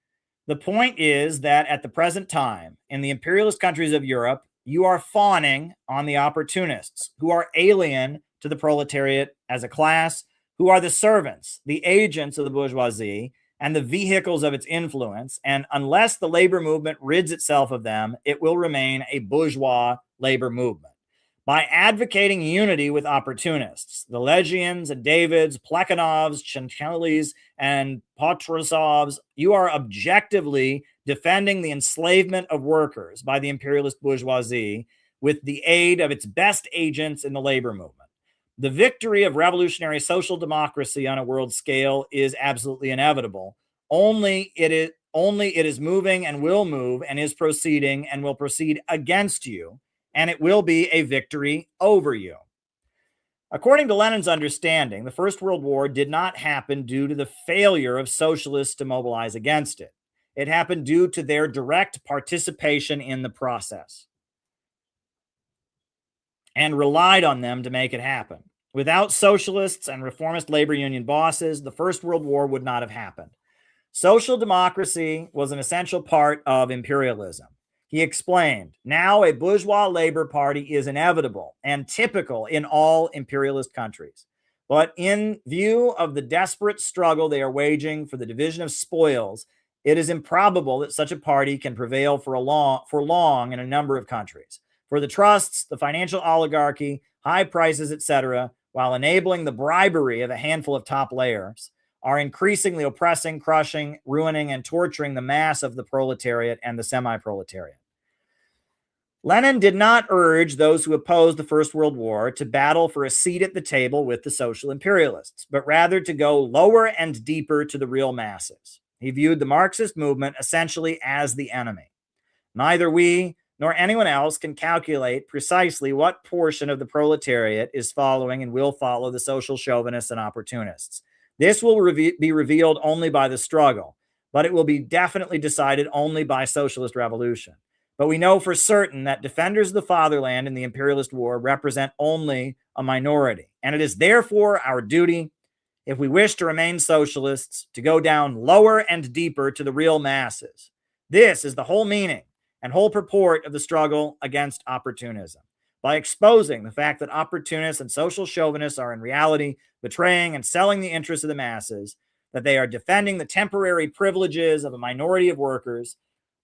"The point is that at the present time, in the imperialist countries of Europe, you are fawning on the opportunists who are alien to the proletariat as a class, who are the servants, the agents of the bourgeoisie, and the vehicles of its influence, and unless the labor movement rids itself of them, it will remain a bourgeois labor movement. By advocating unity with opportunists, the Legions and Davids, Plekhanovs, Chantelis, and Potrasovs, you are objectively defending the enslavement of workers by the imperialist bourgeoisie with the aid of its best agents in the labor movement. The victory of revolutionary social democracy on a world scale is absolutely inevitable. Only it is moving and will move and is proceeding and will proceed against you, and it will be a victory over you." According to Lenin's understanding, the First World War did not happen due to the failure of socialists to mobilize against it. It happened due to their direct participation in the process and relied on them to make it happen. Without socialists and reformist labor union bosses, the First World War would not have happened. Social democracy was an essential part of imperialism. He explained, "Now a bourgeois labor party is inevitable and typical in all imperialist countries. But in view of the desperate struggle they are waging for the division of spoils, it is improbable that such a party can prevail for long in a number of countries. For the trusts, the financial oligarchy, high prices, etc., while enabling the bribery of a handful of top layers, are increasingly oppressing, crushing, ruining, and torturing the mass of the proletariat and the semi-proletariat." Lenin did not urge those who opposed the First World War to battle for a seat at the table with the social imperialists, but rather to go lower and deeper to the real masses. He viewed the Marxist movement essentially as the enemy. Neither we nor anyone else can calculate precisely what portion of the proletariat is following and will follow the social chauvinists and opportunists. This will be revealed only by the struggle, but it will be definitely decided only by socialist revolution. But we know for certain that defenders of the fatherland in the imperialist war represent only a minority, and it is therefore our duty, if we wish to remain socialists, to go down lower and deeper to the real masses. This is the whole meaning and whole purport of the struggle against opportunism. By exposing the fact that opportunists and social chauvinists are in reality betraying and selling the interests of the masses, that they are defending the temporary privileges of a minority of workers,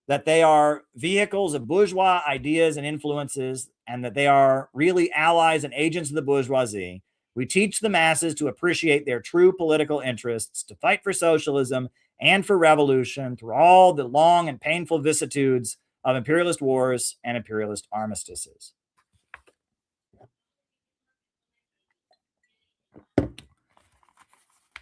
that they are vehicles of bourgeois ideas and influences, and that they are really allies and agents of the bourgeoisie, we teach the masses to appreciate their true political interests, to fight for socialism and for revolution through all the long and painful vicissitudes of imperialist wars and imperialist armistices.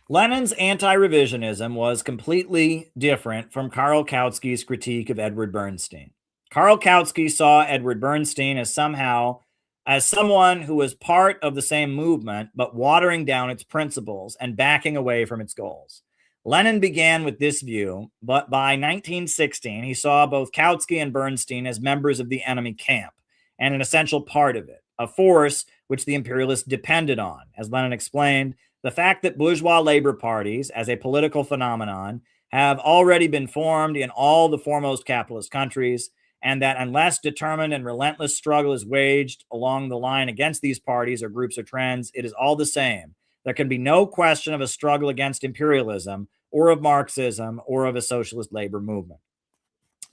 Lenin's anti-revisionism was completely different from Karl Kautsky's critique of Edward Bernstein. Karl Kautsky saw Edward Bernstein as someone who was part of the same movement, but watering down its principles and backing away from its goals. Lenin began with this view, but by 1916, he saw both Kautsky and Bernstein as members of the enemy camp and an essential part of it, a force which the imperialists depended on. As Lenin explained, the fact that bourgeois labor parties, as a political phenomenon, have already been formed in all the foremost capitalist countries, and that unless determined and relentless struggle is waged along the line against these parties or groups or trends, it is all the same. There can be no question of a struggle against imperialism or of Marxism or of a socialist labor movement.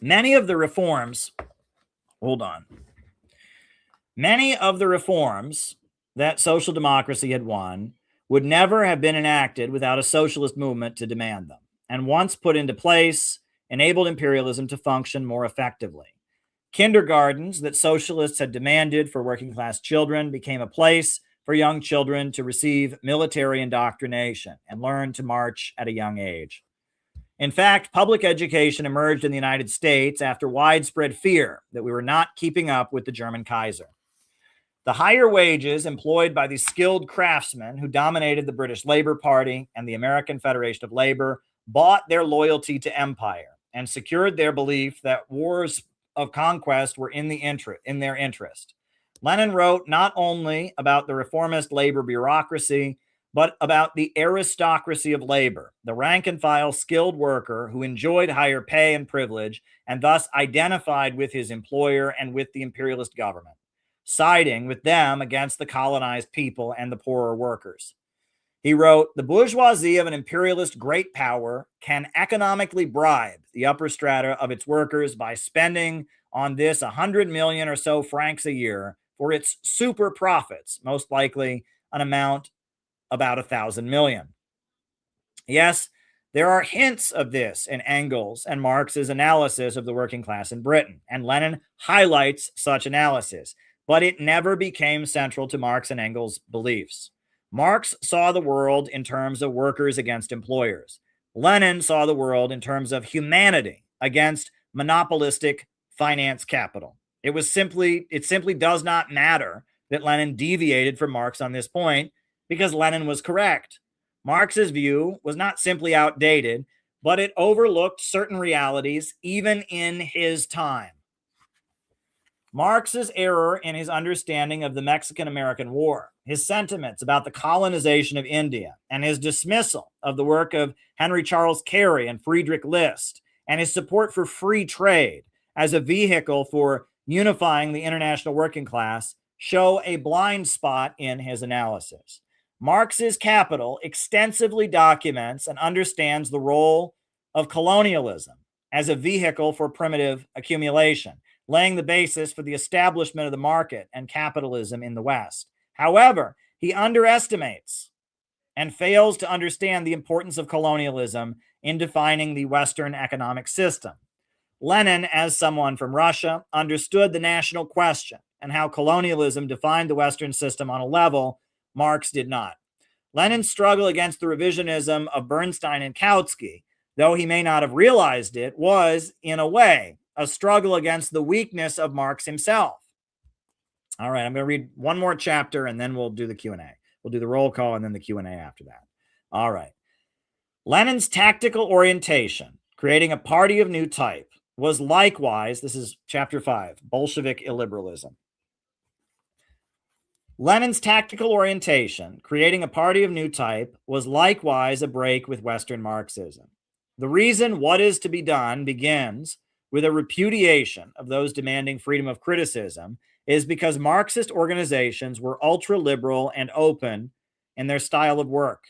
Many of the reforms that social democracy had won would never have been enacted without a socialist movement to demand them, and once put into place, enabled imperialism to function more effectively. Kindergartens that socialists had demanded for working class children became a place for young children to receive military indoctrination and learn to march at a young age. In fact, public education emerged in the United States after widespread fear that we were not keeping up with the German Kaiser. The higher wages employed by the skilled craftsmen who dominated the British Labour Party and the American Federation of Labor bought their loyalty to empire and secured their belief that wars of conquest were in their interest. Lenin wrote not only about the reformist labor bureaucracy, but about the aristocracy of labor, the rank and file skilled worker who enjoyed higher pay and privilege and thus identified with his employer and with the imperialist government, siding with them against the colonized people and the poorer workers. He wrote, "The bourgeoisie of an imperialist great power can economically bribe the upper strata of its workers by spending on this 100 million or so francs a year for its super profits, most likely an amount about 1,000 million. Yes, there are hints of this in Engels and Marx's analysis of the working class in Britain, and Lenin highlights such analysis, but it never became central to Marx and Engels' beliefs. Marx saw the world in terms of workers against employers. Lenin saw the world in terms of humanity against monopolistic finance capital. It simply does not matter that Lenin deviated from Marx on this point, because Lenin was correct. Marx's view was not simply outdated, but it overlooked certain realities even in his time. Marx's error in his understanding of the Mexican-American War, his sentiments about the colonization of India, and his dismissal of the work of Henry Charles Carey and Friedrich List, and his support for free trade as a vehicle for unifying the international working class, show a blind spot in his analysis. Marx's Capital extensively documents and understands the role of colonialism as a vehicle for primitive accumulation, laying the basis for the establishment of the market and capitalism in the West. However, he underestimates and fails to understand the importance of colonialism in defining the Western economic system. Lenin, as someone from Russia, understood the national question and how colonialism defined the Western system on a level Marx did not. Lenin's struggle against the revisionism of Bernstein and Kautsky, though he may not have realized it, was, in a way, a struggle against the weakness of Marx himself. All right, I'm going to read one more chapter and then we'll do the Q&A. We'll do the roll call and then the Q&A after that. All right. Lenin's tactical orientation, creating a party of new type, was likewise, this is chapter 5, Bolshevik illiberalism. Lenin's tactical orientation, creating a party of new type, was likewise a break with Western Marxism. The reason what is to be done begins with a repudiation of those demanding freedom of criticism is because Marxist organizations were ultra liberal and open in their style of work.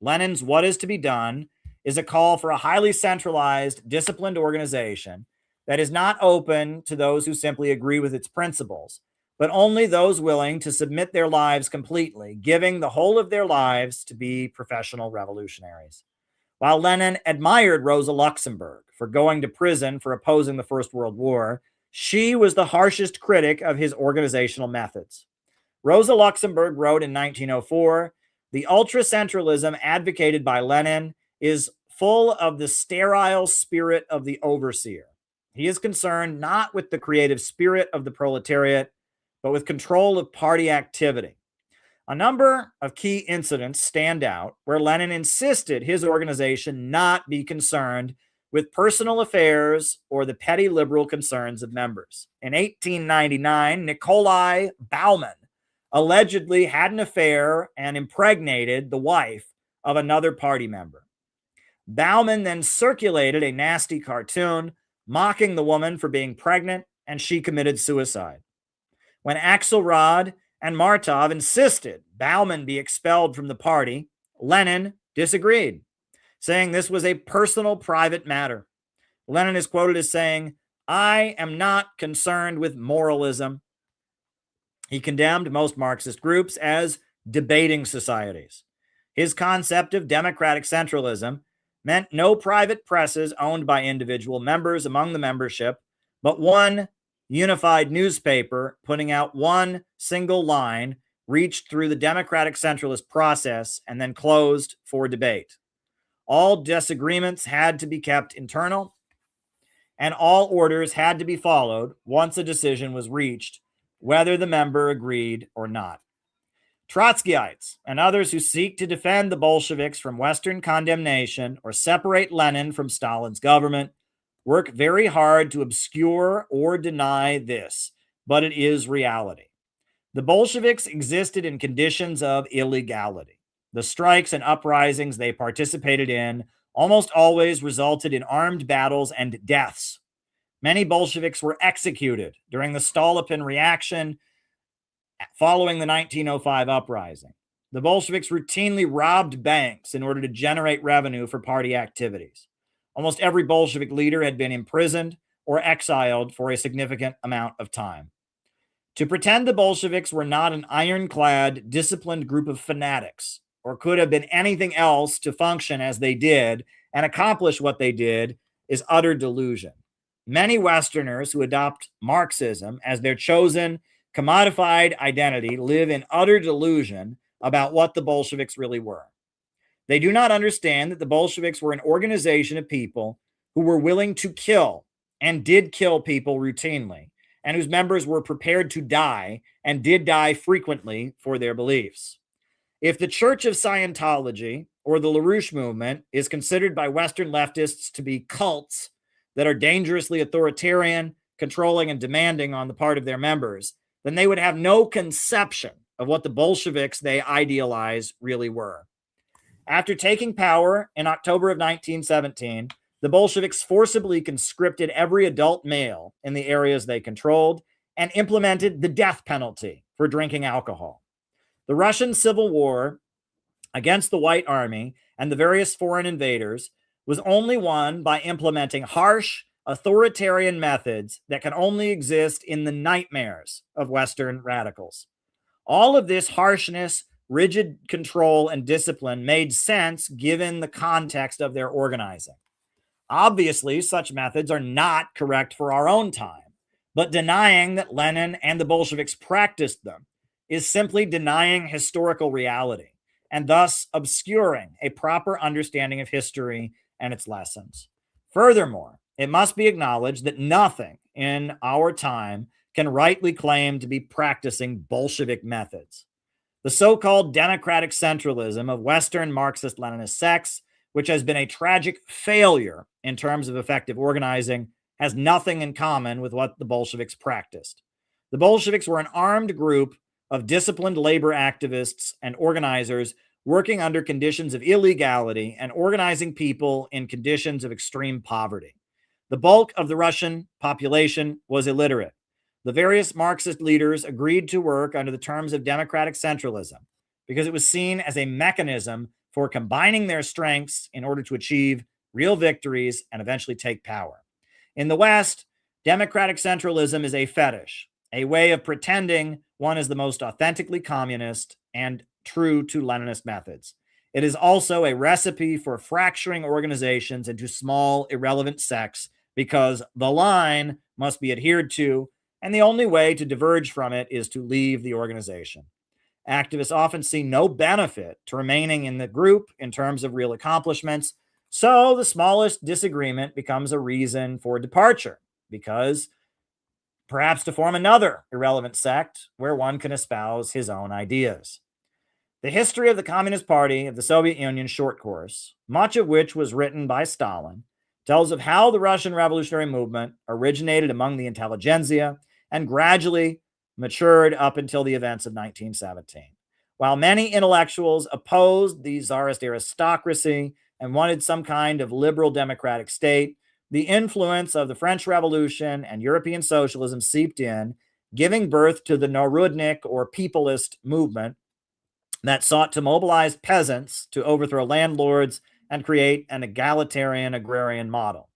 Lenin's what is to be done is a call for a highly centralized, disciplined organization that is not open to those who simply agree with its principles, but only those willing to submit their lives completely, giving the whole of their lives to be professional revolutionaries. While Lenin admired Rosa Luxemburg for going to prison for opposing the First World War, she was the harshest critic of his organizational methods. Rosa Luxemburg wrote in 1904, "The ultra-centralism advocated by Lenin is full of the sterile spirit of the overseer. He is concerned not with the creative spirit of the proletariat, but with control of party activity." A number of key incidents stand out where Lenin insisted his organization not be concerned with personal affairs or the petty liberal concerns of members. In 1899, Nikolai Bauman allegedly had an affair and impregnated the wife of another party member. Bauman then circulated a nasty cartoon mocking the woman for being pregnant, and she committed suicide. When Axelrod and Martov insisted Bauman be expelled from the party, Lenin disagreed, saying this was a personal, private matter. Lenin is quoted as saying, "I am not concerned with moralism." He condemned most Marxist groups as debating societies. His concept of democratic centralism meant no private presses owned by individual members among the membership, but one unified newspaper putting out one single line reached through the democratic centralist process and then closed for debate. All disagreements had to be kept internal, and all orders had to be followed once a decision was reached, whether the member agreed or not. Trotskyites and others who seek to defend the Bolsheviks from Western condemnation or separate Lenin from Stalin's government work very hard to obscure or deny this, but it is reality. The Bolsheviks existed in conditions of illegality. The strikes and uprisings they participated in almost always resulted in armed battles and deaths. Many Bolsheviks were executed during the Stolypin reaction following the 1905 uprising. The Bolsheviks routinely robbed banks in order to generate revenue for party activities. Almost every Bolshevik leader had been imprisoned or exiled for a significant amount of time. To pretend the Bolsheviks were not an ironclad, disciplined group of fanatics, or could have been anything else to function as they did and accomplish what they did, is utter delusion. Many Westerners who adopt Marxism as their chosen commodified identity live in utter delusion about what the Bolsheviks really were. They do not understand that the Bolsheviks were an organization of people who were willing to kill and did kill people routinely, and whose members were prepared to die and did die frequently for their beliefs. If the Church of Scientology or the LaRouche movement is considered by Western leftists to be cults that are dangerously authoritarian, controlling, and demanding on the part of their members, then they would have no conception of what the Bolsheviks they idealize really were. After taking power in October of 1917, the Bolsheviks forcibly conscripted every adult male in the areas they controlled and implemented the death penalty for drinking alcohol. The Russian Civil War against the White Army and the various foreign invaders was only won by implementing harsh, authoritarian methods that can only exist in the nightmares of Western radicals. All of this harshness, rigid control, and discipline made sense given the context of their organizing. Obviously, such methods are not correct for our own time, but denying that Lenin and the Bolsheviks practiced them is simply denying historical reality and thus obscuring a proper understanding of history and its lessons. Furthermore, it must be acknowledged that nothing in our time can rightly claim to be practicing Bolshevik methods. The so-called democratic centralism of Western Marxist-Leninist sects, which has been a tragic failure in terms of effective organizing, has nothing in common with what the Bolsheviks practiced. The Bolsheviks were an armed group of disciplined labor activists and organizers working under conditions of illegality and organizing people in conditions of extreme poverty. The bulk of the Russian population was illiterate. The various Marxist leaders agreed to work under the terms of democratic centralism because it was seen as a mechanism for combining their strengths in order to achieve real victories and eventually take power. In the West, democratic centralism is a fetish, a way of pretending one is the most authentically communist and true to Leninist methods. It is also a recipe for fracturing organizations into small, irrelevant sects because the line must be adhered to, and the only way to diverge from it is to leave the organization. Activists often see no benefit to remaining in the group in terms of real accomplishments, so the smallest disagreement becomes a reason for departure, because perhaps to form another irrelevant sect where one can espouse his own ideas. The history of the Communist Party of the Soviet Union short course, much of which was written by Stalin, tells of how the Russian revolutionary movement originated among the intelligentsia and gradually matured up until the events of 1917. While many intellectuals opposed the Tsarist aristocracy and wanted some kind of liberal democratic state, the influence of the French Revolution and European socialism seeped in, giving birth to the Narodnik or peopleist movement that sought to mobilize peasants to overthrow landlords and create an egalitarian agrarian model.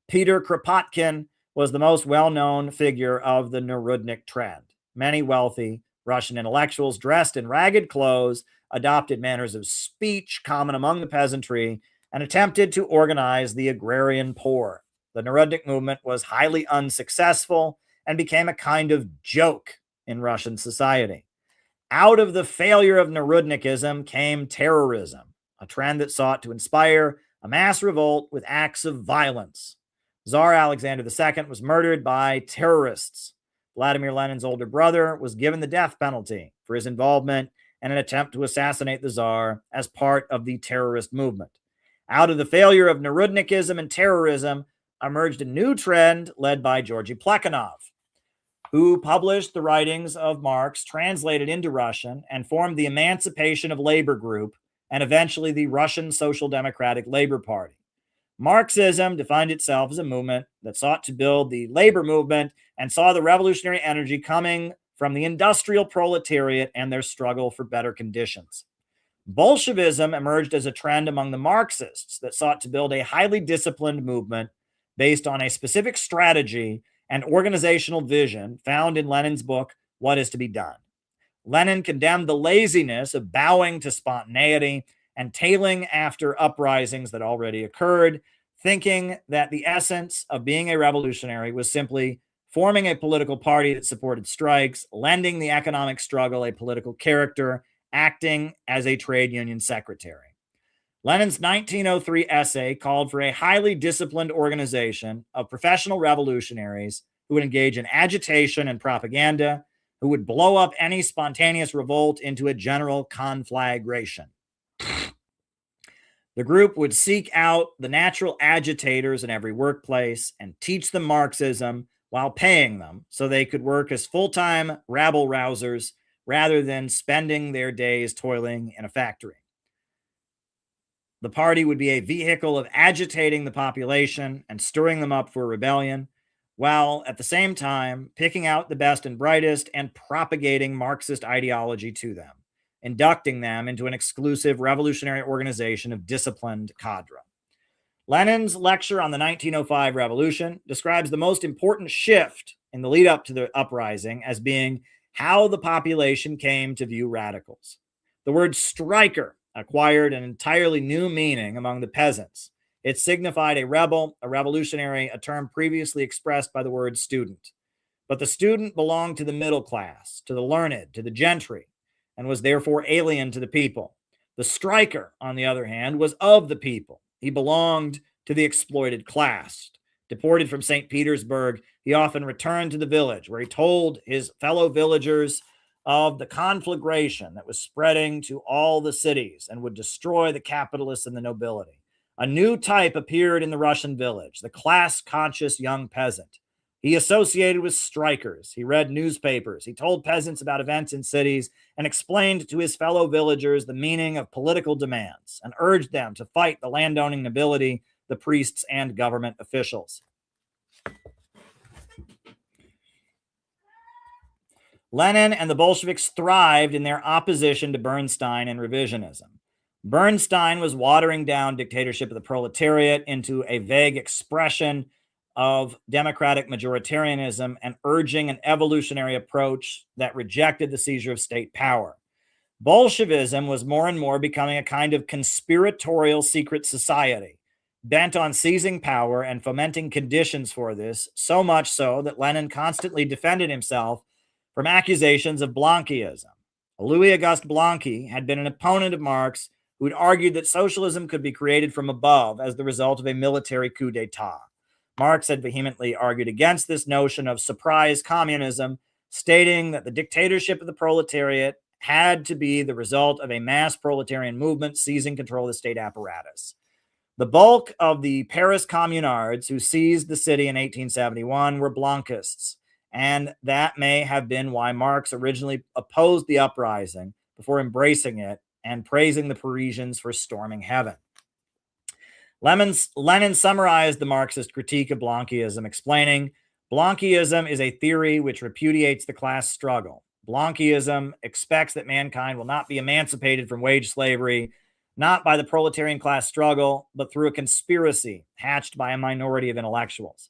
Peter Kropotkin was the most well-known figure of the Narodnik trend. Many wealthy Russian intellectuals dressed in ragged clothes adopted manners of speech common among the peasantry and attempted to organize the agrarian poor. The Narodnik movement was highly unsuccessful and became a kind of joke in Russian society. Out of the failure of Narodnikism came terrorism, a trend that sought to inspire a mass revolt with acts of violence. Tsar Alexander II was murdered by terrorists. Vladimir Lenin's older brother was given the death penalty for his involvement in an attempt to assassinate the Tsar as part of the terrorist movement. Out of the failure of Narodnikism and terrorism emerged a new trend led by Georgy Plekhanov, who published the writings of Marx translated into Russian and formed the Emancipation of Labor Group and eventually the Russian Social Democratic Labor Party. Marxism defined itself as a movement that sought to build the labor movement and saw the revolutionary energy coming from the industrial proletariat and their struggle for better conditions. Bolshevism emerged as a trend among the Marxists that sought to build a highly disciplined movement based on a specific strategy and organizational vision found in Lenin's book, What is to be Done. Lenin condemned the laziness of bowing to spontaneity and tailing after uprisings that already occurred, thinking that the essence of being a revolutionary was simply forming a political party that supported strikes, lending the economic struggle a political character, acting as a trade union secretary. Lenin's 1903 essay called for a highly disciplined organization of professional revolutionaries who would engage in agitation and propaganda, who would blow up any spontaneous revolt into a general conflagration. The group would seek out the natural agitators in every workplace and teach them Marxism while paying them so they could work as full-time rabble-rousers rather than spending their days toiling in a factory. The party would be a vehicle of agitating the population and stirring them up for rebellion, while at the same time picking out the best and brightest and propagating Marxist ideology to them, inducting them into an exclusive revolutionary organization of disciplined cadre. Lenin's lecture on the 1905 revolution describes the most important shift in the lead up to the uprising as being how the population came to view radicals. The word striker acquired an entirely new meaning among the peasants. It signified a rebel, a revolutionary, a term previously expressed by the word student. But the student belonged to the middle class, to the learned, to the gentry, and was therefore alien to the people. The striker, on the other hand, was of the people. He belonged to the exploited class. Deported from St. Petersburg, he often returned to the village where he told his fellow villagers of the conflagration that was spreading to all the cities and would destroy the capitalists and the nobility. A new type appeared in the Russian village, the class-conscious young peasant. He associated with strikers. He read newspapers. He told peasants about events in cities and explained to his fellow villagers the meaning of political demands and urged them to fight the landowning nobility, the priests, and government officials. Lenin and the Bolsheviks thrived in their opposition to Bernstein and revisionism. Bernstein was watering down dictatorship of the proletariat into a vague expression of democratic majoritarianism and urging an evolutionary approach that rejected the seizure of state power. Bolshevism was more and more becoming a kind of conspiratorial secret society, bent on seizing power and fomenting conditions for this, so much so that Lenin constantly defended himself from accusations of Blanquism. Louis-Auguste Blanqui had been an opponent of Marx who had argued that socialism could be created from above as the result of a military coup d'etat. Marx had vehemently argued against this notion of surprise communism, stating that the dictatorship of the proletariat had to be the result of a mass proletarian movement seizing control of the state apparatus. The bulk of the Paris communards who seized the city in 1871 were Blanquists, and that may have been why Marx originally opposed the uprising before embracing it and praising the Parisians for storming heaven. Lenin summarized the Marxist critique of Blanquism, explaining, Blanquism is a theory which repudiates the class struggle. Blanquism expects that mankind will not be emancipated from wage slavery, not by the proletarian class struggle, but through a conspiracy hatched by a minority of intellectuals.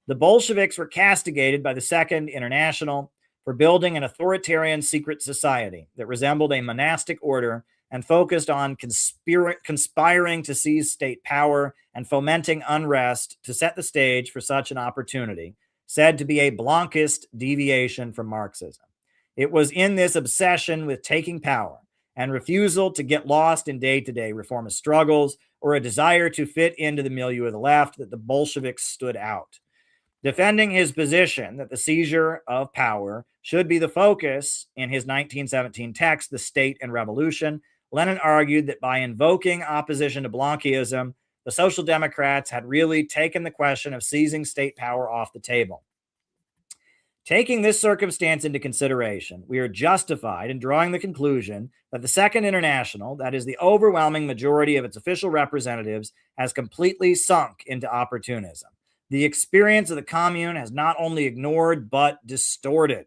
The Bolsheviks were castigated by the Second International for building an authoritarian secret society that resembled a monastic order and focused on conspiring to seize state power and fomenting unrest to set the stage for such an opportunity, said to be a Blanquist deviation from Marxism. It was in this obsession with taking power and refusal to get lost in day-to-day reformist struggles or a desire to fit into the milieu of the left that the Bolsheviks stood out. Defending his position that the seizure of power should be the focus in his 1917 text, The State and Revolution, Lenin argued that by invoking opposition to Blanquism, the Social Democrats had really taken the question of seizing state power off the table. Taking this circumstance into consideration, we are justified in drawing the conclusion that the Second International, that is the overwhelming majority of its official representatives, has completely sunk into opportunism. The experience of the Commune has not only ignored, but distorted.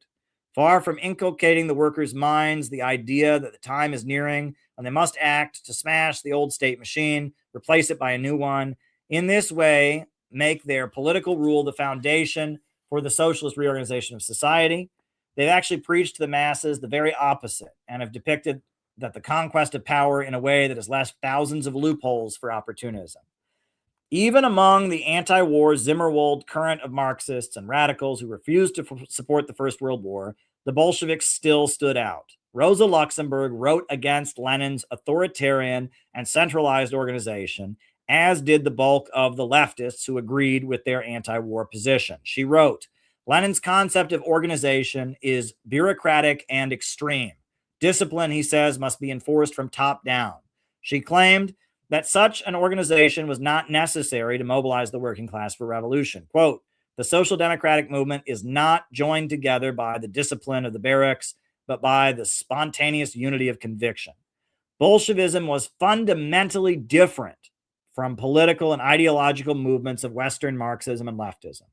Far from inculcating the workers' minds the idea that the time is nearing and they must act to smash the old state machine, replace it by a new one, in this way, make their political rule the foundation for the socialist reorganization of society, they've actually preached to the masses the very opposite and have depicted that the conquest of power in a way that has left thousands of loopholes for opportunism. Even among the anti-war Zimmerwald current of Marxists and radicals who refused to support the First World War, the Bolsheviks still stood out. Rosa Luxemburg wrote against Lenin's authoritarian and centralized organization, as did the bulk of the leftists who agreed with their anti-war position. She wrote, Lenin's concept of organization is bureaucratic and extreme. Discipline, he says, must be enforced from top down. She claimed that such an organization was not necessary to mobilize the working class for revolution. Quote, the social democratic movement is not joined together by the discipline of the barracks, but by the spontaneous unity of conviction. Bolshevism was fundamentally different from political and ideological movements of Western Marxism and leftism.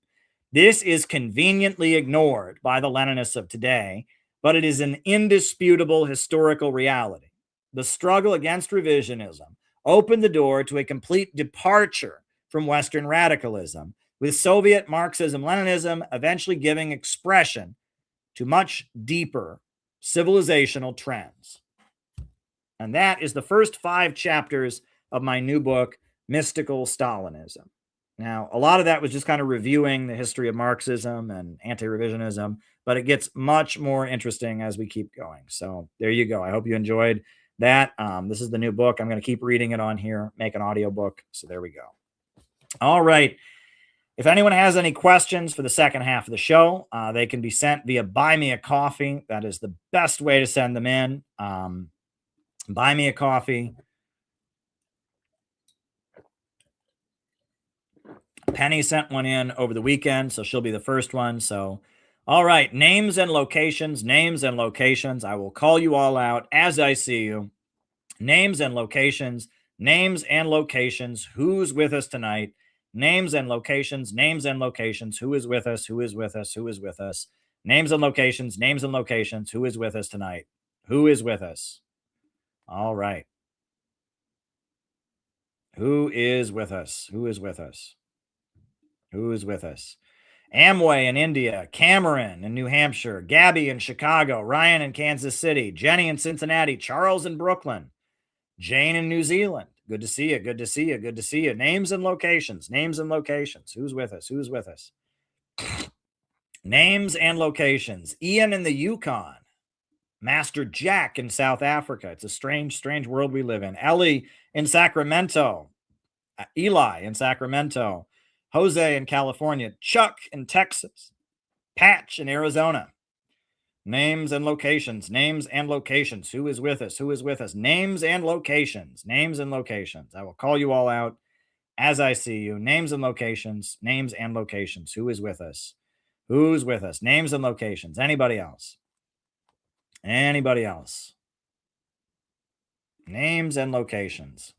This is conveniently ignored by the Leninists of today, but it is an indisputable historical reality. The struggle against revisionism opened the door to a complete departure from Western radicalism, with Soviet Marxism-Leninism eventually giving expression to much deeper civilizational trends. And that is the first 5 chapters of my new book, Mystical Stalinism. Now, a lot of that was just kind of reviewing the history of Marxism and anti-revisionism, but it gets much more interesting as we keep going. So there you go. I hope you enjoyed that. This is the new book. I'm going to keep reading it on here, make an audiobook. So there we go. All right. If anyone has any questions for the second half of the show, they can be sent via Buy Me a Coffee. That is the best way to send them in. Buy Me a Coffee. Penny sent one in over the weekend, so she'll be the first one. So, all right, names and locations, names and locations. I will call you all out as I see you. Names and locations, names and locations. Who's with us tonight? Names and locations, names and locations. Who is with us? Who is with us? Who is with us? Names and locations, names and locations. Who is with us tonight? Who is with us? All right. Who is with us? Who is with us? Who is with us? Amway in India, Cameron in New Hampshire, Gabby in Chicago, Ryan in Kansas City, Jenny in Cincinnati, Charles in Brooklyn, Jane in New Zealand. Good to see you. Good to see you. Good to see you. Names and locations. Names and locations. Who's with us? Who's with us? Names and locations. Ian in the Yukon. Master Jack in South Africa. It's a strange, strange world we live in. Ellie in Sacramento. Eli in Sacramento. Jose in California. Chuck in Texas. Patch in Arizona. Names and locations. Names and locations. Who is with us? Who is with us? Names and locations. Names and locations. I will call you all out as I see you. Names and locations. Names and locations. Who is with us? Who's with us? Names and locations. Anybody else? Anybody else? Names and locations.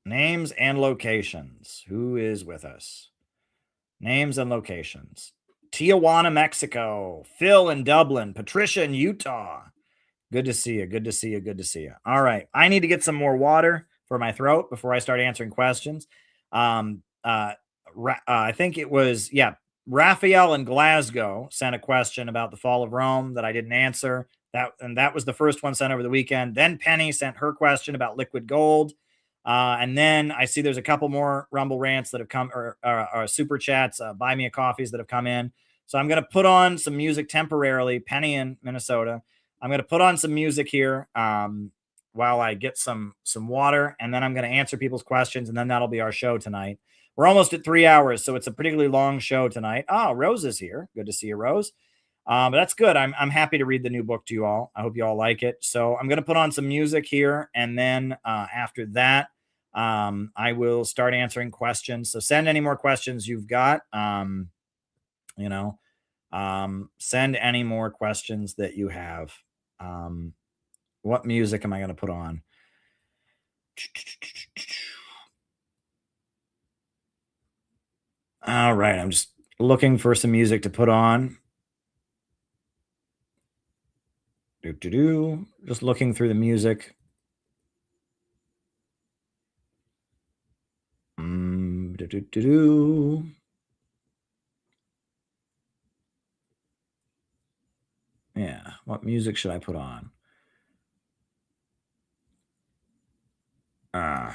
Names and locations. Who is with us? Names and locations. Tijuana, Mexico. Phil in Dublin. Patricia in Utah. Good to see you. Good to see you. Good to see you. All right. I need to get some more water for my throat before I start answering questions. I think it was, Raphael in Glasgow sent a question about the fall of Rome that I didn't answer. That was the first one sent over the weekend. Then Penny sent her question about liquid gold. And then I see there's a couple more Rumble rants that have come, or super chats, buy me a coffees that have come in. So I'm going to put on some music temporarily. Penny in Minnesota. I'm going to put on some music here while I get some water, and then I'm going to answer people's questions, and then that'll be our show tonight. We're almost at 3 hours, so it's a particularly long show tonight. Oh, Rose is here. Good to see you, Rose. But that's good. I'm happy to read the new book to you all. I hope you all like it. So I'm going to put on some music here, and then after that, I will start answering questions. So send any more questions you've got. Send any more questions that you have. What music am I going to put on? All right. I'm just looking for some music to put on. Just looking through the music. Yeah. What music should I put on? I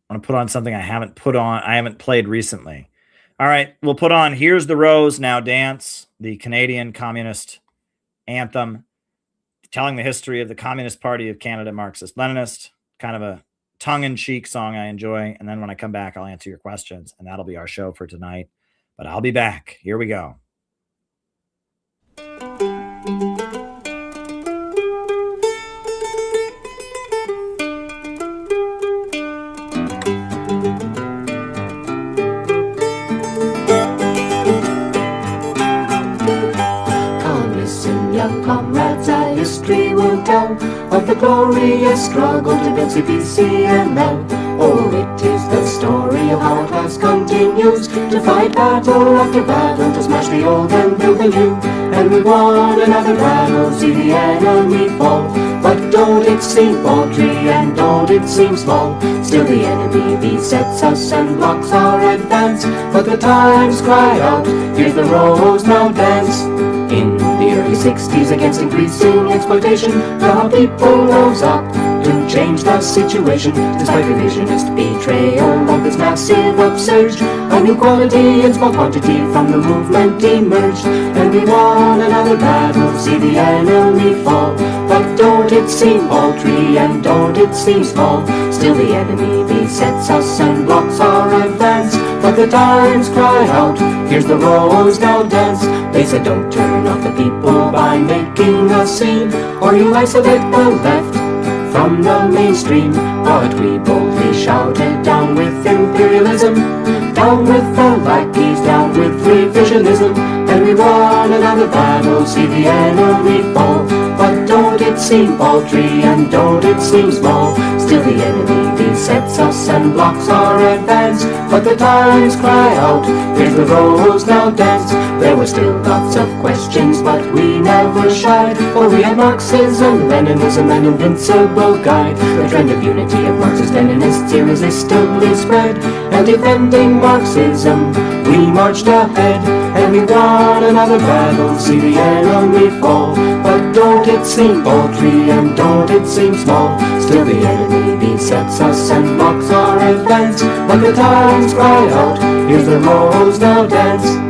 want to put on something I haven't played recently. All right, we'll put on Here's the Rose, Now Dance, the Canadian Communist anthem, telling the history of the Communist Party of Canada, Marxist-Leninist, kind of a tongue-in-cheek song I enjoy. And then when I come back, I'll answer your questions, and that'll be our show for tonight. But I'll be back. Here we go. Comrades, our history will tell of the glorious struggle to build CPCNL. Oh, it is the story of how our class continues to fight battle after battle to smash the old and build the new. And we won another battle, see the enemy fall. But don't it seem paltry and don't it seem small? Still the enemy besets us and blocks our advance. But the times cry out, here's the rose, now dance. In the early 60s, against increasing exploitation, the people rose up to change the situation. Despite revisionist betrayal of this massive upsurge, a new quality in small quantity from the movement emerged. And we won another battle, see the enemy fall. But don't it seem paltry and don't it seem small? Still the enemy besets us and blocks our advance. But the times cry out, here's the rose, now dance. They said don't turn off the people by making a scene, or you isolate the left from the mainstream. But we boldly shouted, down with imperialism, down with the lackeys, down with revisionism. And we won another battle, see the enemy fall. But don't it seem paltry, and don't it seem small? Still the enemy besets us and blocks our advance. But the times cry out, here's the rose now dance. There were still lots of questions, but we never shied, for we had Marxism, Leninism, an invincible guide. The trend of unity of Marxist-Leninists irresistibly spread, and defending Marxism, we marched ahead. And we won another battle, see the enemy fall. But don't it seem paltry, and don't it seem small? Still the enemy besets us and blocks our advance. But the times cry out, here's the rose now dance.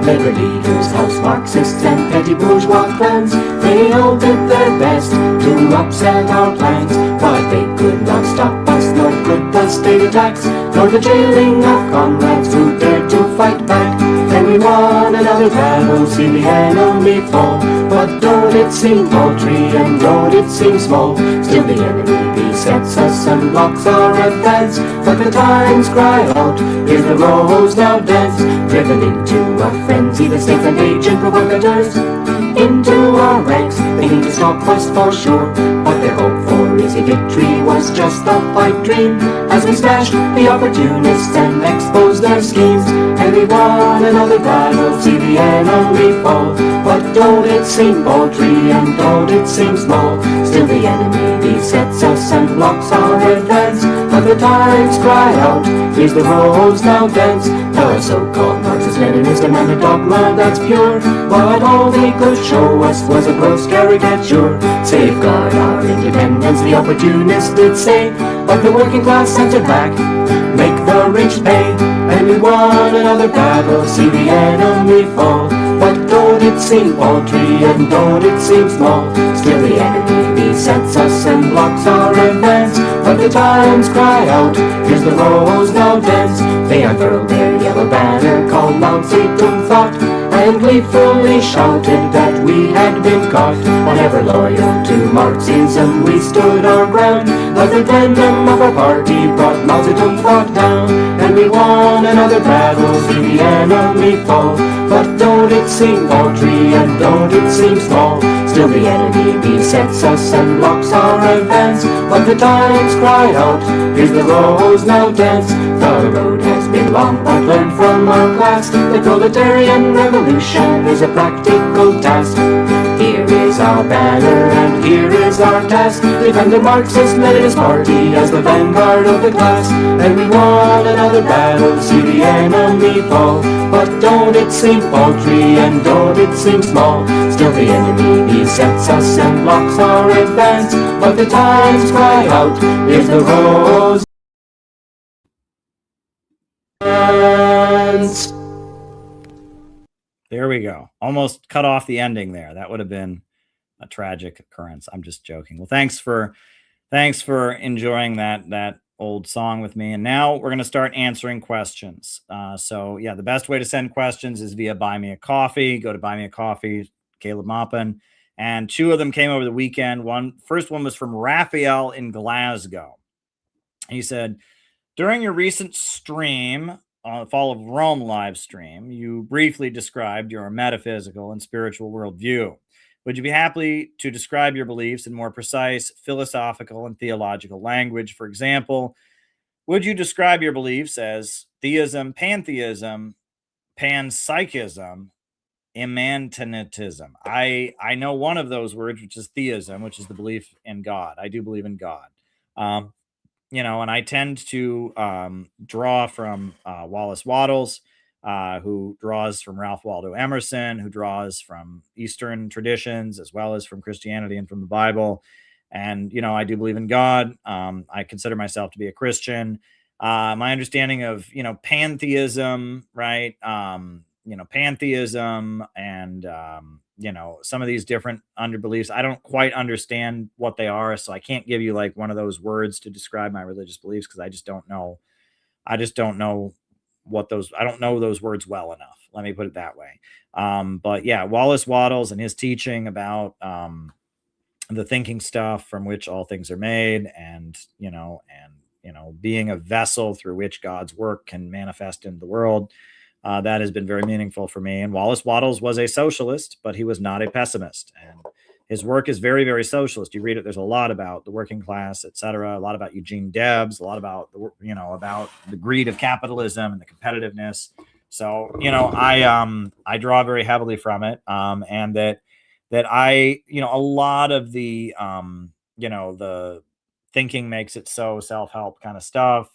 Labor leaders, house Marxists and petty bourgeois clans, they all did their best to upset our plans. But they could not stop us, nor could the state attacks, nor the jailing of comrades who dared to fight back. And we won another battle, see the enemy fall. But don't it seem paltry, and don't it seem small? Still the enemy besets us and blocks our advance. But the times cry out, here's the rose now dance. Driven into a frenzy, the statesmen agent provocateurs into our ranks, thinking to stop us for sure. But their hope for easy victory was just a pipe dream, as we smashed the opportunists and exposed their schemes. And we won another battle, see the enemy fall. But don't it seem paltry, and don't it seem small? Still the enemy besets us and blocks our advance. But the times cry out, here's the rose now dance. Our so-called Marxist-Leninist and a dogma that's pure, but all they could show us was a gross caricature. Safeguard our independence, the opportunists did say, but the working class answered back, make the rich pay. And we won another battle, see the enemy fall. But don't it seem paltry, and don't it seem small? Still the enemy besets us and blocks our advance. But the times cry out, here's the rose now dance. They unfurled their yellow banner called Mao Zedong thought, and gleefully shouted that we had been caught. Whenever loyal to Marxism, we stood our ground. The referendum of our party brought Mao Zedong thought down. And we won another battle, see the enemy fall. But don't it seem paltry, and don't it seem small? Still the enemy besets us and blocks our advance. But the times cry out, here's the rose now dance. The road has been long, but learned from our class, the proletarian revolution is a practical task. Here is our banner, and here is our task. Defend the Marxist-Leninist party as the vanguard of the class. And we won another battle, see the enemy fall. But don't it seem paltry, and don't it seem small? Still the enemy besets us and blocks our advance. But the times cry out, here's the rose dance. There we go. Almost cut off the ending there. That would have been a tragic occurrence. I'm just joking. Well, thanks for enjoying that old song with me. And now we're going to start answering questions. So yeah, the best way to send questions is via Buy Me a Coffee. Go to Buy Me a Coffee, Caleb Maupin. And two of them came over the weekend. First one was from Raphael in Glasgow. He said, during your recent stream on the Fall of Rome live stream, you briefly described your metaphysical and spiritual worldview. Would you be happy to describe your beliefs in more precise philosophical and theological language? For example, would you describe your beliefs as theism, pantheism, panpsychism, immanentism? I know one of those words, which is theism, which is the belief in God. I do believe in God. And I tend to draw from Wallace Wattles, who draws from Ralph Waldo Emerson, who draws from Eastern traditions as well as from Christianity and from the Bible. And, I do believe in God. I consider myself to be a Christian. My understanding of, pantheism, right? Pantheism and, some of these different underbeliefs, I don't quite understand what they are. So I can't give you like one of those words to describe my religious beliefs because I just don't know. I just don't know I don't know those words well enough. Let me put it that way. But yeah, Wallace Wattles and his teaching about, the thinking stuff from which all things are made, and being a vessel through which God's work can manifest in the world, that has been very meaningful for me. And Wallace Wattles was a socialist, but he was not a pessimist, and his work is very, very socialist. You read it, there's a lot about the working class, etc., a lot about Eugene Debs, a lot about about the greed of capitalism and the competitiveness. So I draw very heavily from it, and that I, a lot of the, the thinking makes it so self-help kind of stuff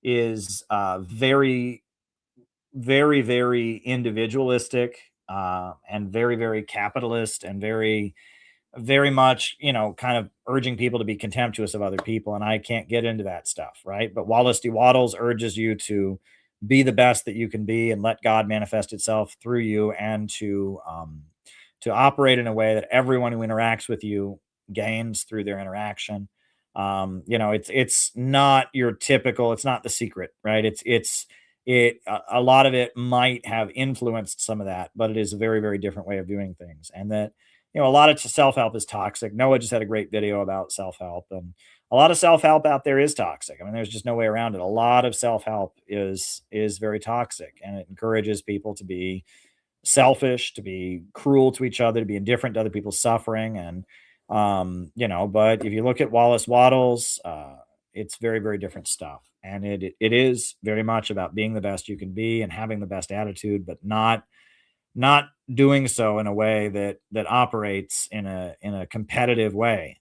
is very, very, very individualistic, and very, very capitalist, and very, very much, kind of urging people to be contemptuous of other people. And I can't get into that stuff, right? But Wallace D. Wattles urges you to be the best that you can be and let God manifest itself through you, and to operate in a way that everyone who interacts with you gains through their interaction. It's not your typical, it's not The Secret, right? A lot of it might have influenced some of that, but it is a very, very different way of doing things. And that, a lot of self-help is toxic. Noah just had a great video about self-help, and a lot of self-help out there is toxic. I mean, there's just no way around it. A lot of self-help is very toxic, and it encourages people to be selfish, to be cruel to each other, to be indifferent to other people's suffering. And, but if you look at Wallace Wattles, it's very, very different stuff. And it is very much about being the best you can be and having the best attitude, but not doing so in a way that operates in a competitive way,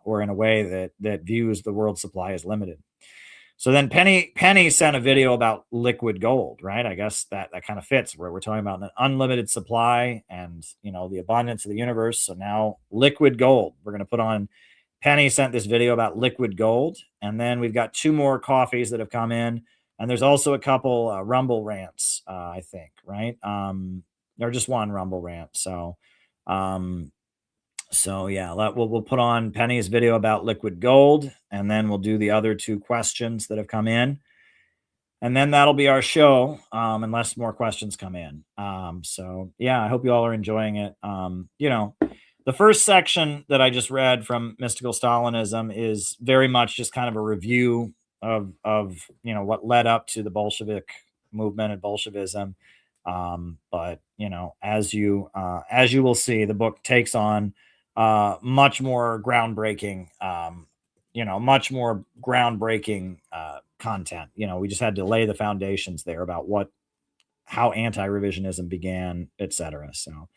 or in a way that views the world supply as limited. So then Penny sent a video about liquid gold, right? I guess that kind of fits where we're talking about an unlimited supply and, the abundance of the universe. So now liquid gold, we're going to put on. Penny sent this video about liquid gold. And then we've got 2 more coffees that have come in. And there's also a couple Rumble rants, I think, right? Or just one Rumble rant. So yeah, we'll put on Penny's video about liquid gold, and then we'll do the other 2 questions that have come in. And then that'll be our show, unless more questions come in. So yeah, I hope you all are enjoying it. The first section that I just read from Mystical Stalinism is very much just kind of a review of what led up to the Bolshevik movement and Bolshevism. But as you will see, the book takes on much more groundbreaking, content. We just had to lay the foundations there about how anti-revisionism began, etc. So,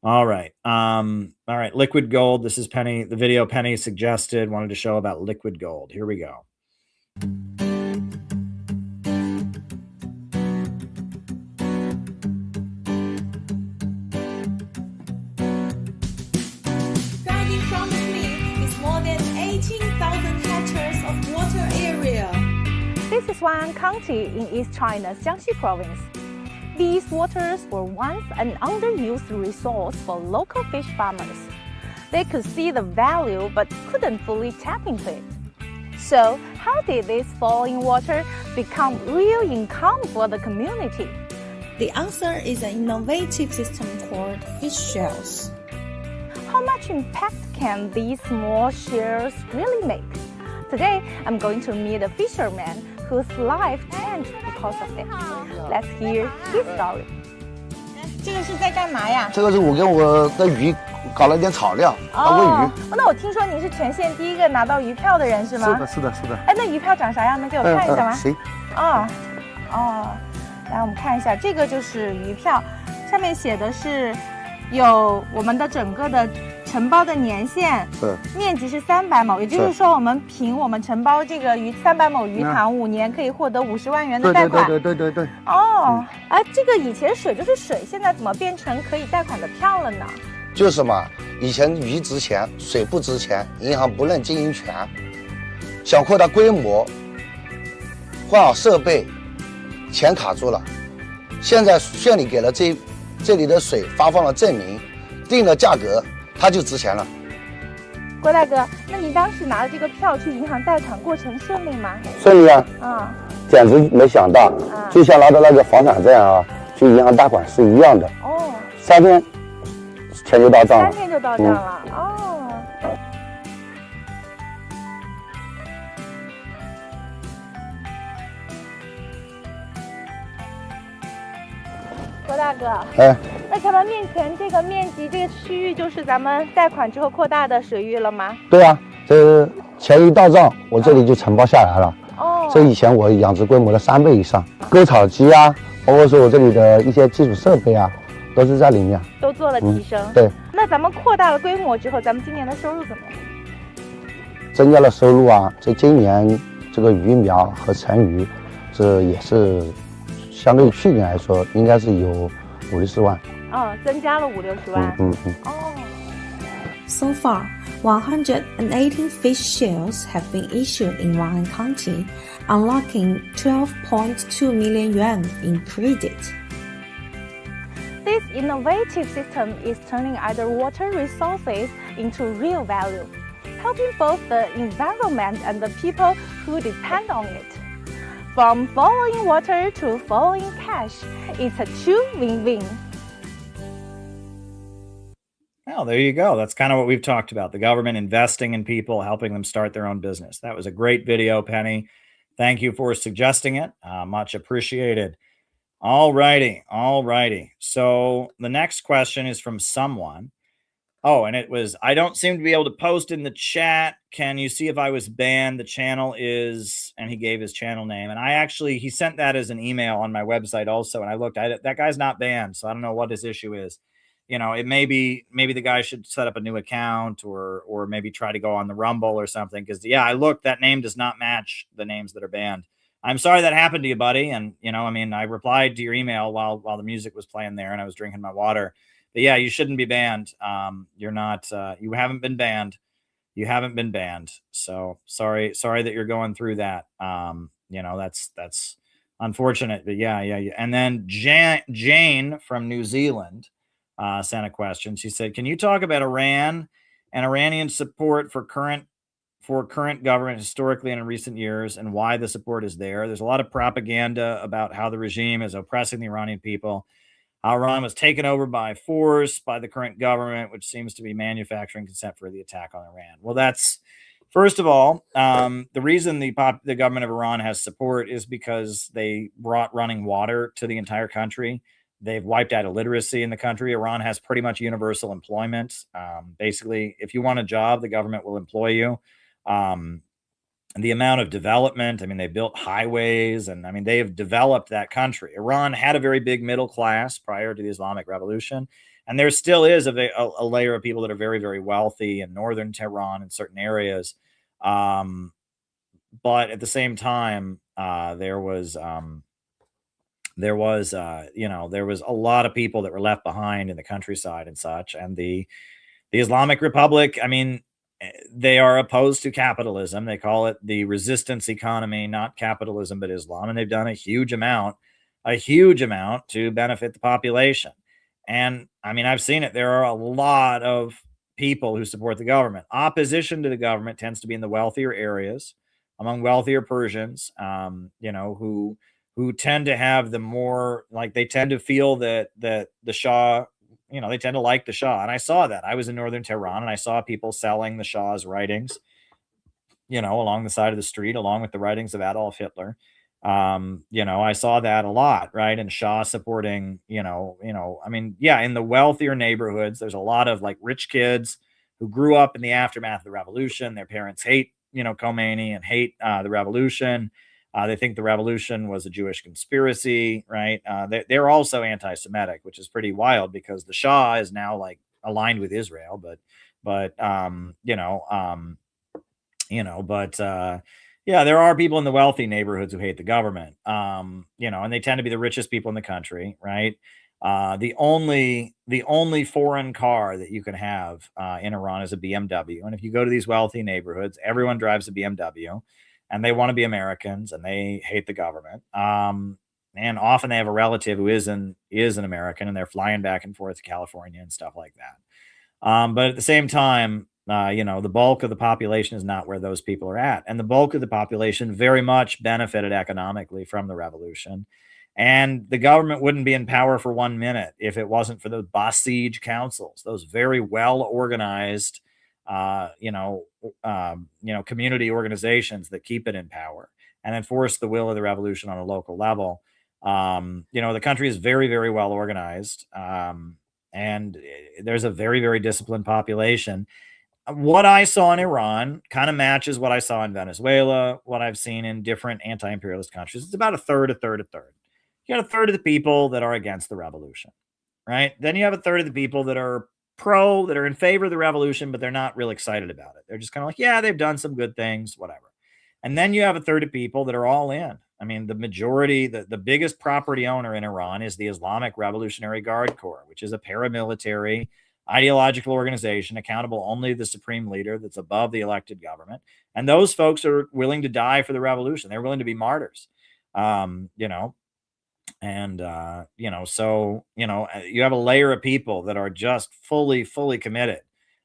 all right. Liquid gold. This is Penny, the video Penny suggested, wanted to show about liquid gold. Here we go. This is Wan'an County in East China's Jiangxi province. These waters were once an underused resource for local fish farmers. They could see the value but couldn't fully tap into it. So, how did this falling water become real income for the community? The answer is an innovative system called fish shells. How much impact can these small shells really make? Today, I'm going to meet a fisherman whose life changed because of it. Let's hear his story. 这个是在干嘛呀？这个是我跟我的鱼搞了一点草料，当喂鱼。那我听说你是全县第一个拿到鱼票的人是吗？是的。哎，那鱼票长啥样？能给我看一下吗？行。来我们看一下，这个就是鱼票，上面写的是有我们的整个的承包的年限，是面积是300亩，也就是说，我们凭我们承包这个300亩鱼塘，5年可以获得50万元的贷款。对。哦，这个以前水就是水，现在怎么变成可以贷款的票了呢？就是嘛，以前鱼值钱，水不值钱，银行不认经营权。想扩大规模，换好设备，钱卡住了。现在县里给了这里的水发放了证明，定了价格，它就值钱了。郭大哥，那你当时拿着这个票去银行贷款，过程顺利吗？顺利啊！简直没想到，就像拿着那个房产证啊，去银行贷款是一样的。哦，3天钱就到账了。3天就到账了。哦。郭大哥，那咱们面前这个面积、这个区域，就是咱们贷款之后扩大的水域了吗？对啊，这钱一到账，我这里就承包下来了。哦，这以前我养殖规模的3倍以上，割草机啊，包括说我这里的一些基础设备啊，都是在里面，都做了提升。对，那咱们扩大了规模之后，咱们今年的收入怎么样？增加了收入啊，这今年这个鱼苗和成鱼，这也是。相对于去年来说，应该是有50-60万。增加了50-60万。So far, 118 fish shells have been issued in Wuhan County, unlocking 12.2 million yuan in credit. This innovative system is turning either water resources into real value, helping both the environment and the people who depend on it. From following water to following cash, it's a true win-win. Well, there you go. That's kind of what we've talked about. The government investing in people, helping them start their own business. That was a great video, Penny. Thank you for suggesting it. Much appreciated. All righty. So the next question is from someone. Oh, and it was, I don't seem to be able to post in the chat. Can you see if I was banned? The channel is, and he gave his channel name. And he sent that as an email on my website also. And I looked at it. That guy's not banned. So I don't know what his issue is. It maybe the guy should set up a new account or maybe try to go on the Rumble or something. Cause I looked, that name does not match the names that are banned. I'm sorry that happened to you, buddy. And, I replied to your email while the music was playing there and I was drinking my water. But yeah, you shouldn't be banned. You're not, you haven't been banned. So sorry that you're going through that. That's unfortunate, but yeah. And then Jane from New Zealand sent a question. She said, can you talk about Iran and Iranian support for current government historically and in recent years and why the support is there? There's a lot of propaganda about how the regime is oppressing the Iranian people. Iran was taken over by force by the current government, which seems to be manufacturing consent for the attack on Iran. Well, that's, first of all, the reason the government of Iran has support is because they brought running water to the entire country. They've wiped out illiteracy in the country. Iran has pretty much universal employment. Basically, if you want a job, the government will employ you. The amount of development, they built highways and they have developed that country. Iran had a very big middle class prior to the Islamic Revolution. And there still is a layer of people that are very, very wealthy in northern Tehran in certain areas. But at the same time, there was a lot of people that were left behind in the countryside and such. And the Islamic Republic, they are opposed to capitalism. They call it the resistance economy, not capitalism, but Islam. And they've done a huge amount to benefit the population. And I've seen it. There are a lot of people who support the government. Opposition to the government tends to be in the wealthier areas, among wealthier Persians, who tend to have the more, they tend to feel that the Shah, they tend to like the Shah. And I saw that. I was in northern Tehran and I saw people selling the Shah's writings, along the side of the street, along with the writings of Adolf Hitler. I saw that a lot, right? And Shah supporting, in the wealthier neighborhoods, there's a lot of rich kids who grew up in the aftermath of the revolution. Their parents hate, Khomeini and hate the revolution. They think the revolution was a Jewish conspiracy, right? They're also anti-Semitic, which is pretty wild because the Shah is now aligned with Israel, but But yeah, there are people in the wealthy neighborhoods who hate the government. And they tend to be the richest people in the country, right? The only foreign car that you can have in Iran is a BMW. And if you go to these wealthy neighborhoods, everyone drives a BMW, and they want to be Americans, and they hate the government. And often they have a relative who is an American, and they're flying back and forth to California and stuff like that. But at the same time, the bulk of the population is not where those people are at. And the bulk of the population very much benefited economically from the revolution. And the government wouldn't be in power for 1 minute if it wasn't for those Basij councils, those very well organized, community organizations that keep it in power and enforce the will of the revolution on a local level. The country is very, very well organized. And there's a very, very disciplined population. What I saw in Iran kind of matches what I saw in Venezuela, what I've seen in different anti-imperialist countries. It's about a third, a third, a third. You got a third of the people that are against the revolution, right? Then you have a third of the people that are that are in favor of the revolution, but they're not real excited about it. They're just kind of like, yeah, they've done some good things, whatever. And then you have a third of people that are all in. I mean, the majority, the biggest property owner in Iran is the Islamic Revolutionary Guard Corps, which is a paramilitary ideological organization accountable only to the supreme leader that's above the elected government. And those folks are willing to die for the revolution. They're willing to be martyrs. You have a layer of people that are just fully committed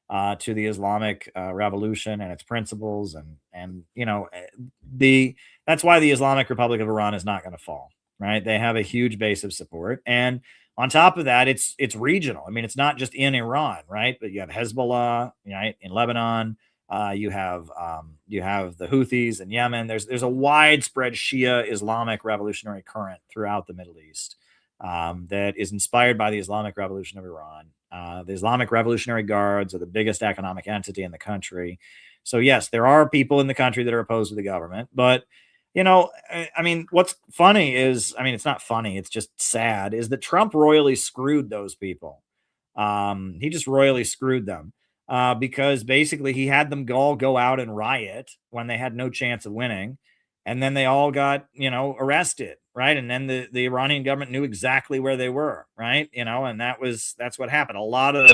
to the Islamic revolution and its principles, that's why the Islamic Republic of Iran is not going to fall, right? They have a huge base of support, and on top of that, it's regional. I mean, it's not just in Iran, right? But you have Hezbollah, right, in Lebanon. You have the Houthis in Yemen. There's a widespread Shia Islamic revolutionary current throughout the Middle East that is inspired by the Islamic Revolution of Iran. The Islamic Revolutionary Guards are the biggest economic entity in the country. So yes, there are people in the country that are opposed to the government, but what's funny is, it's not funny, it's just sad, is that Trump royally screwed those people. He just royally screwed them. Because basically he had them all go out and riot when they had no chance of winning. And then they all got, arrested, right? And then the Iranian government knew exactly where they were, right? And that's what happened. A lot of,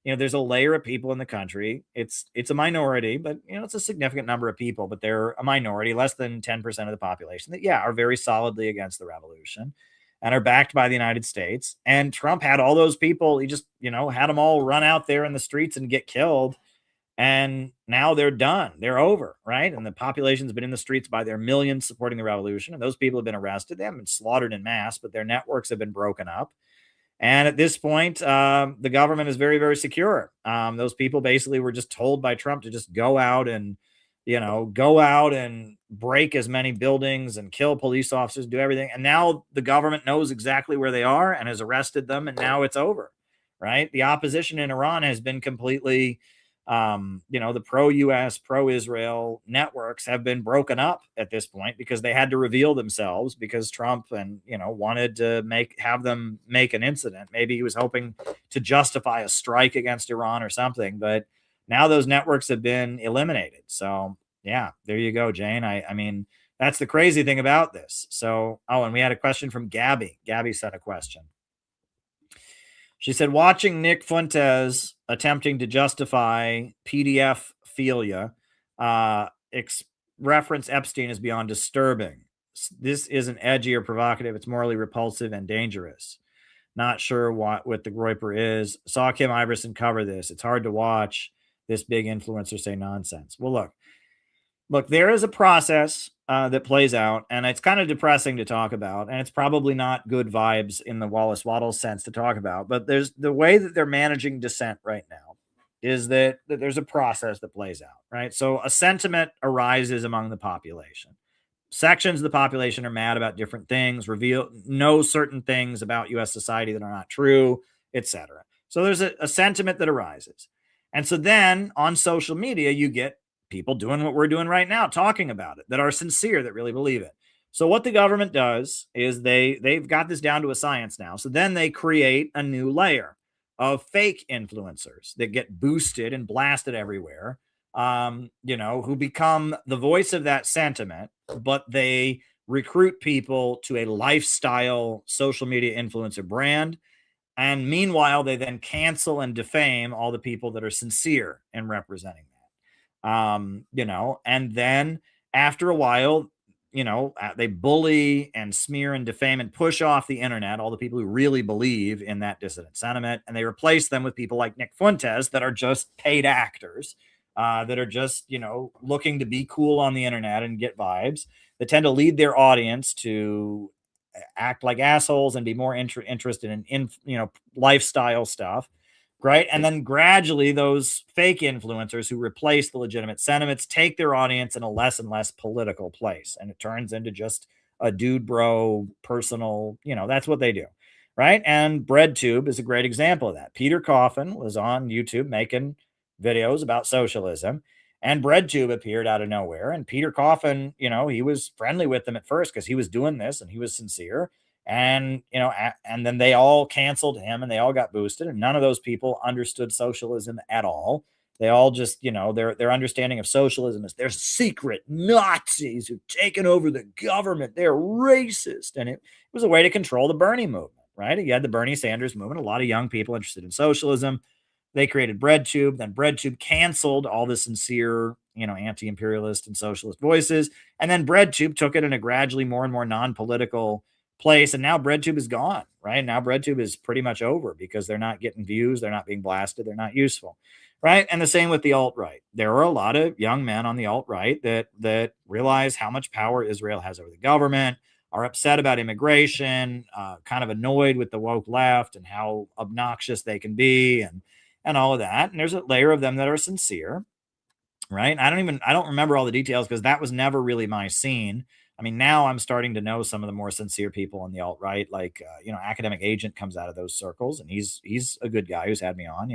there's a layer of people in the country. It's a minority, but, it's a significant number of people, but they're a minority, less than 10% of the population that, are very solidly against the revolution and are backed by the United States. And Trump had all those people. He just, had them all run out there in the streets and get killed. And now they're done. They're over, right? And the population's been in the streets by their millions supporting the revolution. And those people have been arrested. They haven't been slaughtered in mass, but their networks have been broken up. And at this point, the government is very, very secure. Those people basically were just told by Trump to just go out and break as many buildings and kill police officers, do everything. And now the government knows exactly where they are and has arrested them. And now it's over, right? The opposition in Iran has been completely, the pro-US, pro-Israel networks have been broken up at this point because they had to reveal themselves because Trump wanted to have them make an incident. Maybe he was hoping to justify a strike against Iran or something, but now those networks have been eliminated. So yeah, there you go, Jane. I mean, that's the crazy thing about this. So, and we had a question from Gabby. Gabby sent a question. She said, watching Nick Fuentes attempting to justify PDF philia, reference Epstein is beyond disturbing. This isn't edgy or provocative. It's morally repulsive and dangerous. Not sure what the Groyper is. Saw Kim Iverson cover this. It's hard to watch this big influencer say nonsense. Well, look, there is a process that plays out, and it's kind of depressing to talk about, and it's probably not good vibes in the Wallace Wattles sense to talk about, but there's the way that they're managing dissent right now is that there's a process that plays out, right? So a sentiment arises among the population. Sections of the population are mad about different things, know certain things about U.S. society that are not true, etc. So there's a sentiment that arises. And so then on social media, you get people doing what we're doing right now, talking about it, that are sincere, that really believe it. So what the government does is they've got this down to a science now. So then they create a new layer of fake influencers that get boosted and blasted everywhere, who become the voice of that sentiment, but they recruit people to a lifestyle social media influencer brand. And meanwhile, they then cancel and defame all the people that are sincere in representing that. And then after a while, they bully and smear and defame and push off the internet all the people who really believe in that dissident sentiment, and they replace them with people like Nick Fuentes that are just paid actors, that are just looking to be cool on the internet and get vibes, that tend to lead their audience to act like assholes and be more interested in lifestyle stuff, right? And then gradually those fake influencers who replace the legitimate sentiments take their audience in a less and less political place, and it turns into just a dude bro personal, that's what they do, right? And BreadTube is a great example of that. Peter Coffin was on YouTube making videos about socialism, and BreadTube appeared out of nowhere. And Peter Coffin, he was friendly with them at first because he was doing this and he was sincere. And, and then they all canceled him and they all got boosted. And none of those people understood socialism at all. They all just, their understanding of socialism is they're secret Nazis who've taken over the government. They're racist. And it was a way to control the Bernie movement, right? You had the Bernie Sanders movement, a lot of young people interested in socialism. They created BreadTube. Then BreadTube canceled all the sincere, anti-imperialist and socialist voices. And then BreadTube took it in a gradually more and more non-political place. And now BreadTube is gone, right? Now BreadTube is pretty much over because they're not getting views. They're not being blasted. They're not useful, right? And the same with the alt-right. There are a lot of young men on the alt-right that realize how much power Israel has over the government, are upset about immigration, kind of annoyed with the woke left and how obnoxious they can be, and all of that. And there's a layer of them that are sincere, right? I don't remember all the details because that was never really my scene. I mean, now I'm starting to know some of the more sincere people on the alt-right, like, Academic Agent comes out of those circles, and he's a good guy who's had me on,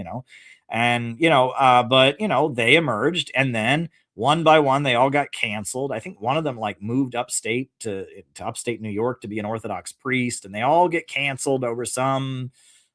and, but, they emerged, and then one by one, they all got canceled. I think one of them like moved upstate to upstate New York to be an Orthodox priest, and they all get canceled over some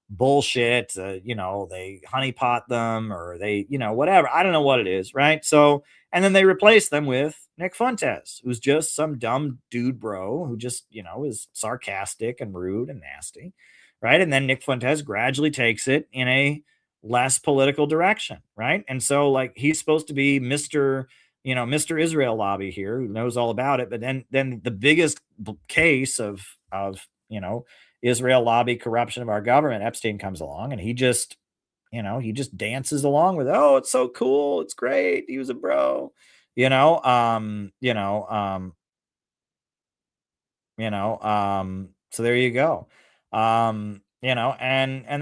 bullshit. They honeypot them, or they, whatever. I don't know what it is, right? So, and then they replace them with Nick Fuentes, who's just some dumb dude bro who just, is sarcastic and rude and nasty, right? And then Nick Fuentes gradually takes it in a less political direction, right? And so, like, he's supposed to be Mr. Israel lobby here, who knows all about it. But then the biggest case of Israel lobby corruption of our government, Epstein, comes along, and he just dances along with, oh, it's so cool, it's great, he was a bro, so there you go. And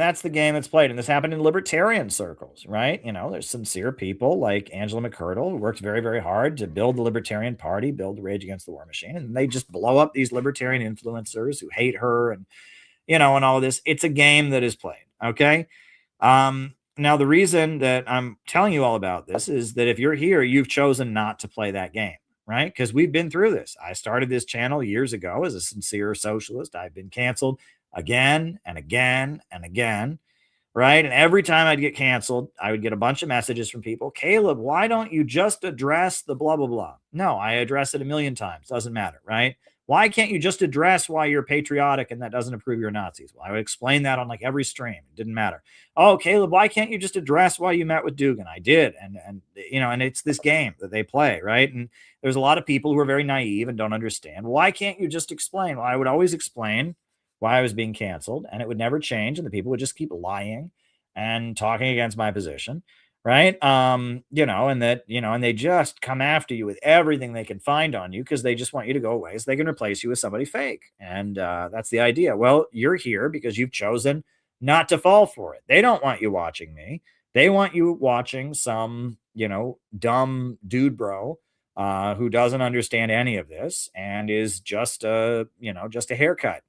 that's the game that's played. And this happened in libertarian circles, right? There's sincere people like Angela McCurdle, who worked very, very hard to build the Libertarian Party, build the Rage Against the War Machine. And they just blow up these libertarian influencers who hate her and all of this. It's a game that is played. Okay. Now, the reason that I'm telling you all about this is that if you're here, you've chosen not to play that game, right? Because we've been through this. I started this channel years ago as a sincere socialist. I've been canceled again and again and again, right? And every time I'd get canceled, I would get a bunch of messages from people. Caleb, why don't you just address the blah, blah, blah? No, I address it a million times. Doesn't matter, right? Why can't you just address why you're patriotic and that doesn't approve you're Nazis? Well, I would explain that on like every stream. It didn't matter. Oh, Caleb, why can't you just address why you met with Dugan? I did. And it's this game that they play, right? And there's a lot of people who are very naive and don't understand. Why can't you just explain? Well, I would always explain why I was being canceled, and it would never change. And the people would just keep lying and talking against my position. Right. And they just come after you with everything they can find on you because they just want you to go away so they can replace you with somebody fake. And that's the idea. Well, you're here because you've chosen not to fall for it. They don't want you watching me. They want you watching some, dumb dude bro who doesn't understand any of this and is just a haircut.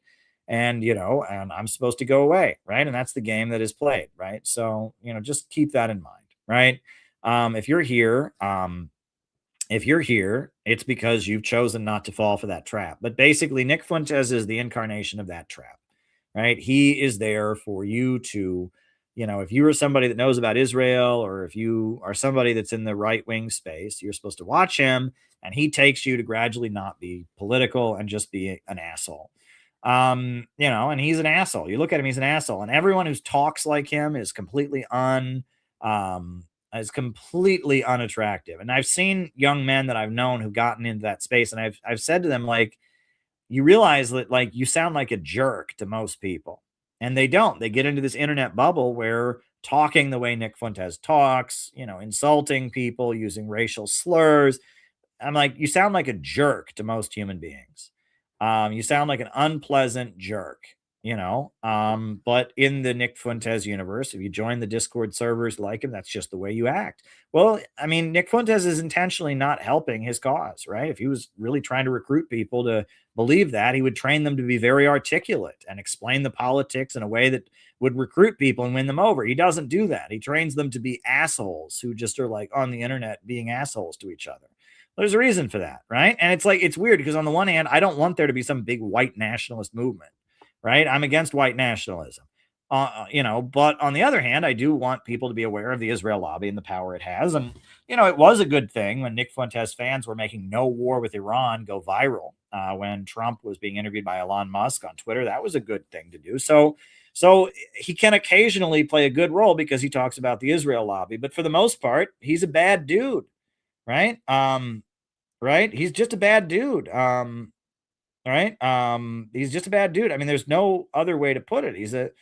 And I'm supposed to go away, right? And that's the game that is played, right? So just keep that in mind, right? If you're here, it's because you've chosen not to fall for that trap. But basically, Nick Fuentes is the incarnation of that trap, right? He is there for you to You know, if you are somebody that knows about Israel, or if you are somebody that's in the right wing space, you're supposed to watch him, and he takes you to gradually not be political and just be an asshole. You know, and he's an asshole. You look at him, he's an asshole. And everyone who talks like him is um, completely unattractive. And I've seen young men that I've known who've gotten into that space, and I've said to them, like, you realize that, like, you sound like a jerk to most people. And they don't. They get into this internet bubble where talking the way Nick Fuentes talks, you know, insulting people, using racial slurs. I'm like, you sound like a jerk to most human beings. You sound like an unpleasant jerk, you know. But in the Nick Fuentes universe, if you join the Discord servers like him, that's just the way you act. Well, I mean, Nick Fuentes is intentionally not helping his cause, right? If he was really trying to recruit people to believe that, he would train them to be very articulate and explain the politics in a way that would recruit people and win them over. He doesn't do that. He trains them to be assholes who just are like on the internet being assholes to each other. There's a reason for that, right? And it's like, it's weird because on the one hand, I don't want there to be some big white nationalist movement, right? I'm against white nationalism, you know, but on the other hand, I do want people to be aware of the Israel lobby and the power it has. And, you know, it was a good thing when Nick Fuentes fans were making no war with Iran go viral when Trump was being interviewed by Elon Musk on Twitter. That was a good thing to do. So he can occasionally play a good role because he talks about the Israel lobby, but for the most part, he's a bad dude. Right? Right? He's just a bad dude. Right? He's just a bad dude. I mean, there's no other way to put it. He's a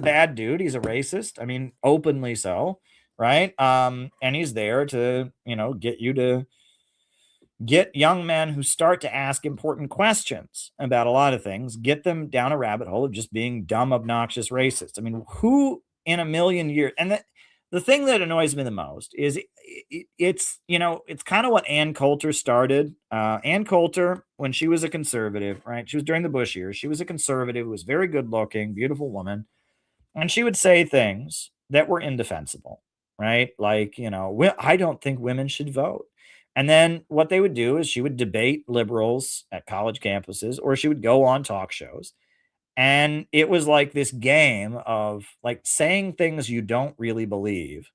bad dude. He's a racist. I mean, openly so, right? And he's there to, you know, get you to get young men who start to ask important questions about a lot of things, get them down a rabbit hole of just being dumb, obnoxious racists. I mean, who in a million years, and the thing that annoys me the most is it's, you know, it's kind of what Ann Coulter started. Ann Coulter, when she was a conservative, right? She was during the Bush years. She was a conservative, was very good looking, beautiful woman. And she would say things that were indefensible, right? Like, you know, I don't think women should vote. And then what they would do is she would debate liberals at college campuses, or she would go on talk shows. And it was like this game of like saying things you don't really believe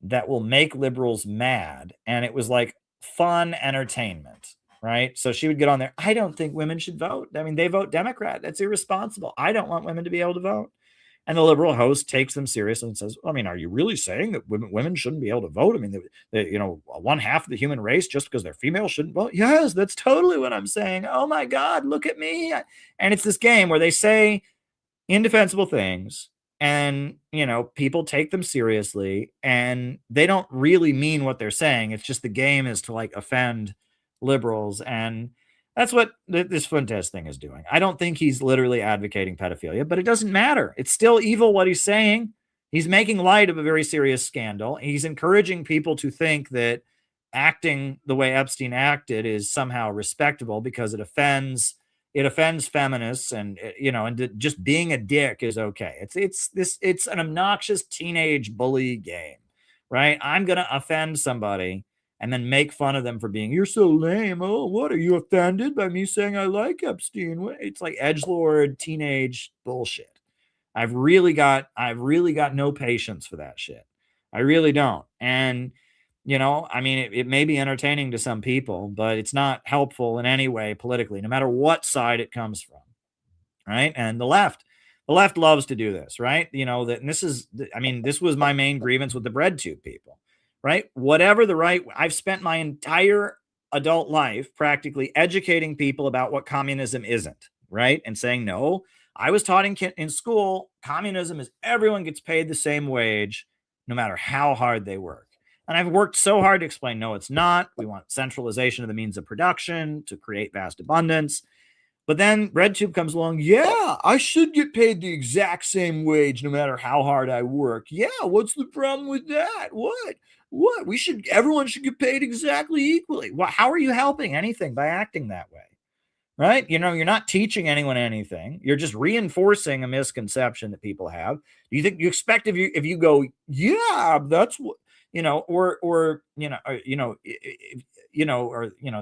that will make liberals mad. And it was like fun entertainment, right? So she would get on there. I don't think women should vote. I mean, they vote Democrat. That's irresponsible. I don't want women to be able to vote. And the liberal host takes them seriously and says, I mean, are you really saying that women shouldn't be able to vote? I mean, you know, one half of the human race, just because they're female, shouldn't vote? Yes, that's totally what I'm saying. Oh my God, look at me. And it's this game where they say indefensible things, and, you know, people take them seriously, and they don't really mean what they're saying. It's just the game is to like offend liberals. And that's what this Fuentes thing is doing. I don't think he's literally advocating pedophilia, but it doesn't matter. It's still evil what he's saying. He's making light of a very serious scandal. He's encouraging people to think that acting the way Epstein acted is somehow respectable because it offends feminists, and you know, and just being a dick is okay. It's an obnoxious teenage bully game, right? I'm gonna offend somebody and then make fun of them for being, you're so lame. Oh, what, are you offended by me saying I like Epstein? It's like edgelord teenage bullshit. I've really got no patience for that shit. I really don't. And you know, I mean, it may be entertaining to some people, but it's not helpful in any way politically, no matter what side it comes from, right? And the left loves to do this, right? You know, that, and this is, I mean, this was my main grievance with the BreadTube people, right? Whatever the right, I've spent my entire adult life practically educating people about what communism isn't, right? And saying, no, I was taught in school, communism is everyone gets paid the same wage, no matter how hard they work. And I've worked so hard to explain, no, it's not. We want centralization of the means of production to create vast abundance. But then RedTube comes along. Yeah, I should get paid the exact same wage no matter how hard I work. Yeah, what's the problem with that? What? Everyone should get paid exactly equally. Well, how are you helping anything by acting that way? Right? You know, you're not teaching anyone anything. You're just reinforcing a misconception that people have. You expect if you go, yeah, that's what, you know, or they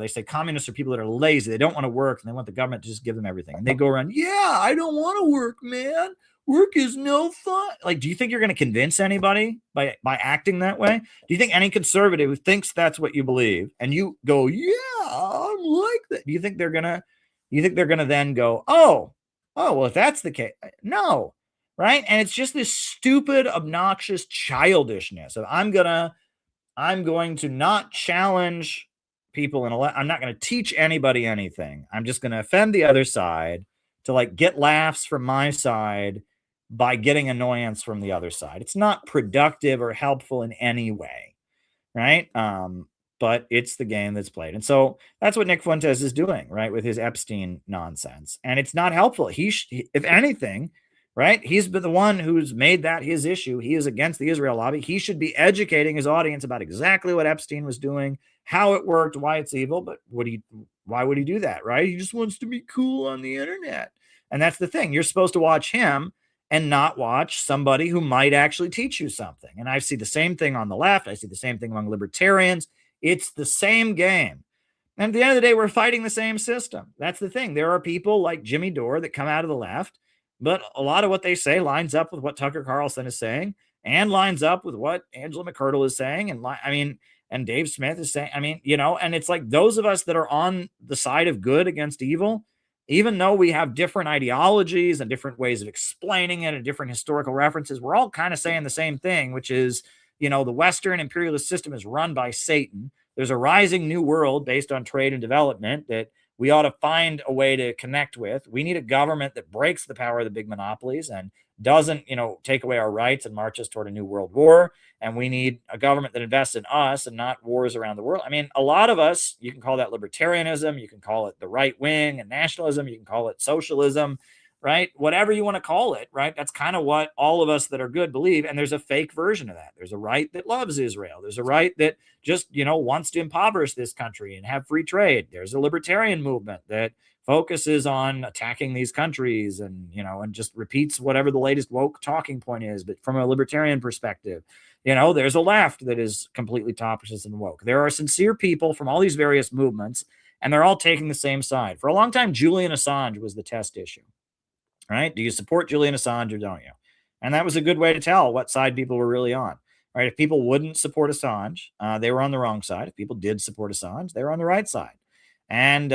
say communists are people that are lazy. They don't want to work and they want the government to just give them everything. And they go around, yeah, I don't want to work, man. work is no fun. Like, do you think you're going to convince anybody by acting that way? Do you think any conservative who thinks that's what you believe and you go, yeah, I'm like that? Do you think they're gonna then go, oh, well, if that's the case, no, right? And it's just this stupid, obnoxious childishness of I'm going to not challenge people I'm not going to teach anybody anything. I'm just going to offend the other side to like get laughs from my side by getting annoyance from the other side. It's not productive or helpful in any way, right? But it's the game that's played. And so that's what Nick Fuentes is doing, right, with his Epstein nonsense. And it's not helpful. If anything, right, he's been the one who's made that his issue. He is against the Israel lobby. He should be educating his audience about exactly what Epstein was doing, how it worked, why it's evil. But why would he do that, right? He just wants to be cool on the internet. And that's the thing. You're supposed to watch him and not watch somebody who might actually teach you something. And I see the same thing on the left. I see the same thing among libertarians. It's the same game. And at the end of the day, we're fighting the same system. That's the thing. There are people like Jimmy Dore that come out of the left, but a lot of what they say lines up with what Tucker Carlson is saying and lines up with what Angela McCurdle is saying. And Dave Smith is saying, and it's like those of us that are on the side of good against evil, even though we have different ideologies and different ways of explaining it and different historical references, we're all kind of saying the same thing, which is, the Western imperialist system is run by Satan. There's a rising new world based on trade and development that we ought to find a way to connect with. We need a government that breaks the power of the big monopolies and doesn't, take away our rights and march us toward a new world war. And we need a government that invests in us and not wars around the world. A lot of us, you can call that libertarianism, you can call it the right wing and nationalism, you can call it socialism, right? Whatever you want to call it, right? That's kind of what all of us that are good believe. And there's a fake version of that. There's a right that loves Israel. There's a right that just, wants to impoverish this country and have free trade. There's a libertarian movement that focuses on attacking these countries and, and just repeats whatever the latest woke talking point is. But from a libertarian perspective, there's a left that is completely topless and woke. There are sincere people from all these various movements, and they're all taking the same side. For a long time, Julian Assange was the test issue. Right? Do you support Julian Assange or don't you? And that was a good way to tell what side people were really on. Right? If people wouldn't support Assange, they were on the wrong side. If people did support Assange, they were on the right side. And,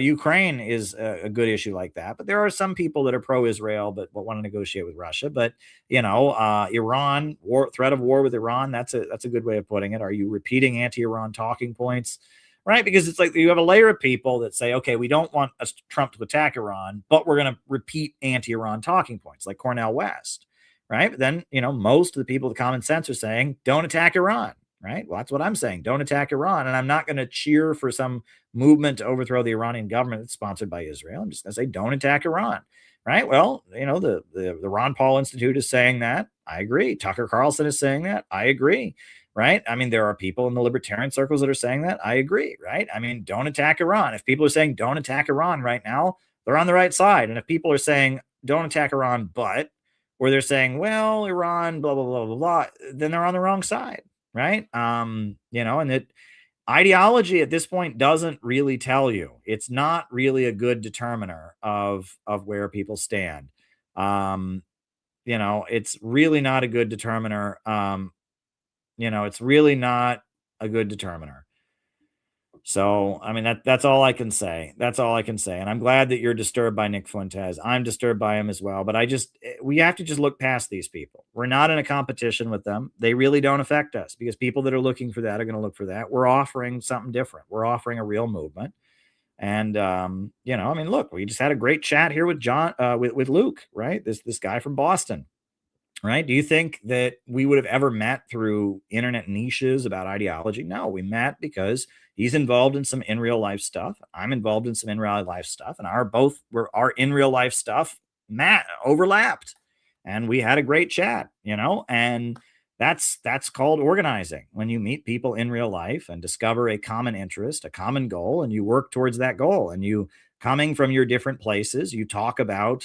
Ukraine is a good issue like that. But there are some people that are pro-Israel, but want to negotiate with Russia. But, Iran, threat of war with Iran, that's a good way of putting it. Are you repeating anti-Iran talking points? Right? Because it's like you have a layer of people that say, okay, we don't want Trump to attack Iran, but we're going to repeat anti-Iran talking points like Cornel West. Right? But then, most of the people with common sense are saying, don't attack Iran. Right? Well, that's what I'm saying. Don't attack Iran. And I'm not going to cheer for some movement to overthrow the Iranian government that's sponsored by Israel. I'm just going to say, don't attack Iran. Right? Well, the Ron Paul Institute is saying that. I agree. Tucker Carlson is saying that. I agree. Right? There are people in the libertarian circles that are saying that. I agree. Right? Don't attack Iran. If people are saying don't attack Iran right now, they're on the right side. And if people are saying don't attack Iran, or they're saying, well, Iran, blah, blah, blah, blah, blah, then they're on the wrong side. Right? And that ideology at this point doesn't really tell you. It's not really a good determiner of where people stand. It's really not a good determiner. It's really not a good determiner. So, that's all I can say. That's all I can say. And I'm glad that you're disturbed by Nick Fuentes. I'm disturbed by him as well. But we have to just look past these people. We're not in a competition with them. They really don't affect us because people that are looking for that are going to look for that. We're offering something different. We're offering a real movement. And, look, we just had a great chat here with with Luke, right? This guy from Boston. Right? Do you think that we would have ever met through internet niches about ideology? No, we met because he's involved in some in real life stuff. I'm involved in some in real life stuff, and our in real life stuff overlapped, and we had a great chat. And that's called organizing. When you meet people in real life and discover a common interest, a common goal, and you work towards that goal, and you coming from your different places, you talk about,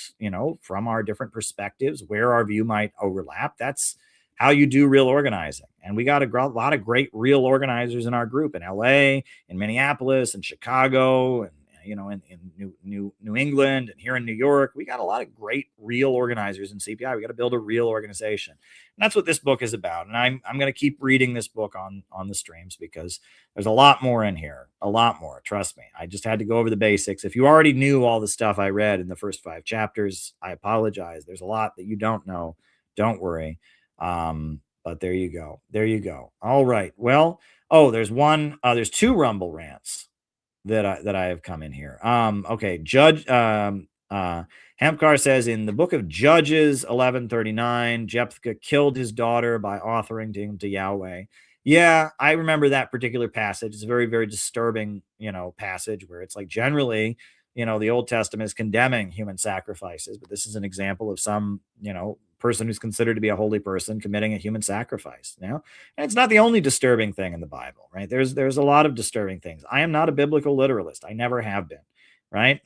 from our different perspectives, where our view might overlap. That's how you do real organizing. And we got a lot of great real organizers in our group in LA, in Minneapolis, and Chicago, and in New England and here in New York. We got a lot of great real organizers in CPI. We got to build a real organization. And that's what this book is about. And I'm going to keep reading this book on the streams because there's a lot more in here, a lot more. Trust me. I just had to go over the basics. If you already knew all the stuff I read in the first 5 chapters, I apologize. There's a lot that you don't know. Don't worry. But there you go. There you go. All right. Well, there's there's 2 Rumble rants that I have come in here. Okay. Judge Hempcar says in the book of Judges 11:39, Jephthah killed his daughter by offering him to Yahweh. Yeah, I remember that particular passage. It's a very, very disturbing, passage where it's like generally, the Old Testament is condemning human sacrifices, but this is an example of some, person who's considered to be a holy person committing a human sacrifice. And it's not the only disturbing thing in the Bible, right? There's a lot of disturbing things. I am not a biblical literalist. I never have been, right?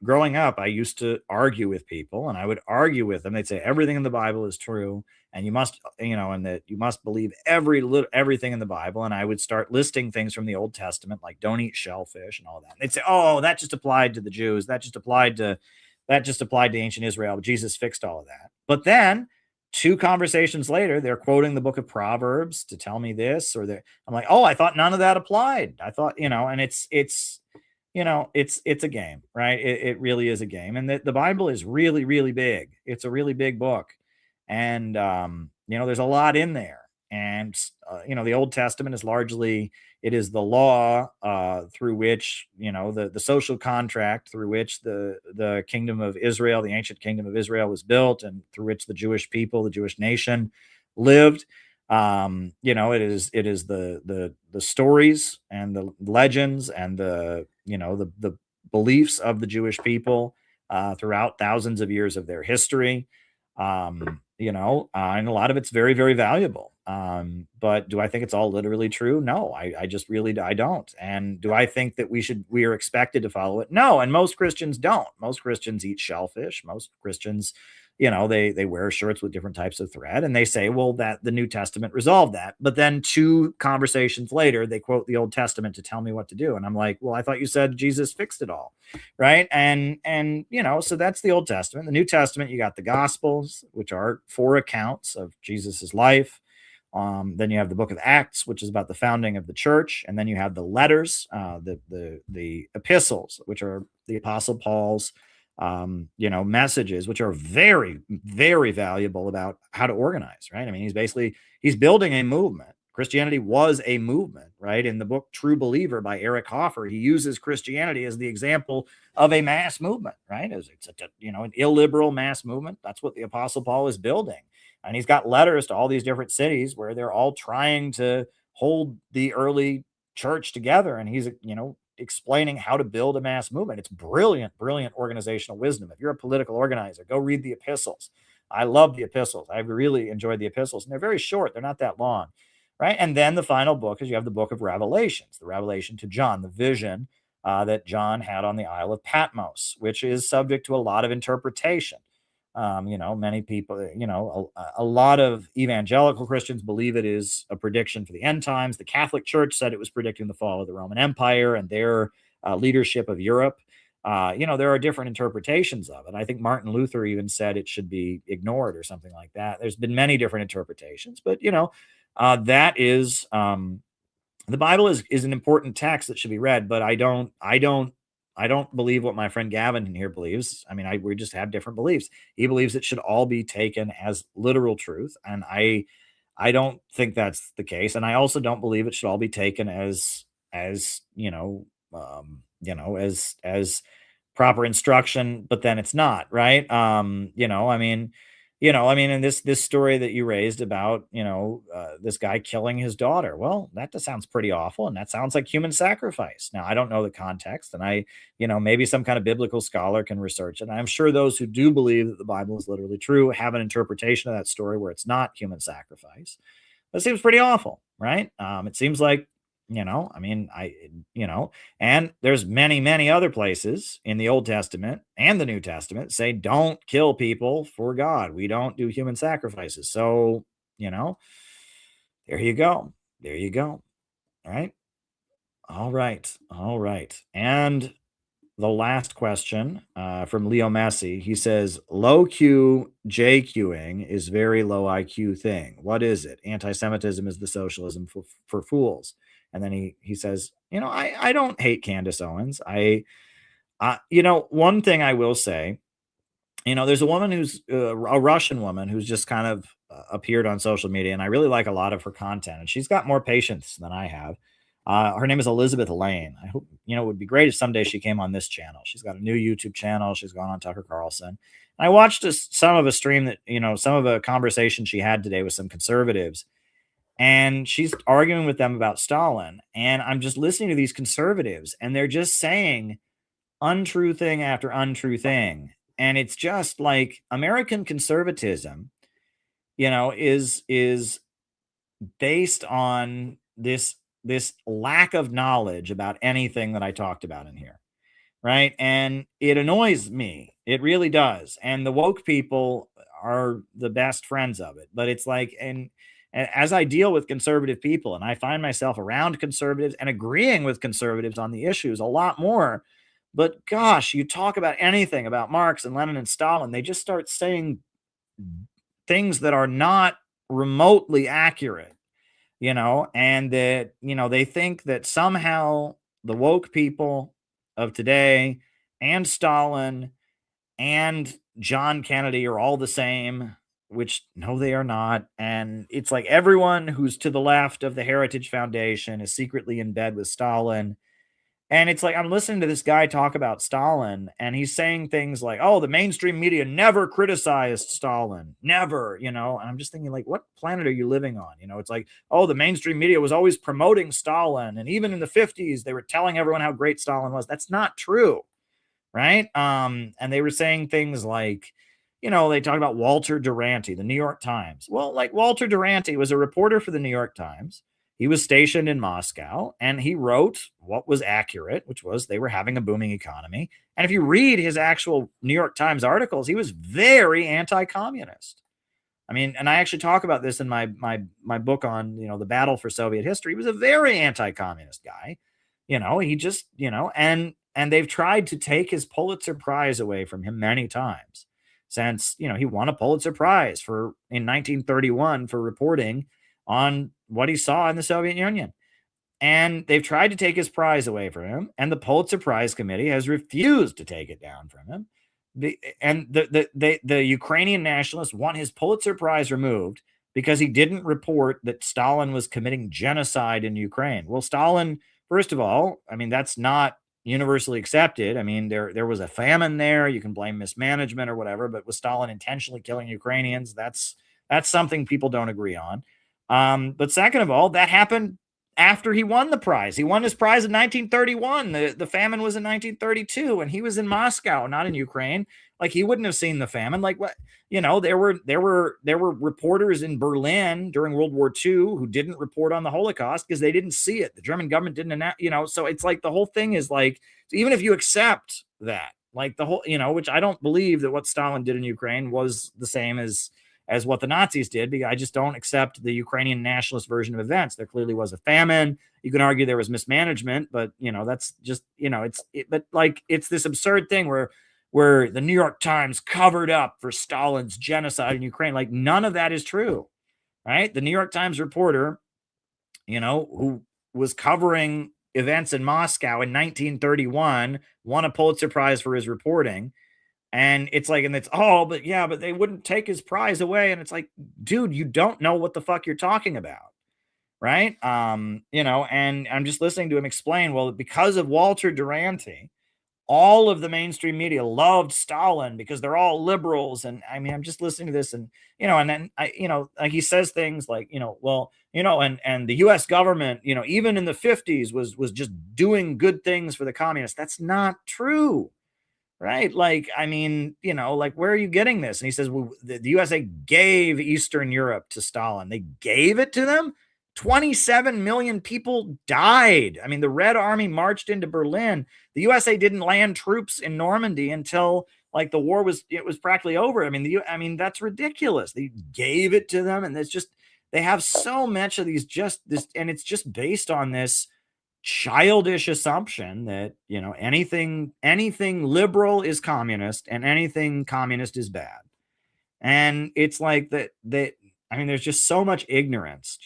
Growing up, I used to argue with people, and I would argue with them. They'd say everything in the Bible is true, and you must, and that you must believe everything in the Bible. And I would start listing things from the Old Testament, like don't eat shellfish and all that. And they'd say, "Oh, that just applied to the Jews. That just applied to ancient Israel. Jesus fixed all of that." But then 2 conversations later, they're quoting the book of Proverbs to tell me this, or I'm like, "Oh, I thought none of that applied. I thought, and it's a game, right? It really is a game. And the Bible is really, really big. It's a really big book. And, there's a lot in there. And, the Old Testament is largely, it is the law through which, the social contract through which the kingdom of Israel, the ancient kingdom of Israel was built, and through which the Jewish people, the Jewish nation lived. It is the stories and the legends and the beliefs of the Jewish people throughout thousands of years of their history. And a lot of it's very, very valuable. But do I think it's all literally true? No, I just really, I don't. And do I think that we are expected to follow it? No. And most Christians don't. Most Christians eat shellfish. Most Christians, they wear shirts with different types of thread, and they say, well, that the New Testament resolved that. But then 2 conversations later, they quote the Old Testament to tell me what to do. And I'm like, well, I thought you said Jesus fixed it all. Right. And so that's the Old Testament. The New Testament, you got the Gospels, which are 4 accounts of Jesus's life. Then you have the book of Acts, which is about the founding of the church. And then you have the letters, the epistles, which are the Apostle Paul's messages, which are very, very valuable about how to organize, right? I mean, he's building a movement. Christianity was a movement, right? In the book True Believer by Eric Hoffer, he uses Christianity as the example of a mass movement, right? It's an illiberal mass movement. That's what the Apostle Paul is building. And he's got letters to all these different cities where they're all trying to hold the early church together. And he's, explaining how to build a mass movement. It's brilliant organizational wisdom. If you're a political organizer, go read the epistles. I love the epistles. I really enjoyed the epistles, and they're very short. They're not that long, right? And then the final book is you have the book of Revelations, the revelation to John, the vision that John had on the Isle of Patmos, which is subject to a lot of interpretation. Many people, a lot of evangelical Christians believe it is a prediction for the end times. The Catholic Church said it was predicting the fall of the Roman Empire and their leadership of Europe. There are different interpretations of it. I think Martin Luther even said it should be ignored or something like that. There's been many different interpretations, but that is the Bible is an important text that should be read. But I don't believe what my friend Gavin in here believes. I mean, we just have different beliefs. He believes it should all be taken as literal truth, and I don't think that's the case. And I also don't believe it should all be taken as proper instruction, but then it's not, right? And this story that you raised about, this guy killing his daughter. Well, that just sounds pretty awful. And that sounds like human sacrifice. Now, I don't know the context, and maybe some kind of biblical scholar can research it. And I'm sure those who do believe that the Bible is literally true have an interpretation of that story where it's not human sacrifice. That seems pretty awful, right? It seems like, and there's many, many other places in the Old Testament and the New Testament say, don't kill people for God. We don't do human sacrifices. So, you know, there you go. There you go. All right. All right. All right. And the last question from Leo Messi. He says, low Q JQing is very low IQ thing. What is it? Anti-Semitism is the socialism for fools. And then he says, I don't hate Candace Owens. One thing I will say, there's a woman who's a Russian woman who's just kind of appeared on social media, and I really like a lot of her content, and she's got more patience than I have. Her name is Elizabeth Lane. I hope, it would be great if someday she came on this channel. She's got a new YouTube channel. She's gone on Tucker Carlson. And I watched some of a stream that, some of a conversation she had today with some conservatives, and she's arguing with them about Stalin. And I'm just listening to these conservatives, and they're just saying untrue thing after untrue thing. And it's just like American conservatism, is based on this lack of knowledge about anything that I talked about in here. Right. And it annoys me. It really does. And the woke people are the best friends of it. But it's like, and as I deal with conservative people, and I find myself around conservatives and agreeing with conservatives on the issues a lot more. But gosh, you talk about anything about Marx and Lenin and Stalin, they just start saying things that are not remotely accurate, and that, they think that somehow the woke people of today and Stalin and John Kennedy are all the same, which no, they are not. And it's like everyone who's to the left of the Heritage Foundation is secretly in bed with Stalin. And it's like, I'm listening to this guy talk about Stalin, and he's saying things like, oh, the mainstream media never criticized Stalin. Never, and I'm just thinking, like, what planet are you living on? It's like, oh, the mainstream media was always promoting Stalin. And even in the 50s, they were telling everyone how great Stalin was. That's not true. Right. And they were saying things like, they talked about Walter Duranty, the New York Times. Well, like, Walter Duranty was a reporter for the New York Times. He was stationed in Moscow, and he wrote what was accurate, which was they were having a booming economy. And if you read his actual New York Times articles, he was very anti-communist. I mean, and I actually talk about this in my book on, the battle for Soviet history. He was a very anti-communist guy. He just, and they've tried to take his Pulitzer Prize away from him many times since, he won a Pulitzer Prize in 1931 for reporting on what he saw in the Soviet Union. And they've tried to take his prize away from him, and the Pulitzer Prize Committee has refused to take it down from him. The Ukrainian nationalists want his Pulitzer Prize removed because he didn't report that Stalin was committing genocide in Ukraine. Well, Stalin, first of all, I mean, that's not universally accepted. I mean, there was a famine there. You can blame mismanagement or whatever, but was Stalin intentionally killing Ukrainians? That's something people don't agree on. But second of all, that happened after he won the prize. He won his prize in 1931. The famine was in 1932, and he was in Moscow, not in Ukraine. Like, he wouldn't have seen the famine. Like, what, there were reporters in Berlin during World War II who didn't report on the Holocaust because they didn't see it. The German government didn't announce, so it's like the whole thing is like, even if you accept that, like the whole, which I don't believe that what Stalin did in Ukraine was the same as what the Nazis did, because I just don't accept the Ukrainian nationalist version of events. There clearly was a famine. You can argue there was mismanagement, but that's just, but like, it's this absurd thing where the New York Times covered up for Stalin's genocide in Ukraine. Like, none of that is true, right? The New York Times reporter, who was covering events in Moscow in 1931, won a Pulitzer Prize for his reporting. And it's like, and it's, but they wouldn't take his prize away. And it's like, dude, you don't know what the fuck you're talking about. Right. And I'm just listening to him explain, well, because of Walter Duranty, all of the mainstream media loved Stalin because they're all liberals. And I mean, I'm just listening to this, and, and then like, he says things like, and the US government, even in the 50s was just doing good things for the communists. That's not true. Right. Like, I mean, like, where are you getting this? And he says, well, the USA gave Eastern Europe to Stalin. They gave it to them. 27 million people died. I mean, the Red Army marched into Berlin. The USA didn't land troops in Normandy until, like, the war was practically over. I mean, that's ridiculous. They gave it to them. And it's just, they have so much of these and it's just based on this childish assumption that, anything liberal is communist and anything communist is bad. And it's like that I mean, there's just so much ignorance,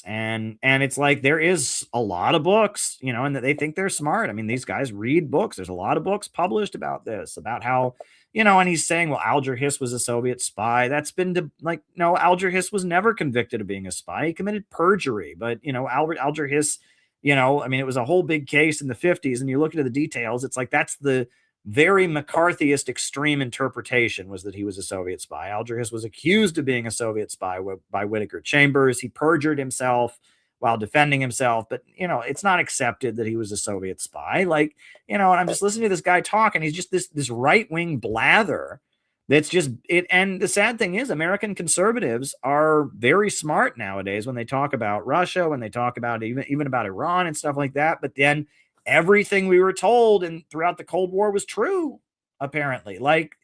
and it's like there is a lot of books, and that they think they're smart. I mean, these guys read books. There's a lot of books published about this, about how, and he's saying, well, Alger Hiss was a Soviet spy. That's been no, Alger Hiss was never convicted of being a spy. He committed perjury, but Alger Hiss, I mean, it was a whole big case in the 50s, and you look into the details, it's like that's the very McCarthyist extreme interpretation, was that he was a Soviet spy. Alger Hiss was accused of being a Soviet spy by Whittaker Chambers. He perjured himself while defending himself, but it's not accepted that he was a Soviet spy. Like, and I'm just listening to this guy talk, and he's just this right-wing blather that's just it. And the sad thing is, American conservatives are very smart nowadays when they talk about Russia, when they talk about even about Iran and stuff like that. But then everything we were told and throughout the Cold War was true, apparently. Like,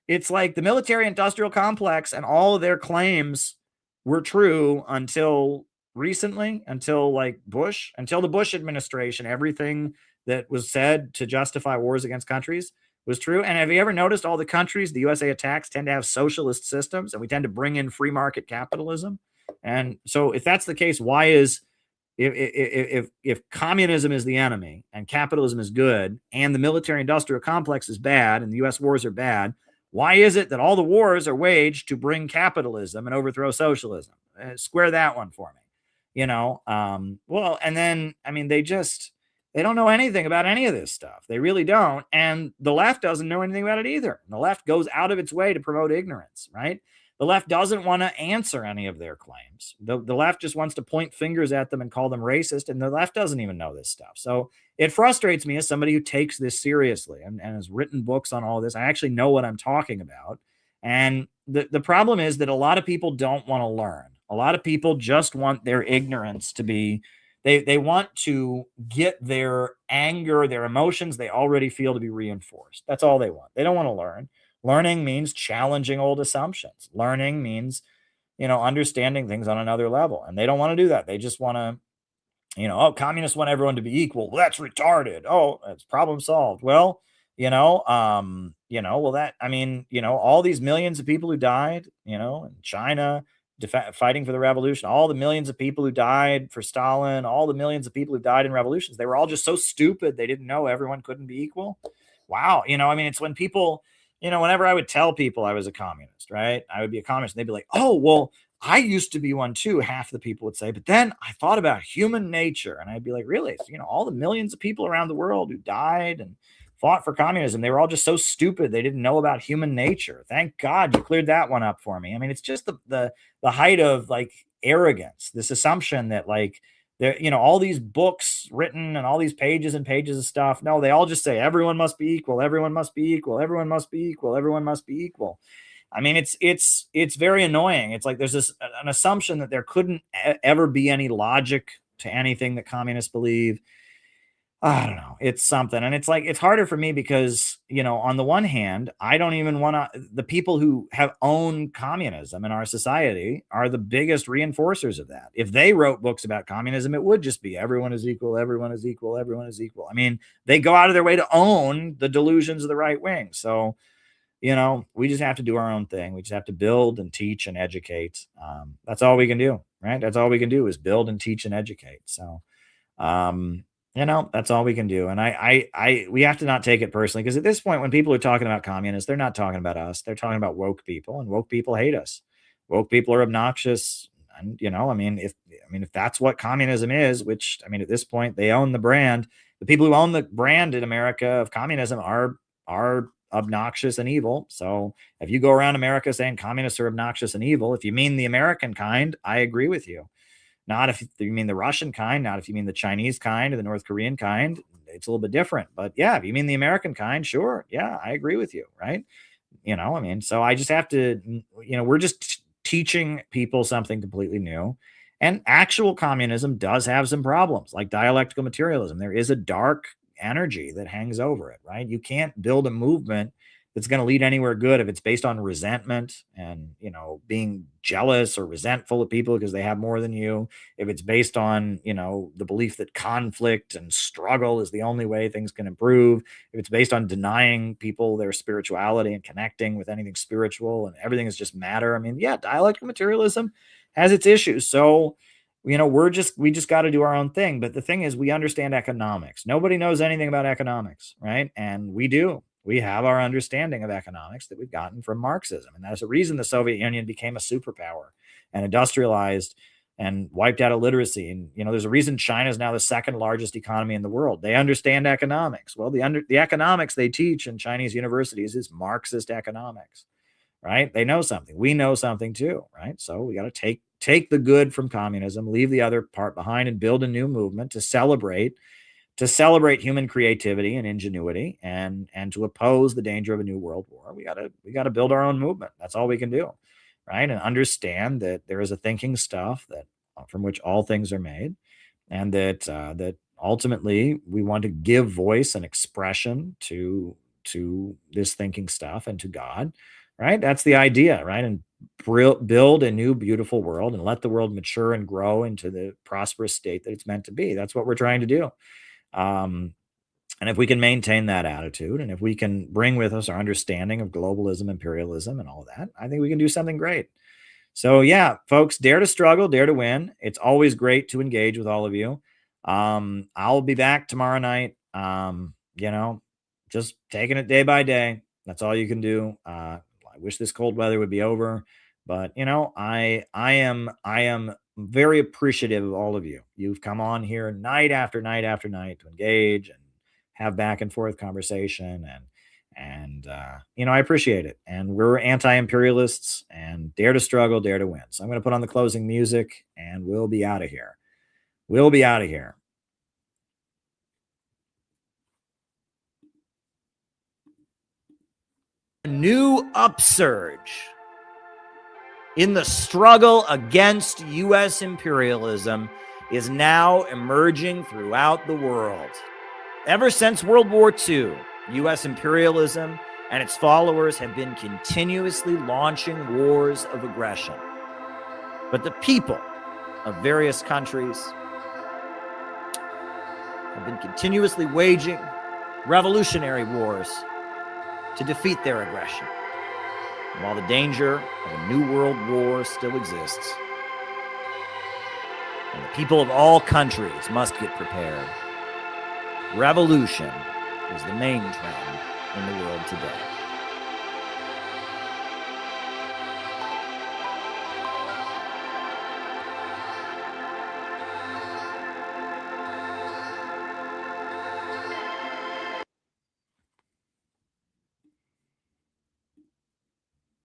it's like the military industrial complex and all of their claims were true until recently, until the Bush administration. Everything that was said to justify wars against countries was true. And have you ever noticed all the countries the USA attacks tend to have socialist systems, and we tend to bring in free market capitalism? And so if that's the case, why is if communism is the enemy and capitalism is good and the military industrial complex is bad and the US wars are bad, why is it that all the wars are waged to bring capitalism and overthrow socialism? Square that one for me. Well, and then, I mean, they don't know anything about any of this stuff. They really don't. And the left doesn't know anything about it either. And the left goes out of its way to promote ignorance, right? The left doesn't want to answer any of their claims. The left just wants to point fingers at them and call them racist, and the left doesn't even know this stuff. So it frustrates me as somebody who takes this seriously and has written books on all this. I actually know what I'm talking about. And the problem is that a lot of people don't want to learn. A lot of people just want their ignorance to be, they want to get their anger, their emotions they already feel to be reinforced. That's all they want. They don't want to learn. Learning means challenging old assumptions. Learning means, understanding things on another level. And they don't want to do that. They just want to, communists want everyone to be equal. Well, that's retarded. Oh, it's problem solved. Well, all these millions of people who died, in China, fighting for the revolution, all the millions of people who died for Stalin, all the millions of people who died in revolutions, they were all just so stupid they didn't know everyone couldn't be equal. Wow. It's when people, whenever I would tell people I was a communist, right? I would be a communist, and they'd be like, oh, well, I used to be one too. Half the people would say, but then I thought about human nature. And I'd be like, really? So, all the millions of people around the world who died and fought for communism, they were all just so stupid they didn't know about human nature. Thank God you cleared that one up for me. I mean, it's just the height of arrogance, this assumption that there, all these books written and all these pages and pages of stuff. No, they all just say everyone must be equal. Everyone must be equal. Everyone must be equal. Everyone must be equal. I mean, it's very annoying. It's like there's an assumption that there couldn't ever be any logic to anything that communists believe. I don't know. It's something. And it's like, it's harder for me because, on the one hand, I don't even want to, the people who have owned communism in our society are the biggest reinforcers of that. If they wrote books about communism, it would just be everyone is equal, everyone is equal, everyone is equal. I mean, they go out of their way to own the delusions of the right wing. So, we just have to do our own thing. We just have to build and teach and educate. That's all we can do, right? That's all we can do is build and teach and educate. So, that's all we can do. And we have to not take it personally, because at this point, when people are talking about communists, they're not talking about us. They're talking about woke people, and woke people hate us. Woke people are obnoxious. And, if that's what communism is, which, at this point, they own the brand. The people who own the brand in America of communism are obnoxious and evil. So if you go around America saying communists are obnoxious and evil, if you mean the American kind, I agree with you. Not if you mean the Russian kind, not if you mean the Chinese kind or the North Korean kind, it's a little bit different. But yeah, if you mean the American kind, sure. Yeah, I agree with you. Right. So I just have to, we're just teaching people something completely new. And actual communism does have some problems, like dialectical materialism. There is a dark energy that hangs over it, right? You can't build a movement that's going to lead anywhere good, if it's based on resentment and, being jealous or resentful of people because they have more than you, if it's based on, the belief that conflict and struggle is the only way things can improve, if it's based on denying people their spirituality and connecting with anything spiritual and everything is just matter. I mean, yeah, dialectical materialism has its issues. So, we just got to do our own thing. But the thing is, we understand economics. Nobody knows anything about economics, right? And we do. We have our understanding of economics that we've gotten from Marxism. And that's the reason the Soviet Union became a superpower and industrialized and wiped out illiteracy. And, there's a reason China is now the second largest economy in the world. They understand economics. Well, the economics they teach in Chinese universities is Marxist economics, right? They know something. We know something too, right? So we got to take the good from communism, leave the other part behind, and build a new movement to celebrate human creativity and ingenuity, and to oppose the danger of a new world war. We got to build our own movement. That's all we can do, right? And understand that there is a thinking stuff that from which all things are made, and that ultimately we want to give voice and expression to this thinking stuff and to God, right? That's the idea, right? And build a new beautiful world and let the world mature and grow into the prosperous state that it's meant to be. That's what we're trying to do. And if we can maintain that attitude, and if we can bring with us our understanding of globalism, imperialism, and all that, I think we can do something great. So yeah, folks, dare to struggle, dare to win. It's always great to engage with all of you. I'll be back tomorrow night. Just taking it day by day. That's all you can do. I wish this cold weather would be over, but I am very appreciative of all of you. You've come on here night after night after night to engage and have back and forth conversation, and I appreciate it. And we're anti-imperialists, and dare to struggle, dare to win. So I'm going to put on the closing music, and we'll be out of here. We'll be out of here. A new upsurge in the struggle against U.S. imperialism is now emerging throughout the world. Ever since World War II, U.S. imperialism and its followers have been continuously launching wars of aggression. But the people of various countries have been continuously waging revolutionary wars to defeat their aggression. And while the danger of a new world war still exists, and the people of all countries must get prepared, revolution is the main trend in the world today.